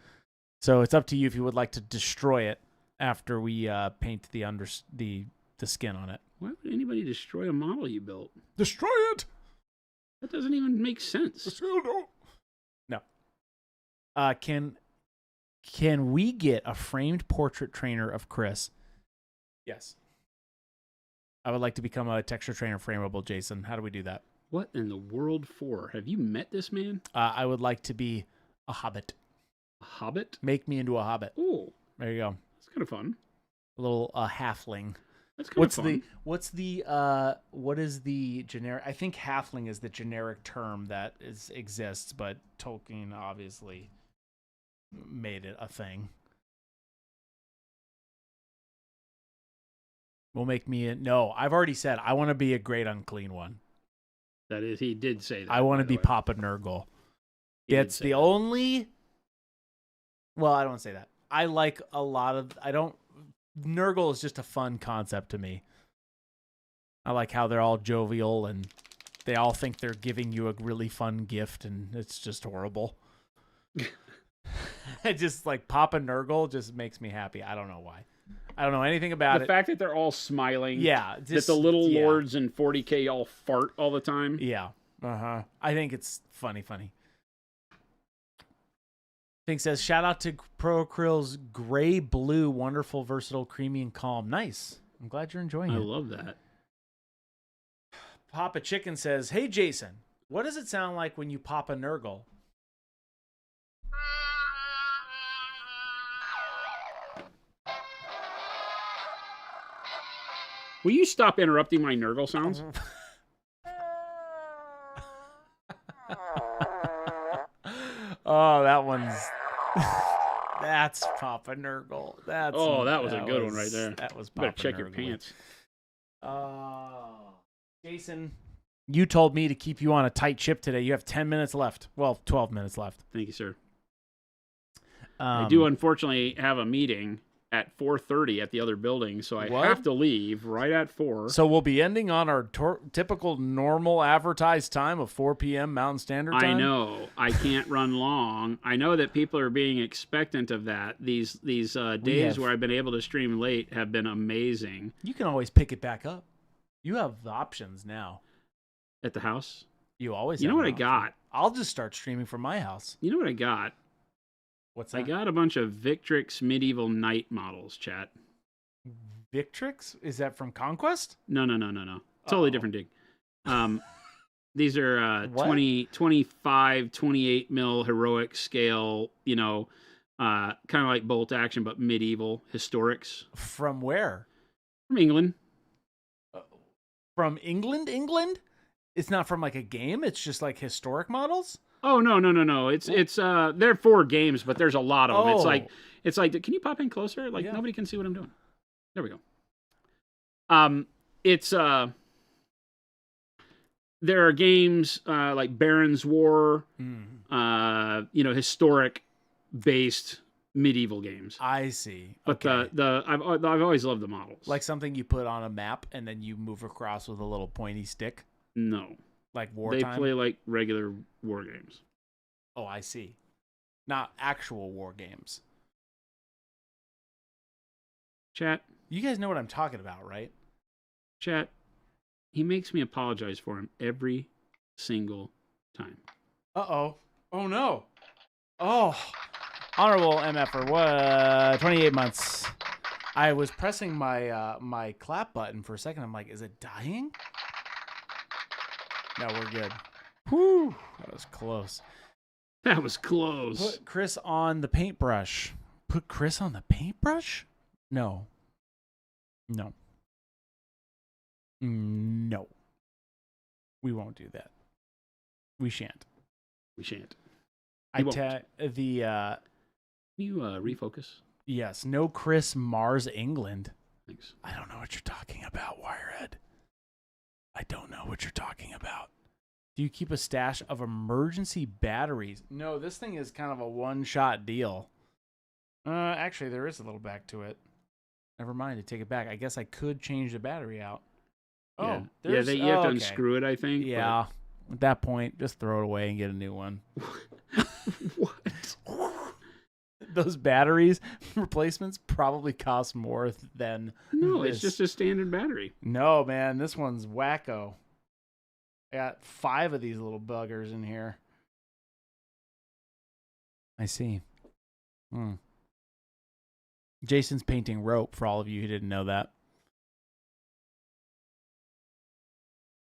So it's up to you if you would like to destroy it after we paint the skin on it. Why would anybody destroy a model you built? Destroy it. That doesn't even make sense. No. Can we get a framed portrait trainer of Chris? Yes. I would like to become a texture trainer frameable, Jason. How do we do that? What in the world for? Have you met this man? I would like to be a hobbit. A hobbit? Make me into a hobbit. Oh, There you go. that's kind of fun. A little halfling. That's kind of fun. What is the generic? I think halfling is the generic term that exists, but Tolkien obviously made it a thing. Will make me no. I've already said I want to be a great unclean one. That is, he did say that. I want to by the be way. Papa Nurgle. He did It's say the that. only. Well, I don't say that. I like a lot of. I don't. Nurgle is just a fun concept to me. I like how they're all jovial and they all think they're giving you a really fun gift, and it's just horrible. It just like Papa Nurgle just makes me happy. I don't know why. I don't know anything about The it. fact that they're all smiling. Yeah, That just, the little yeah. lords in 40K all fart all the time. Yeah. I think it's funny. Thing says, shout out to Pro Krill's gray blue, wonderful, versatile, creamy, and calm. Nice. I'm glad you're enjoying I it. love that. Papa Chicken says, hey, Jason, what does it sound like when you pop a Nurgle? Will you stop interrupting my Nurgle sounds? Oh, that one's... That's Papa Nurgle. That was a good one right there. That was You Papa better check your Nurgle. pants. Jason, you told me to keep you on a tight ship today. You have 10 minutes left. Well, 12 minutes left. Thank you, sir. I do unfortunately have a meeting at 4:30 at the other building, so I What? have to leave right at 4. So we'll be ending on our typical normal advertised time of 4 p.m. Mountain Standard Time. I know. I can't run long. I know that people are being expectant of that. These days have- where I've been able to stream late have been amazing. You can always pick it back up. You have the options now. At the house. You always You have know what an I option. got? I'll just start streaming from my house. You know what I got? What's I that? got a bunch of Victrix medieval knight models, chat. Victrix? Is that from Conquest? No. Totally Uh-oh. different dig. These are What? 25, 28 mil heroic scale, kind of like bolt action, but medieval historics From where? from England. From England? England? It's not from like a game? It's just like historic models? Oh, no. It's they're 4 games, but there's a lot of them. Oh. It's like, can you pop in closer? Like Yeah. nobody can see what I'm doing. There we go. It's there are games like Baron's War, historic based medieval games. I see. But Okay. I've always loved the models. Like something you put on a map and then you move across with a little pointy stick? no, Like they wartime? play like regular war games. Oh, I see. Not actual war games. Chat, You guys know what I'm talking about, right? chat. He makes me apologize for him every single time. Uh-oh. Oh, no. Oh. Honorable MFer, what? 28 months. I was pressing my my clap button for a second. I'm like, is it dying? No, we're good. Whew. That was close. That was close. Put Chris on the paintbrush. Put Chris on the paintbrush? No. No. We won't do that. We shan't. We shan't. I won't. the Can you refocus? yes, no Chris Mars England. Thanks. I don't know what you're talking about, Wirehead. I don't know what you're talking about. Do you keep a stash of emergency batteries? No, this thing is kind of a one-shot deal. Actually, there is a little back to it. Never mind, I take it back. I guess I could change the battery out. Yeah. Oh, You have to okay. unscrew it, I think. Yeah. At that point, just throw it away and get a new one. What? Those batteries replacements probably cost more than No, this. it's just a standard battery. No, man, this one's wacko. I got 5 of these little buggers in here. I see. Jason's painting rope, for all of you who didn't know that.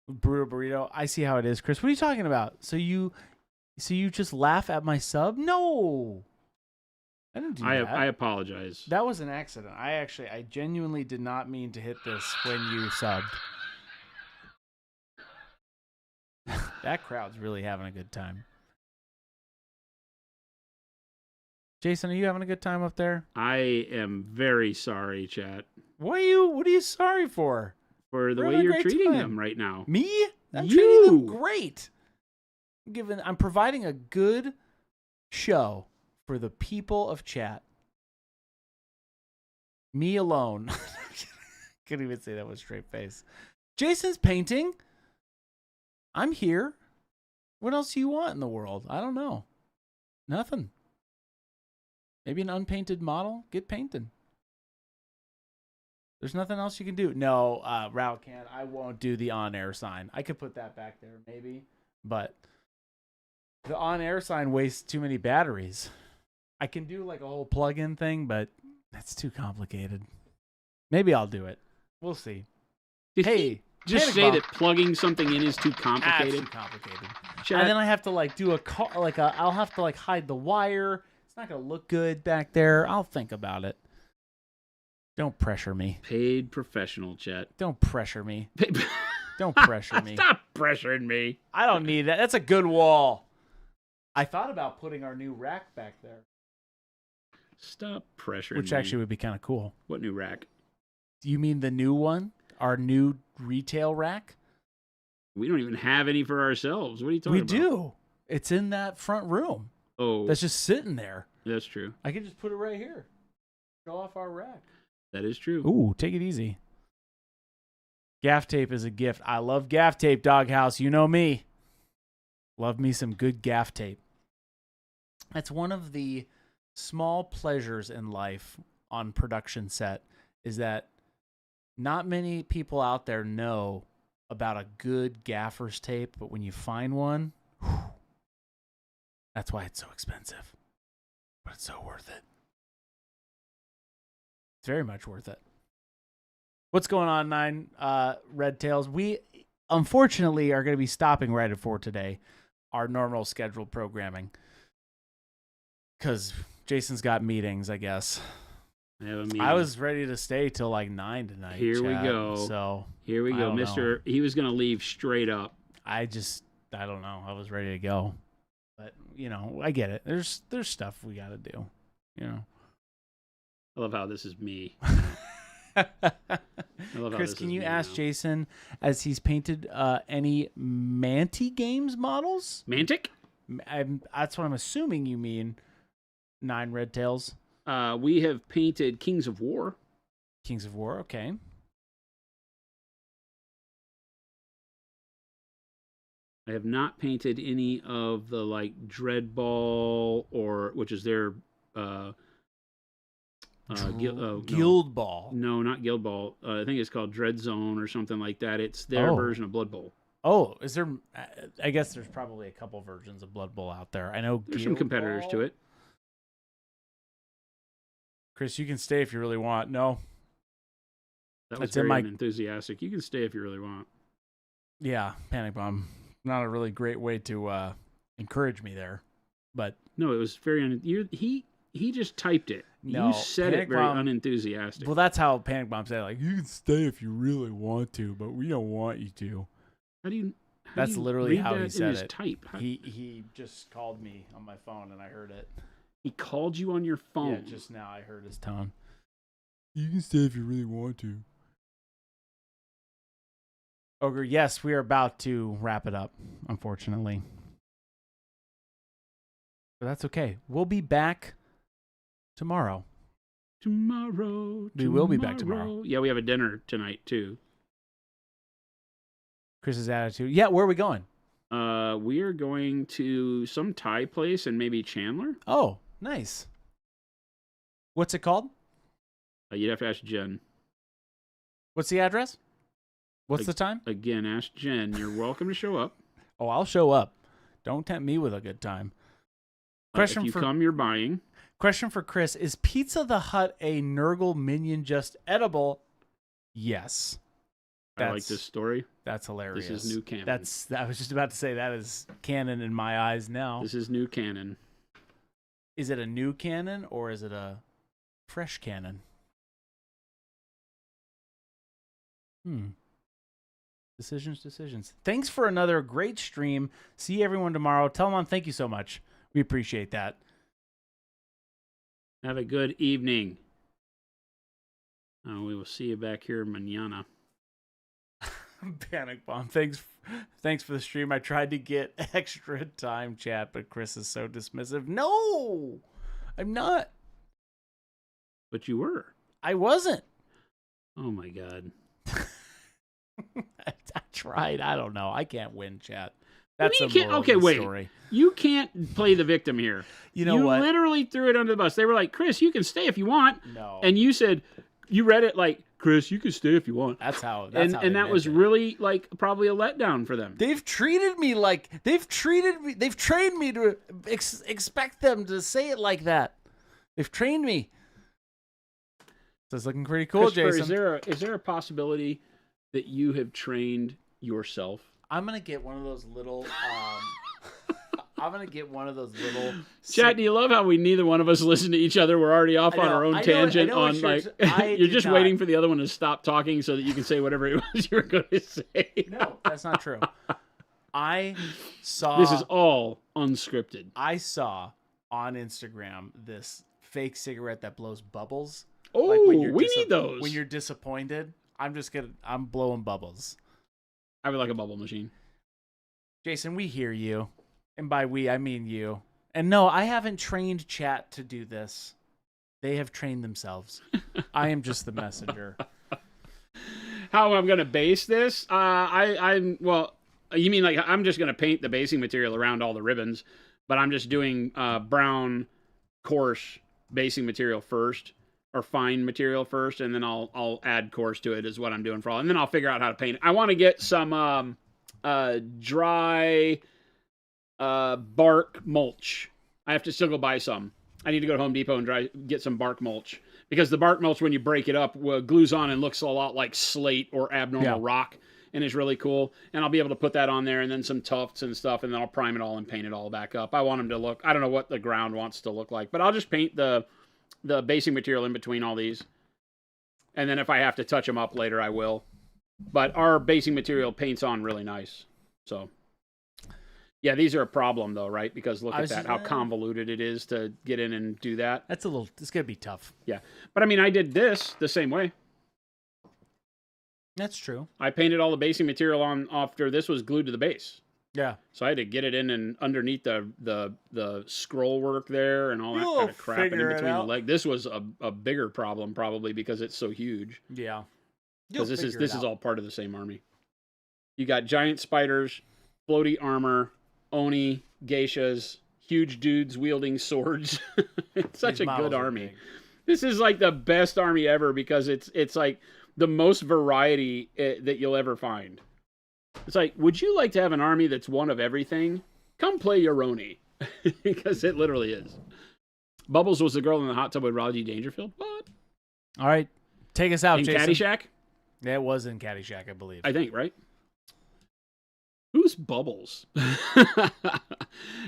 Brutal Burrito, I see how it is. Chris, what are you talking about? So you just laugh at my sub? No. I didn't do that. I apologize. That was an accident. I genuinely did not mean to hit this when you subbed. That crowd's really having a good time. Jason, are you having a good time up there? I am very sorry, chat, What are you sorry for? for the We're way having a you're great treating time. them right now. Me? I'm You. treating them great. I'm providing a good show for the people of chat. Me alone. Couldn't even say that with a straight face. Jason's painting. I'm here. What else do you want in the world? I don't know. Nothing. Maybe an unpainted model? Get painted. There's nothing else you can do. No, Route can't. I won't do the on-air sign. I could put that back there, maybe. But the on-air sign wastes too many batteries. I can do like a whole plug-in thing, but that's too complicated. Maybe I'll do it. We'll see. Did he Hey, just Panic say Bomb. that plugging something in is too That's complicated? too complicated. Chat, And then I have to like do I'll have to like hide the wire. It's not gonna look good back there. I'll think about it. Don't pressure me. paid professional, chat. Don't pressure me. Don't pressure me. Stop pressuring me. I don't need that. That's a good wall. I thought about putting our new rack back there, Stop pressuring which me. actually would be kind of cool. What new rack? You mean the new one? Our new retail rack? We don't even have any for ourselves. What are you talking We about? do. It's in that front room. Oh, That's just sitting there. that's true. I can just put it right here. Show off our rack. That is true. Ooh, take it easy. Gaff tape is a gift. I love gaff tape, Doghouse. You know me. Love me some good gaff tape. That's one of the small pleasures in life on production set, is that not many people out there know about a good gaffer's tape, but when you find one, that's why it's so expensive. But it's so worth it. It's very much worth it. What's going on, Nine Red Tails? We unfortunately are going to be stopping right at 4 today, our normal scheduled programming, because Jason's got meetings, I guess. I have a meeting. I was ready to stay till like 9 tonight. Here we chat, go. So Here we I go, don't Mister. He was gonna leave straight up. I don't know. I was ready to go, but I get it. There's stuff we got to do. I love how this is me. love how Chris, this can is you me ask now. Jason, as he's painted any Manti Games models? Mantic? That's what I'm assuming you mean. 9 Red Tails, We have painted Kings of War. Kings of War. Okay. I have not painted any of the like Dreadball which is their no. Guild Ball. No, not Guild Ball. I think it's called Dread Zone or something like that. It's their Oh. version of Blood Bowl. Oh, is there? I guess there's probably a couple versions of Blood Bowl out there. I know There's some Guild competitors Ball- to it. Chris, you can stay if you really want. No. That was It's in very my- enthusiastic. You can stay if you really want. Yeah, Panic Bomb. Not a really great way to encourage me there, but No, it was very. He just typed it. No, you said Panic it very Bomb- unenthusiastic. Well, that's how Panic Bomb said it. Like, you can stay if you really want to, but we don't want you to. how do you? That's literally how he that said in his it. Type. He just called me on my phone, and I heard it. He called you on your phone. Yeah, just now I heard his tone. You can stay if you really want to. Ogre, yes, we are about to wrap it up, unfortunately. But that's okay. We'll be back tomorrow. Tomorrow. We will be back tomorrow. Yeah, we have a dinner tonight too. Chris's attitude. Yeah, where are we going? We are going to some Thai place and maybe Chandler. Oh, nice. What's it called? You'd have to ask Jen. What's the address? What's the time? Again, ask Jen. You're welcome to show up. Oh, I'll show up. Don't tempt me with a good time. Question if you for come, you're buying. Question for Chris: is Pizza the Hut a Nurgle minion just edible? Yes. I like this story. That's hilarious. This is new canon. I was just about to say that is canon in my eyes now. This is new canon. Is it a new canon or is it a fresh canon? Decisions. Thanks for another great stream. See everyone tomorrow. Tell them thank you so much. We appreciate that. Have a good evening. We will see you back here mañana. Panic Bomb. Thanks for the stream. I tried to get extra time, chat, but Chris is so dismissive. No, I'm not. But you were. I wasn't. Oh my God. I tried. I don't know. I can't win, chat. That's you a can't, moral okay, of the wait. story. You can't play the victim here. You know what? You literally threw it under the bus. They were like, Chris, you can stay if you want. No. And you said, you read it like, Chris, you can stay if you want. That's how. And they that was meant it. really like probably a letdown for them. They've treated me like they've trained me to expect them to say it like that. They've trained me. So it's looking pretty cool, Jason. Is there a possibility that you have trained yourself? I'm gonna get one of those little. Chat, do you love how we neither one of us listen to each other? We're already off on our own tangent on like you're just waiting for the other one to stop talking so that you can say whatever it was you were going to say. No, that's not true. I saw this is all unscripted. I saw on Instagram this fake cigarette that blows bubbles. Oh, like we need those. When you're disappointed, I'm blowing bubbles. I would like a bubble machine. Jason, we hear you. And by we, I mean you. And no, I haven't trained chat to do this. They have trained themselves. I am just the messenger. How I'm going to base this? Well, you mean like I'm just going to paint the basing material around all the ribbons, but I'm just doing brown coarse basing material first, or fine material first, and then I'll add coarse to it is what I'm doing for all. And then I'll figure out how to paint it. I want to get some dry bark mulch. I have to still go buy some. I need to go to Home Depot and get some bark mulch, because the bark mulch, when you break it up, glues on and looks a lot like slate or abnormal rock, and is really cool. And I'll be able to put that on there, and then some tufts and stuff, and then I'll prime it all and paint it all back up. I want them to look, I don't know what the ground wants to look like, but I'll just paint the basing material in between all these. And then if I have to touch them up later, I will. But our basing material paints on really nice. So, yeah, these are a problem though, right? Because look at that, how convoluted it is to get in and do that. It's going to be tough. Yeah. But I mean, I did this the same way. That's true. I painted all the basing material on after this was glued to the base. Yeah. So I had to get it in and underneath the scroll work there and all that kind of crap and in between the leg. This was a bigger problem probably because it's so huge. Yeah. Because this is all part of the same army. You got giant spiders, floaty armor, Oni, geishas, huge dudes wielding swords. It's such a good army. Big. This is like the best army ever because it's like the most variety that you'll ever find. It's like, would you like to have an army that's one of everything? Come play your Oni. Because it literally is. Bubbles was the girl in the hot tub with Rodney Dangerfield? What? All right. Take us out, in Jason. Caddyshack? Yeah, it was in Caddyshack, I believe. I think, right? Who's just bubbles.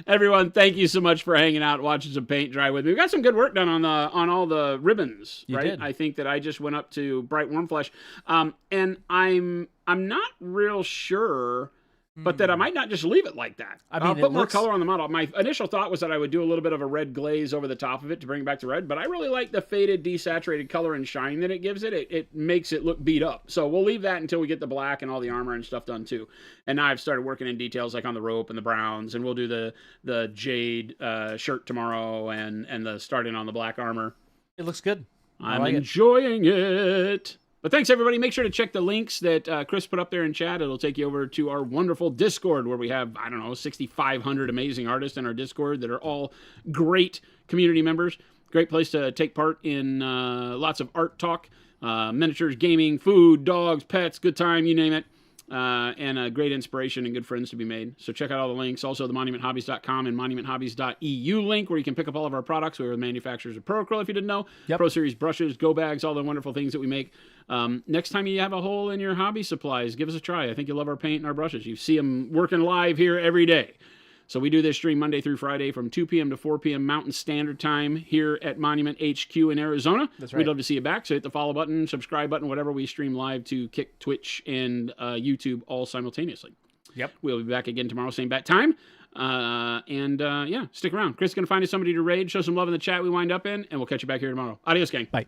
Everyone, thank you so much for hanging out, watching some paint dry with me. We got some good work done on all the ribbons, You right? did. I think that I just went up to Bright Warm Flesh, and I'm not real sure. But that I might not just leave it like that. I mean, I'll put it more looks- color on the model. My initial thought was that I would do a little bit of a red glaze over the top of it to bring it back to red, but I really like the faded, desaturated color and shine that it gives it. It makes it look beat up. So we'll leave that until we get the black and all the armor and stuff done too. And now I've started working in details like on the rope and the browns, and we'll do the jade shirt tomorrow and the starting on the black armor. It looks good. I I'm like it. enjoying it. But thanks, everybody. Make sure to check the links that Chris put up there in chat. It'll take you over to our wonderful Discord where we have, 6,500 amazing artists in our Discord that are all great community members. Great place to take part in lots of art talk, miniatures, gaming, food, dogs, pets, good time, you name it. And a great inspiration and good friends to be made. So check out all the links. Also, the monumenthobbies.com and monumenthobbies.eu link where you can pick up all of our products. We are the manufacturers of Pro Acryl, if you didn't know. Yep. Pro Series brushes, go bags, all the wonderful things that we make. Next time you have a hole in your hobby supplies, give us a try. I think you'll love our paint and our brushes. You see them working live here every day. So we do this stream Monday through Friday from 2 p.m. to 4 p.m. Mountain Standard Time here at Monument HQ in Arizona. That's right. We'd love to see you back. So hit the follow button, subscribe button, whatever. We stream live to Kick, Twitch, and YouTube all simultaneously. Yep. We'll be back again tomorrow, same bat time. Yeah, stick around. Chris is going to find us somebody to raid, show some love in the chat we wind up in, and we'll catch you back here tomorrow. Adios, gang. Bye.